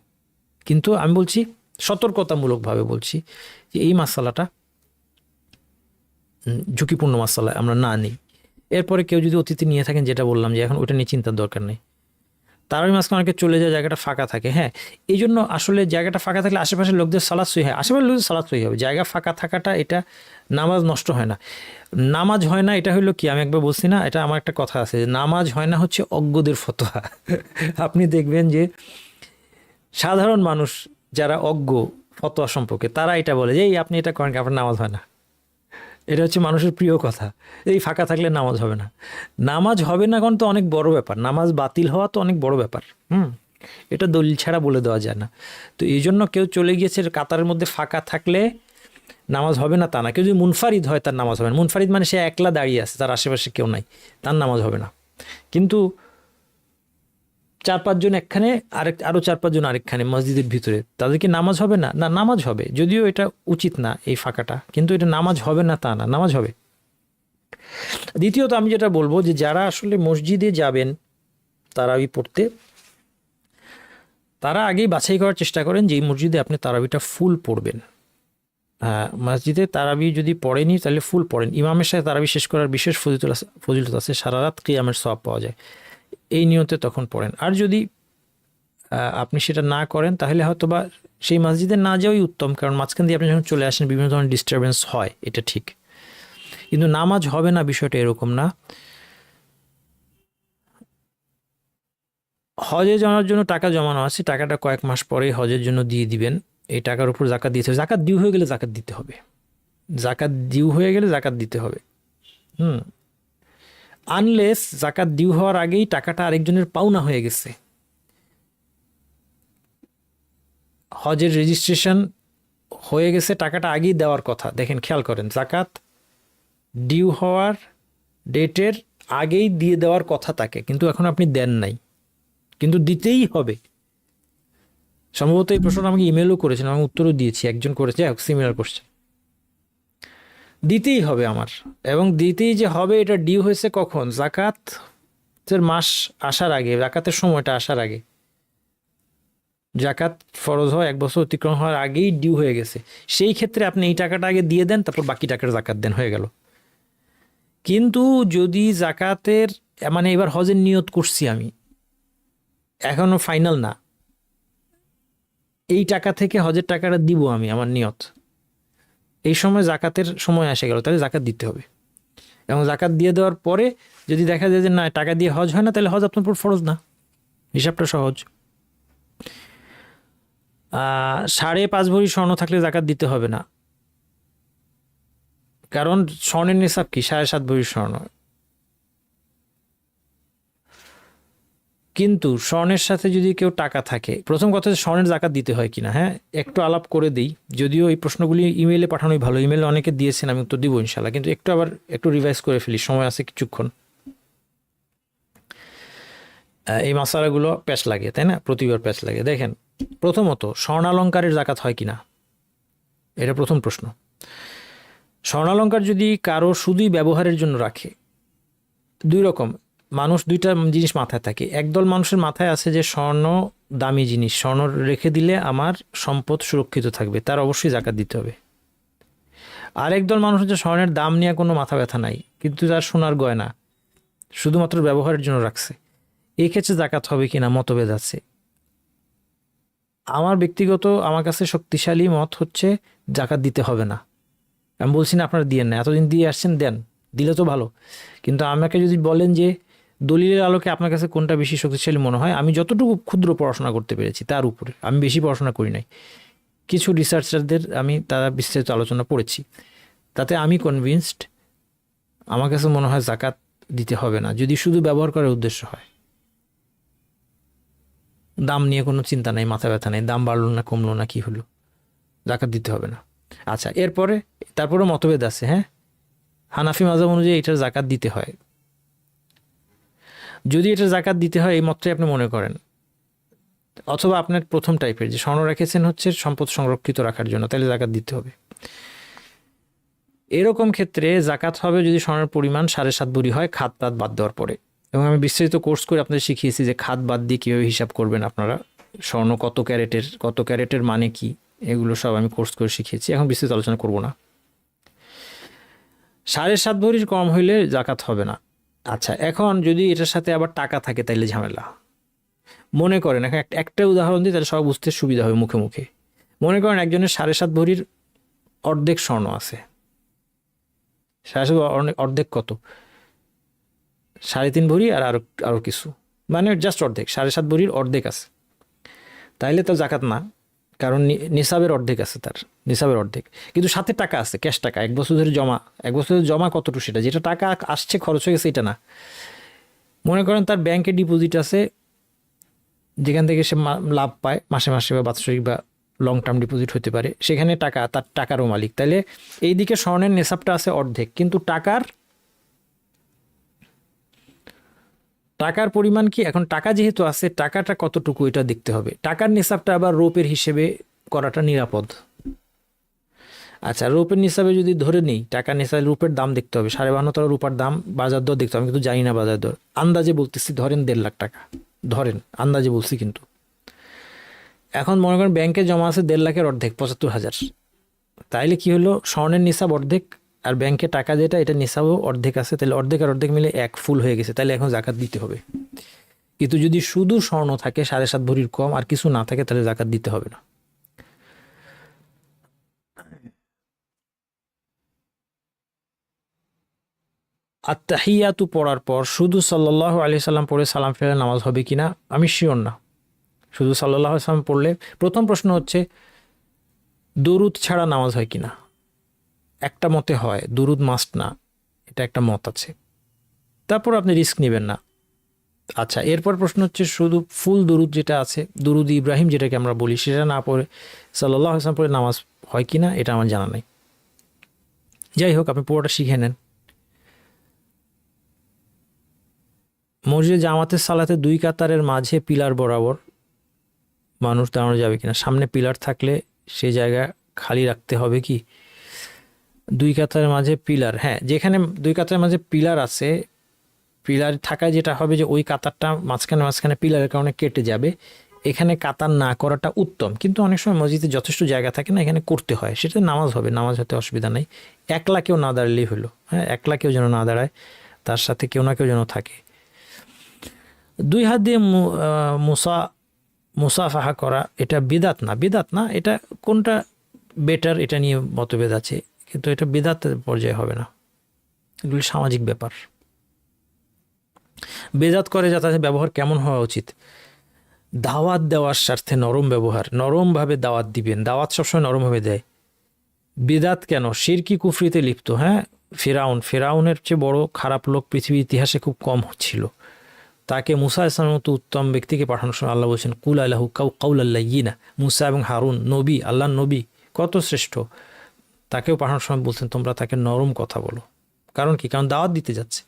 কিন্তু আমি বলছি, সতর্কতামূলকভাবে বলছি যে এই মাসালাটা ঝুঁকিপূর্ণ মাসালা আমরা না নিই। এরপরে কেউ যদি অতিথি নিয়ে থাকেন, যেটা বললাম যে এখন ওটা নিয়ে চিন্তার দরকার নেই। তারাবি মাঝখানে অনেকে চলে যায়, জায়গাটা ফাঁকা থাকে। হ্যাঁ, এই জন্য আসলে জায়গাটা ফাঁকা থাকলে আশেপাশের লোকদের সালাত সহি হয়, আশেপাশের লোকদের সালাত সহি হবে। জায়গা ফাঁকা থাকাটা এটা নামাজ নষ্ট হয় না। নামাজ হয় না এটা হলো কি, আমি একবার বলছি না, এটা আমার একটা কথা আছে যে নামাজ হয় না হচ্ছে অজ্ঞদের ফতোয়া। আপনি দেখবেন যে সাধারণ মানুষ যারা অজ্ঞ ফতোয়া সম্পর্কে, তারা এটা বলে যে এই আপনি এটা করেন, আপনার নামাজ হয় না। এটা হচ্ছে মানুষের প্রিয় কথা, এই ফাঁকা থাকলে নামাজ হবে না। নামাজ হবে না কারণ তো অনেক বড় ব্যাপার, নামাজ বাতিল হওয়া তো অনেক বড় ব্যাপার। এটা দলিল ছাড়া বলে দেওয়া যায় না। তো এই জন্য কেউ চলে গিয়েছে কাতারের মধ্যে ফাঁকা থাকলে নামাজ হবে না তা না। কেউ যদি মুনফারিদ হয় তার নামাজ হবে না। মুনফারিদ মানে সে একলা দাঁড়িয়ে আছে, তার আশেপাশে কেউ নাই, তার নামাজ হবে না। কিন্তু 4-5 জন একখানে, আরো 4-5 জন আরেকখানে মসজিদের ভিতরে, তাদেরকে নামাজ হবে না? না, নামাজ হবে। যদিও এটা উচিত না এই ফাঁকাটা, কিন্তু এটা নামাজ হবে না তা না, নামাজ হবে। দ্বিতীয়ত আমি যেটা বলবো যে যারা আসলে মসজিদে যাবেন তারাবি পড়তে, তারা আগেই বাছাই করার চেষ্টা করেন যে এই মসজিদে আপনি তারাবিটা ফুল পড়বেন। মসজিদে তারাবি যদি পড়েনি তাহলে ফুল পড়েন। ইমামের সাথে তারাবি শেষ করার বিশেষ ফজিলত আছে, সারা রাত কিয়ামের সওয়াব পাওয়া যায়, এই নিয়তে তখন পড়েন। আর যদি আপনি সেটা না করেন তাহলে হয়তো বা সেই মসজিদে না যাওয়াই উত্তম, কারণ মাঝখান দিয়ে আপনি যখন চলে আসেন বিভিন্ন ধরনের ডিস্টারবেন্স হয়, এটা ঠিক। কিন্তু নামাজ হবে না বিষয়টা এরকম না। হজে যাওয়ার জন্য টাকা জমানো আছে, টাকাটা কয়েক মাস পরে হজের জন্য দিয়ে দিবেন, এই টাকার উপর জাকাত দিতে হবে। জাকাত ডিউ হয়ে গেলে জাকাত দিতে হবে, জাকাত ডিউ হয়ে গেলে জাকাত দিতে হবে। আনলেস জাকাত ডিউ হওয়ার আগেই টাকাটা আরেকজনের পাওনা হয়ে গেছে, হজের রেজিস্ট্রেশন হয়ে গেছে, টাকাটা আগেই দেওয়ার কথা। দেখেন, খেয়াল করেন, জাকাত ডিউ হওয়ার ডেটের আগেই দিয়ে দেওয়ার কথা তাকে, কিন্তু এখন আপনি দেন নাই, কিন্তু দিতেই হবে। সম্ভবত এই প্রশ্নটা আমাকে ইমেলও করেছেন, আমি উত্তরও দিয়েছি, একজন করেছে, সিমিলার কোশ্চেন। দিতেই হবে আমার, এবং দিতেই যে হবে এটা ডিউ হয়েছে কখন? জাকাতের মাস আসার আগে, জাকাতের সময়টা আসার আগে। জাকাত ফরজ হয় 1 বছর অতিক্রম হওয়ার আগেই ডিউ হয়ে গেছে। সেই ক্ষেত্রে আপনি এই টাকাটা আগে দিয়ে দেন, তারপর বাকি টাকার জাকাত দেন, হয়ে গেল। কিন্তু যদি জাকাতের মানে এবার হজের নিয়ত করছি আমি, এখনো ফাইনাল না, এই টাকা থেকে হজের টাকাটা দিব আমি, আমার নিয়ত, এই সময় জাকাতের সময় এসে গেল, তাহলে জাকাত দিতে হবে। এবং জাকাত দিয়ে দেওয়ার পরে যদি দেখা যায় যে না, টাকা দিয়ে হজ হয় না, তাহলে হজ আপনার উপর ফরজ না, হিসাবটা সহজ। 5.5 ভরি স্বর্ণ থাকলে জাকাত দিতে হবে না, কারণ স্বর্ণের নিসাব কি 7.5 ভরি স্বর্ণ। কিন্তু স্বর্ণের সাথে যদি কেউ টাকা থাকে, প্রথম কথা স্বর্ণের জাকাত দিতে হয় কিনা, হ্যাঁ একটু আলাপ করে দিই, যদিও এই প্রশ্নগুলি ইমেইলে পাঠানোই ভালো, ইমেইলে অনেকে দিয়েছেন, আমি উত্তর দিব ইনশাল্লাহ, কিন্তু একটু রিভাইজ করে ফেলি, সময় আছে কিছুক্ষণ। এই মশালাগুলো প্যাচ লাগে, তাই না, প্রতিবার প্যাচ লাগে। দেখেন, প্রথমত স্বর্ণালঙ্কারের জাকাত হয় কিনা, এটা প্রথম প্রশ্ন। স্বর্ণালঙ্কার যদি কারো শুধুই ব্যবহারের জন্য রাখে, দুই রকম মানুষ, দুইটা জিনিস মাথায় থাকে। একদল মানুষের মাথায় আছে যে স্বর্ণ দামি জিনিস, স্বর্ণ রেখে দিলে আমার সম্পদ সুরক্ষিত থাকবে, তার অবশ্যই জাকাত দিতে হবে। আর একদল মানুষ হচ্ছে স্বর্ণের দাম নিয়ে কোনো মাথা ব্যথা নাই, কিন্তু তার সোনার গয়না শুধুমাত্র ব্যবহারের জন্য রাখছে, এই ক্ষেত্রে জাকাত হবে কিনা মতভেদ আছে। আমার কাছে শক্তিশালী মত হচ্ছে জাকাত দিতে হবে না। আমি বলছি না আপনারা দিয়েন না, এতদিন দিয়ে আসছেন, দেন, দিলে তো ভালো। কিন্তু আমাকে যদি বলেন যে দলিলের আলোকে আপনার কাছে কোনটা বেশি শক্তিশালী মনে হয়, আমি যতটুকু ক্ষুদ্র পড়াশোনা করতে পেরেছি তার উপরে, আমি বেশি পড়াশোনা করি নাই, কিছু রিসার্চারদের তারা বিস্তারিত আলোচনা পড়েছি, তাতে আমি কনভিন্সড, আমার কাছে মনে হয় জাকাত দিতে হবে না যদি শুধু ব্যবহার করার উদ্দেশ্য হয়। দাম নিয়ে কোনো চিন্তা নাই, মাথা ব্যথা নেই, দাম বাড়লো না কমলো না কি হলো, জাকাত দিতে হবে না। আচ্ছা, তারপরে মতভেদ আছে। হ্যাঁ, হানাফি মাযহাব অনুযায়ী এটার জাকাত দিতে হয়। যদি এটার জাকাত দিতে হয় এই মতটাই আপনি মনে করেন, অথবা আপনার প্রথম টাইপের যে স্বর্ণ রেখেছেন হচ্ছে সম্পদ সংরক্ষিত রাখার জন্য, তাহলে জাকাত দিতে হবে। এরকম ক্ষেত্রে জাকাত হবে যদি স্বর্ণের পরিমাণ 7.5 ভরি হয়, খাত বাদ দেওয়ার পরে। এবং আমি বিস্তারিত কোর্স করে আপনাদের শিখিয়েছি যে খাত বাদ দিয়ে কীভাবে হিসাব করবেন আপনারা, স্বর্ণ কত ক্যারেটের মানে কি, এগুলো সব আমি কোর্স করে শিখিয়েছি, এখন বিস্তারিত আলোচনা করব না। 7.5 ভরির কম হইলে জাকাত হবে না। আচ্ছা, এখন যদি এটার সাথে আবার টাকা থাকে তাইলে ঝামেলা। মনে করেন, এখন একটা উদাহরণ দিই তাহলে সব বুঝতে সুবিধা হবে মুখে মুখে। মনে করেন একজনের 7.5 ভরির অর্ধেক স্বর্ণ আছে। 7.5 অর্ধেক কত, 3.5 ভরি আর আরো কিছু, মানে জাস্ট অর্ধেক, 7.5 ভরির অর্ধেক আছে, তাইলে তো জাকাত না, কারণ নিসাবের অর্ধেক আছে, তার নিসাবের অর্ধেক। কিন্তু সাথে টাকা আছে, ক্যাশ টাকা, 1 বছর ধরে জমা, 1 বছর ধরে জমা কতটুকু, যেটা টাকা আসছে খরচ হয়ে গেছে এটা না। মনে করেন তার ব্যাংকে ডিপোজিট আছে, যেখান থেকে সে লাভ পায় মাসে মাসে বা বাৎসরিক বা লং টার্ম ডিপোজিট হতে পারে, সেখানে তার টাকারও মালিক। তাহলে এই দিকে স্বর্ণের নিসাবটা আছে অর্ধেক, কিন্তু টাকার পরিমাণ কি, এখন টাকা যেহেতু আছে, টাকাটা কতটুকু এটা দেখতে হবে। টাকার নিসাবটা আবার রৌপের হিসেবে করাটা নিরাপদ। আচ্ছা, রৌপের নিসাবে যদি ধরে নেই, টাকার নিসাবে রূপের দাম দেখতে হবে, 52.5 রূপার দাম, বাজার দর দেখতে হবে, আমি কিন্তু জানি না বাজার দর, আন্দাজে বলতেছি, ধরেন 1.5 লাখ টাকা, ধরেন আন্দাজে বলছি। কিন্তু এখন মনে করেন ব্যাংকে জমা আছে 1.5 লাখের অর্ধেক, 75,000, তাইলে কি হলো, স্বর্ণের নিসাব অর্ধেক আর ব্যাংকে টাকা যেটা, এটা নিসাবও অর্ধেক আছে, তাহলে অর্ধেক আর অর্ধেক মিলে এক ফুল হয়ে গেছে, তাহলে এখন জাকাত দিতে হবে। কিন্তু যদি শুধু স্বর্ণ থাকে 7.5 ভরির কম আর কিছু না থাকে, তাহলে জাকাত দিতে হবে না। আত্তাহিয়াতু পড়ার পর শুধু সাল্লাল্লাহু আলাইহি সাল্লাম পড়ে সালাম ফেরার নামাজ হবে কিনা আমি শিওর না। শুধু সাল্লাল্লাহু আলাইহি সাল্লাম পড়লে, প্রথম প্রশ্ন হচ্ছে দুরুদ ছাড়া নামাজ হয় কিনা। একটা মতে হয়, দুরুদ মাস্ট না, এটা একটা মত আছে, তারপর আপনি রিস্ক নেবেন না। আচ্ছা, এরপর প্রশ্ন হচ্ছে শুধু ফুল দুরুদ যেটা আছে, দুরুদ ইব্রাহিম যেটাকে আমরা বলি, সেটা না পড়ে সাল্লাল্লাহু আলাইহি সাল্লাম পড়ে নামাজ হয় কিনা এটা আমার জানা নাই। যাই হোক, আপনি পুরোটা শিখে নেন। মসজিদে জামাতের সালাতে 2 কাতারের মাঝে পিলার বরাবর মানুষ দাঁড়ানো যাবে কিনা। সামনে পিলার থাকলে সে জায়গা খালি রাখতে হবে কি। 2 কাতারের মাঝে পিলার, হ্যাঁ, যেখানে 2 কাতারের মাঝে পিলার আছে, পিলার থাকায় যেটা হবে যে ওই কাতারটা মাঝখানে পিলারের কারণে কেটে যাবে, এখানে কাতার না করাটা উত্তম। কিন্তু অনেক সময় মসজিদে যথেষ্ট জায়গা থাকে না, এখানে করতে হয়, সেটা নামাজ হবে, নামাজ হতে অসুবিধা নেই। একলা কেউ না দাঁড়ালেই হলো, হ্যাঁ, একলা কেউ যেন না দাঁড়ায়, তার সাথে কেউ না কেউ যেন থাকে। 2 হাত দিয়ে মুসাফাহা করা এটা বিদাত না, এটা কোনটা বেটার এটা নিয়ে মতভেদ আছে, কিন্তু এটা বিদাত পর্যায়ে হবে না, এগুলি সামাজিক ব্যাপার। বেদাত করে যাতে ব্যবহার কেমন হওয়া উচিত, দাওয়াত দেওয়ার স্বার্থে নরম ব্যবহার, নরমভাবে দাওয়াত দিবেন, দাওয়াত সবসময় নরমভাবে দেয়। বিদাত কেন? শিরকি কুফরিতে লিপ্ত। হ্যাঁ, ফেরাউনের চেয়ে বড় খারাপ লোক পৃথিবীর ইতিহাসে খুব কম ছিল। তাকে মুসা ইসলামের মতো উত্তম ব্যক্তিকে পাঠানোর সময় আল্লাহ বলছেন কুল আল্লাহু কাউল আল্লাহ ইনা, মুসা এবং হারুন নবী, আল্লাহর নবী কত শ্রেষ্ঠ, তাকেও পাঠানোর সময় বলছেন তোমরা তাকে নরম কথা বলো। কারণ কি? কারণ দাওয়াত দিতে যাচ্ছে।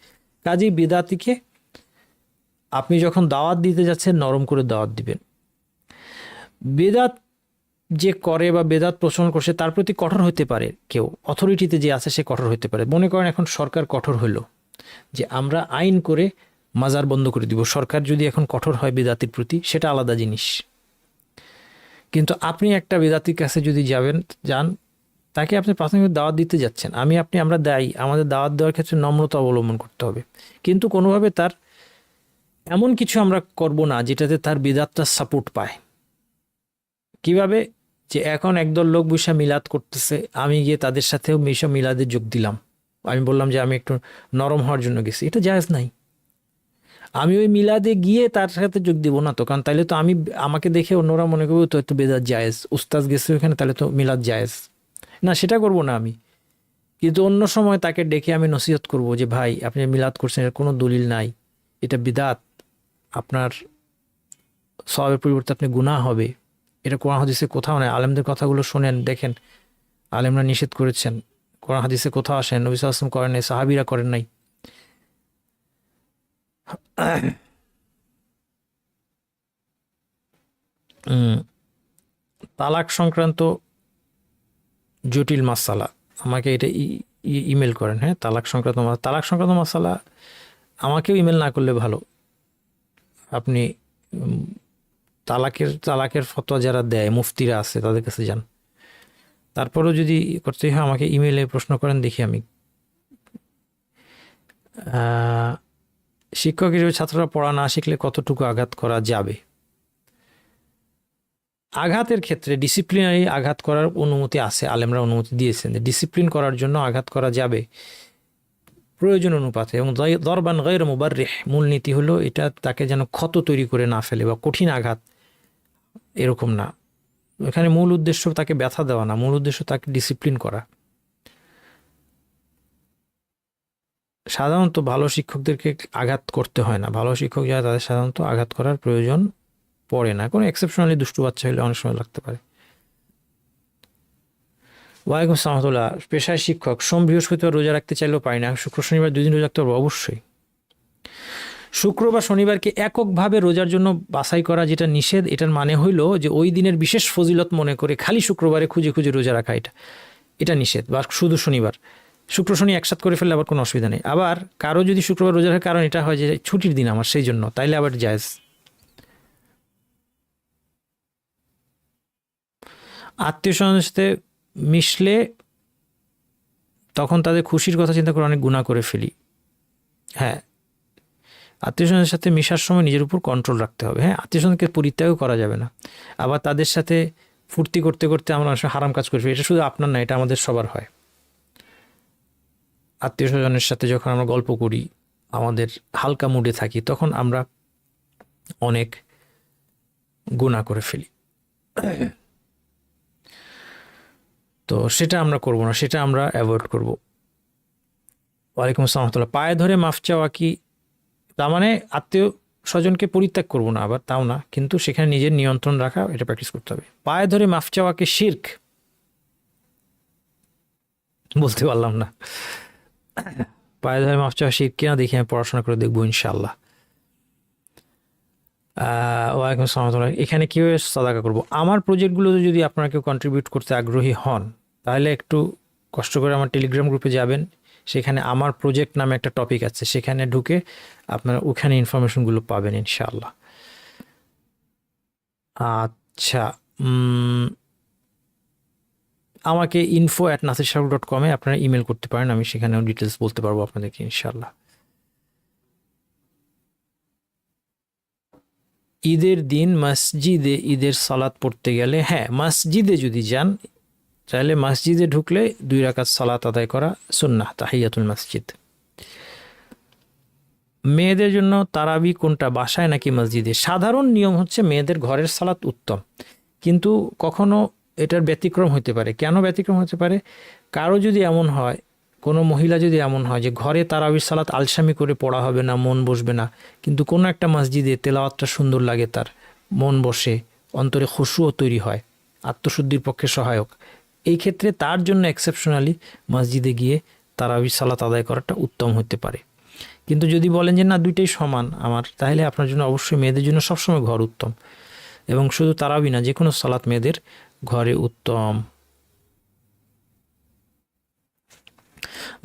কাজেই বিদাতিকে আপনি যখন দাওয়াত দিতে যাচ্ছেন নরম করে দাওয়াত দিবেন। বেদাত যে করে বা বেদাত প্রচলন করছে তার প্রতি কঠোর হতে পারে কেউ, অথরিটিতে যে আছে সে কঠোর হতে পারে। মনে করেন এখন সরকার কঠোর হইল যে আমরা আইন করে মাজার বন্ধ করে দিব, সরকার যদি এখন কঠোর হয় বেদাতির প্রতি সেটা আলাদা জিনিস। কিন্তু আপনি একটা বেদাতির কাছে যদি যান, তাকে আপনি প্রাথমিক দাওয়াত দিতে যাচ্ছেন, আমরা দায়ী, আমাদের দাওয়াত দেওয়ার ক্ষেত্রে নম্রতা অবলম্বন করতে হবে। কিন্তু কোনোভাবে তার এমন কিছু আমরা করব না যেটাতে তার বেদাতটা সাপোর্ট পায়। কিভাবে? যে এখন একদল লোক বৈশা মিলাদ করতেছে, আমি গিয়ে তাদের সাথেও মিলাদে যোগ দিলাম, আমি বললাম যে আমি একটু নরম হওয়ার জন্য গেছি, এটা জায়েজ নাই। আমি ওই মিলাদে গিয়ে তার সাথে যোগ দিব না তো, কারণ তাহলে তো আমাকে দেখে অন্যরা মনে করবে তো একটু বেদাত জায়েজ, উস্তাদ গেছে ওখানে, তাহলে তো মিলাদ জায়েজ না, সেটা করব না আমি। কিন্তু অন্য সময় তাকে ডেকে আমি নসিহত করব যে ভাই আপনি মিলাদ করছেন, এর কোনো দলিল নাই, এটা বিদাত, আপনার সওয়াবের পরিবর্তে আপনি গুনাহ হবে, এটা কোরআন হাদিসে কোথাও নাই। আলেমদের কথাগুলো শোনেন, দেখেন আলেমরা নিষেধ করেছেন, কোরআন হাদিসে কোথাও আসেন, নবী সাল্লাল্লাহু আলাইহি ওয়াসাল্লাম করেন নাই, সাহাবীরা করেন নাই। তালাক সংক্রান্ত জটিল মাসালা আমাকে এটা ইমেল করেন। হ্যাঁ, তালাক সংক্রান্ত মাসালা আমাকেও ইমেল না করলে ভালো। আপনি তালাকের ফতোয়া যারা দেয়, মুফতিরা আছে, তাদের কাছে যান। তারপরেও যদি করতে হয় আমাকে ইমেলে প্রশ্ন করেন, দেখি আমি। শিক্ষক হিসেবে ছাত্ররা পড়া না শিখলে কতটুকু আঘাত করা যাবে? আঘাতের ক্ষেত্রে ডিসিপ্লিনারি আঘাত করার অনুমতি আছে, আলেমরা অনুমতি দিয়েছেন যে ডিসিপ্লিন করার জন্য আঘাত করা যাবে প্রয়োজন অনুপাতে। এবং দরবান গায়র মুবাররিহ, মূলনীতি হলো এটা তাকে যেন ক্ষত তৈরি করে না ফেলে বা কঠিন আঘাত এরকম না। এখানে মূল উদ্দেশ্য তাকে ব্যথা দেওয়া না, মূল উদ্দেশ্য তাকে ডিসিপ্লিন করা। সাধারণত ভালো শিক্ষকদেরকে আঘাত করতে হয় না, ভালো শিক্ষক যারা তাদের সাধারণত আঘাত করার প্রয়োজন পড়ে না। কোনো এক্সেপশনালি দুষ্টু বাচ্চা হলে অনেক সময় লাগতে পারে। ওয়ালাইকুম আসসালাম রাহমাতুল্লাহ। পেশায় শিক্ষক, সোম বৃহস্পতিবার রোজা রাখতে চাইলেও পারি না, শুক্র শনিবার 2 দিন রোজা রাখতে পারবো? অবশ্যই। শুক্র বা শনিবারকে এককভাবে রোজার জন্য বাছাই করা যেটা নিষেধ, এটার মানে হইল যে ওই দিনের বিশেষ ফজিলত মনে করে খালি শুক্রবারে খুঁজে খুঁজে রোজা রাখা, এটা নিষেধ। বা শুধু শনিবার, শুক্র শনি একসাথ করে ফেললে আবার কোনো অসুবিধা নেই। আবার কারো যদি শুক্রবার রোজা রাখার কারণ এটা হয় যে ছুটির দিন আমার, সেই জন্য, তাইলে আবার জায়েজ। আত্মীয় স্বজনের সাথে মিশলে তখন তাদের খুশির কথা চিন্তা করে অনেক গুনাহ করে ফেলি। হ্যাঁ, আত্মীয় স্বজনের সাথে মিশার সময় নিজের উপর কন্ট্রোল রাখতে হবে। হ্যাঁ, আত্মীয় স্বজনকে পরিত্যাগও করা যাবে না। আবার তাদের সাথে ফুর্তি করতে করতে আমরা অনেক সময় হারাম কাজ করে ফেলি, এটা শুধু আপনার না, এটা আমাদের সবার হয়। আত্মীয় স্বজনের সাথে যখন আমরা গল্প করি, আমাদের হালকা মুডে থাকি, তখন আমরা অনেক গুনাহ করে ফেলি। তো সেটা আমরা করব না, সেটা আমরা অ্যাভয়েড করব। ওয়ালাইকুম আসসালাম রাহমাতুল্লাহ। পায়ে ধরে মাফ চাওয়া কি তার মানে আত্মীয় স্বজনকে পরিত্যাগ করব না, আবার তাও না, কিন্তু সেখানে নিজের নিয়ন্ত্রণ রাখা, এটা প্র্যাকটিস করতে হবে। পায়ে ধরে মাফ চাওয়াকে শিরক বলতে পারলাম না। পায়ে ধরে মাফ চাওয়া শিরক কিনা দেখি, আমি পড়াশোনা করে দেখবো ইনশাআল্লাহ। ওয়ালাইকুম আসসালাম রাহমাতুল্লাহ। এখানে কীভাবে সাদাকা করব? আমার প্রজেক্টগুলোতে যদি আপনারা কেউ কন্ট্রিবিউট করতে আগ্রহী হন, তাহলে একটু কষ্ট করে আমার টেলিগ্রাম গ্রুপে যাবেন, সেখানে আমার প্রজেক্ট নামে একটা টপিক আছে, সেখানে ঢুকে আপনারা ওখানে ইনফরমেশনগুলো পাবেন ইনশাআল্লাহ। আচ্ছা, আমাকে info@nasirshahru.com আপনারা ইমেল করতে পারেন, আমি সেখানেও ডিটেলস বলতে পারবো আপনাদেরকে ইনশাআল্লাহ। ঈদের দিন মসজিদে ঈদের সালাত পড়তে গেলে, হ্যাঁ, মসজিদে যদি যান তাহলে মসজিদে ঢুকলে 2 রাকাত সালাত আদায় করা সুন্নাহ, তাহিয়াতুল মসজিদ। মেয়েদের জন্য তারাবি কোনটা, বাসায় নাকি মসজিদে? সাধারণ নিয়ম হচ্ছে মেয়েদের ঘরের সালাত উত্তম, কিন্তু কখনো এটার ব্যতিক্রম হতে পারে। কেন ব্যতিক্রম হতে পারে? কারো যদি এমন হয়, কোনো মহিলা যদি এমন হয় যে ঘরে তারাবির সালাত আলসামি করে পড়া হবে না, মন বসবে না, কিন্তু কোনো একটা মসজিদে তেলাওয়াতটা সুন্দর লাগে, তার মন বসে, অন্তরে খুশুও তৈরি হয়, আত্মশুদ্ধির পক্ষে সহায়ক, এই ক্ষেত্রে তার জন্য এক্সেপশনালি মসজিদে গিয়ে তারাবির সালাত আদায় করাটা উত্তম হতে পারে। কিন্তু যদি বলেন যে না দুইটাই সমান আমার, তাহলে আপনার জন্য অবশ্যই মেয়েদের জন্য সবসময় ঘর উত্তম, এবং শুধু তারাবি না, যে কোনো সালাত মেয়েদের ঘরে উত্তম।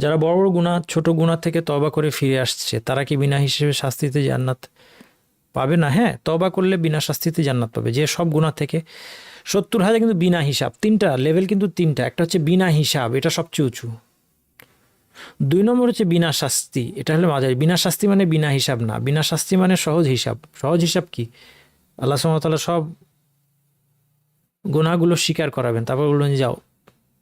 যারা বড় বড় গুনাহ, ছোট গুনাহ থেকে তওবা করে ফিরে আসছে, তারা কি বিনা হিসেবে শাস্তিতে জান্নাত পাবে না? হ্যাঁ, তওবা করলে বিনা শাস্তিতে জান্নাত পাবে। যে সব গুনাহ থেকে 70,000, কিন্তু বিনা হিসাব, তিনটা লেভেল, কিন্তু তিনটা। একটা হচ্ছে বিনা হিসাব, এটা সবচেয়ে উঁচু। 2 নম্বর হচ্ছে বিনা শাস্তি, এটা হলো মাঝারি। বিনা শাস্তি মানে বিনা হিসাব না, বিনা শাস্তি মানে সহজ হিসাব। সহজ হিসাব কি? আল্লাহ সুবহানাহু ওয়া তাআলা সব গুনাহগুলো স্বীকার করাবেন, তারপর বলবেন যাও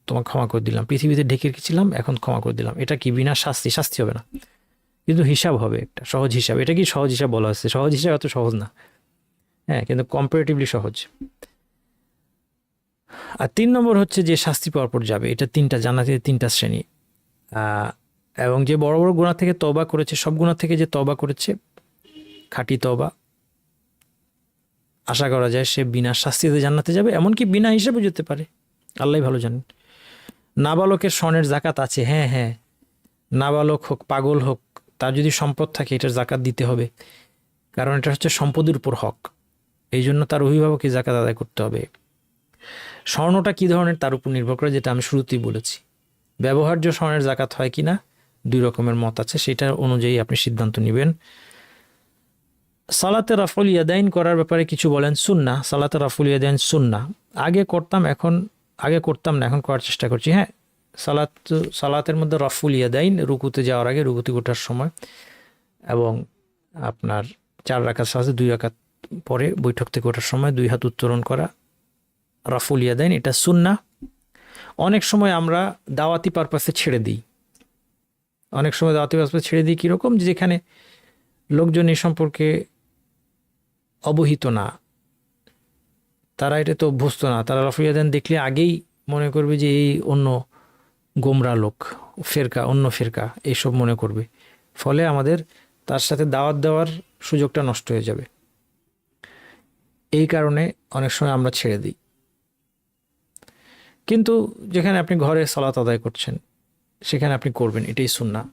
তোমাকে ক্ষমা করে দিলাম, পৃথিবীতে ঢেকে রেখেছিলাম, এখন ক্ষমা করে দিলাম। এটা কি? বিনা শাস্তি, শাস্তি হবে না, কিন্তু হিসাব হবে, একটা সহজ হিসাব। এটা কি সহজ হিসাব বলা হচ্ছে? সহজ হিসাব এত সহজ না, হ্যাঁ, কিন্তু কম্পারেটিভলি সহজ। আর 3 নম্বর হচ্ছে যে শাস্তি পাওয়ার পর যাবে, এটা তিনটা, জান্নাতের তিনটা শ্রেণী। এবং যে বড় বড় গুনাহ থেকে তওবা করেছে, সব গুনাহ থেকে যে তওবা করেছে, খাঁটি তওবা, আশা করা যায় সে বিনা শাস্তিতে জান্নাতে যাবে, এমনকি বিনা হিসাবে যেতে পারে, আল্লাহ ভালো জানেন। নাবালকের স্বর্ণের জাকাত আছে, হ্যাঁ হ্যাঁ, নাবালক হোক পাগল হোক, তার যদি সম্পদ থাকে এটার জাকাত দিতে হবে, কারণ এটা হচ্ছে সম্পদের উপর হক, এই জন্য তার অভিভাবককে জাকাত আদায় করতে হবে। স্বর্ণটা কী ধরনের তার উপর নির্ভর করে, যেটা আমি শুরুতেই বলেছি। ব্যবহার্য স্বর্ণের জাকাত হয় কি না, 2 রকমের মত আছে, সেটা অনুযায়ী আপনি সিদ্ধান্ত নেবেন। সালাতে রাফুল ইয়াদাইন করার ব্যাপারে কিছু বলেন। সুন্নাহ, সালাতে রাফুল ইয়াদাইন সুন্নাহ। আগে করতাম না, এখন করার চেষ্টা করছি। হ্যাঁ, সালাতের মধ্যে রাফুল ইয়াদাইন, রুকুতে যাওয়ার আগে, রুকুতে ওঠার সময়, এবং আপনার 4 রাকাত সালাতে 2 রাকাত পরে বৈঠক থেকে ওঠার সময় 2 হাত উত্তোলন করা, রাফুল ইয়াদাইন, এটা সুন্নাহ। অনেক সময় আমরা দাওয়াতি পারপাসে ছেড়ে দিই, কীরকম, যেখানে লোকজন এ সম্পর্কে অবহিত না, তারা এটা তো অভ্যস্ত না, তারা রাফুল ইয়াদাইন দেখলে আগেই মনে করবে যে এই অন্য গোমরা লোক, অন্য ফেরকা, এইসব মনে করবে, ফলে আমাদের তার সাথে দাওয়াত দেওয়ার সুযোগটা নষ্ট হয়ে যাবে। এই কারণে অনেক সময় আমরা ছেড়ে দিই। কিন্তু যেখানে আপনি ঘরে সালাত আদায় করছেন, সেখানে আপনি করবেন, এটাই সুন্নাহ।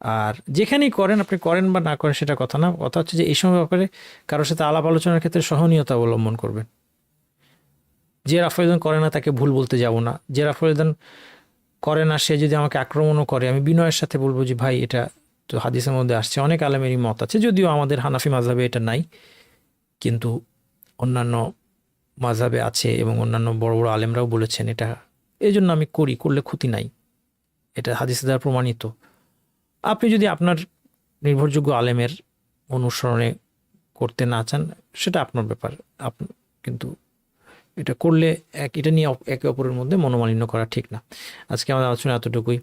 আর যেখানেই করেন, আপনি করেন বা না করেন সেটা কথা না, কথা হচ্ছে যে এই সময় ব্যাপারে কারোর সাথে আলাপ আলোচনার ক্ষেত্রে সহনীয়তা অবলম্বন করবেন। যে রাফুল ইয়াদাইন করে না তাকে ভুল বলতে যাব না, যে রাফুল ইয়াদাইন করে না সে যদি আমাকে আক্রমণও করে, আমি বিনয়ের সাথে বলবো যে ভাই এটা তো হাদিসের মধ্যে আসছে, অনেক আলেমেরই মত আছে, যদিও আমাদের হানাফি মাযহাবে এটা নাই, কিন্তু অন্যান্য মাযহাবে আছে, এবং অন্যান্য বড় বড় আলেমরাও বলেছেন এটা, এই জন্য আমি করলে ক্ষতি নাই, এটা হাদিসে দ্বারা প্রমাণিত। আপনি যদি আপনার নির্ভরযোগ্য আলেমের অনুসরণে করতে না চান, সেটা আপনার ব্যাপার, কিন্তু এটা করলে এটা নিয়ে একে অপরের মধ্যে মনোমালিন্য করা ঠিক না। আজকে আমাদের আলোচনা এতটুকুই।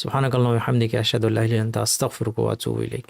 সুবহানাকাল্লাহু ওয়া বিহামদিকা, আশহাদু আল্লা ইলাহা ইল্লা আনতা, আস্তাগফিরুকা ওয়া আতুবু ইলাইক।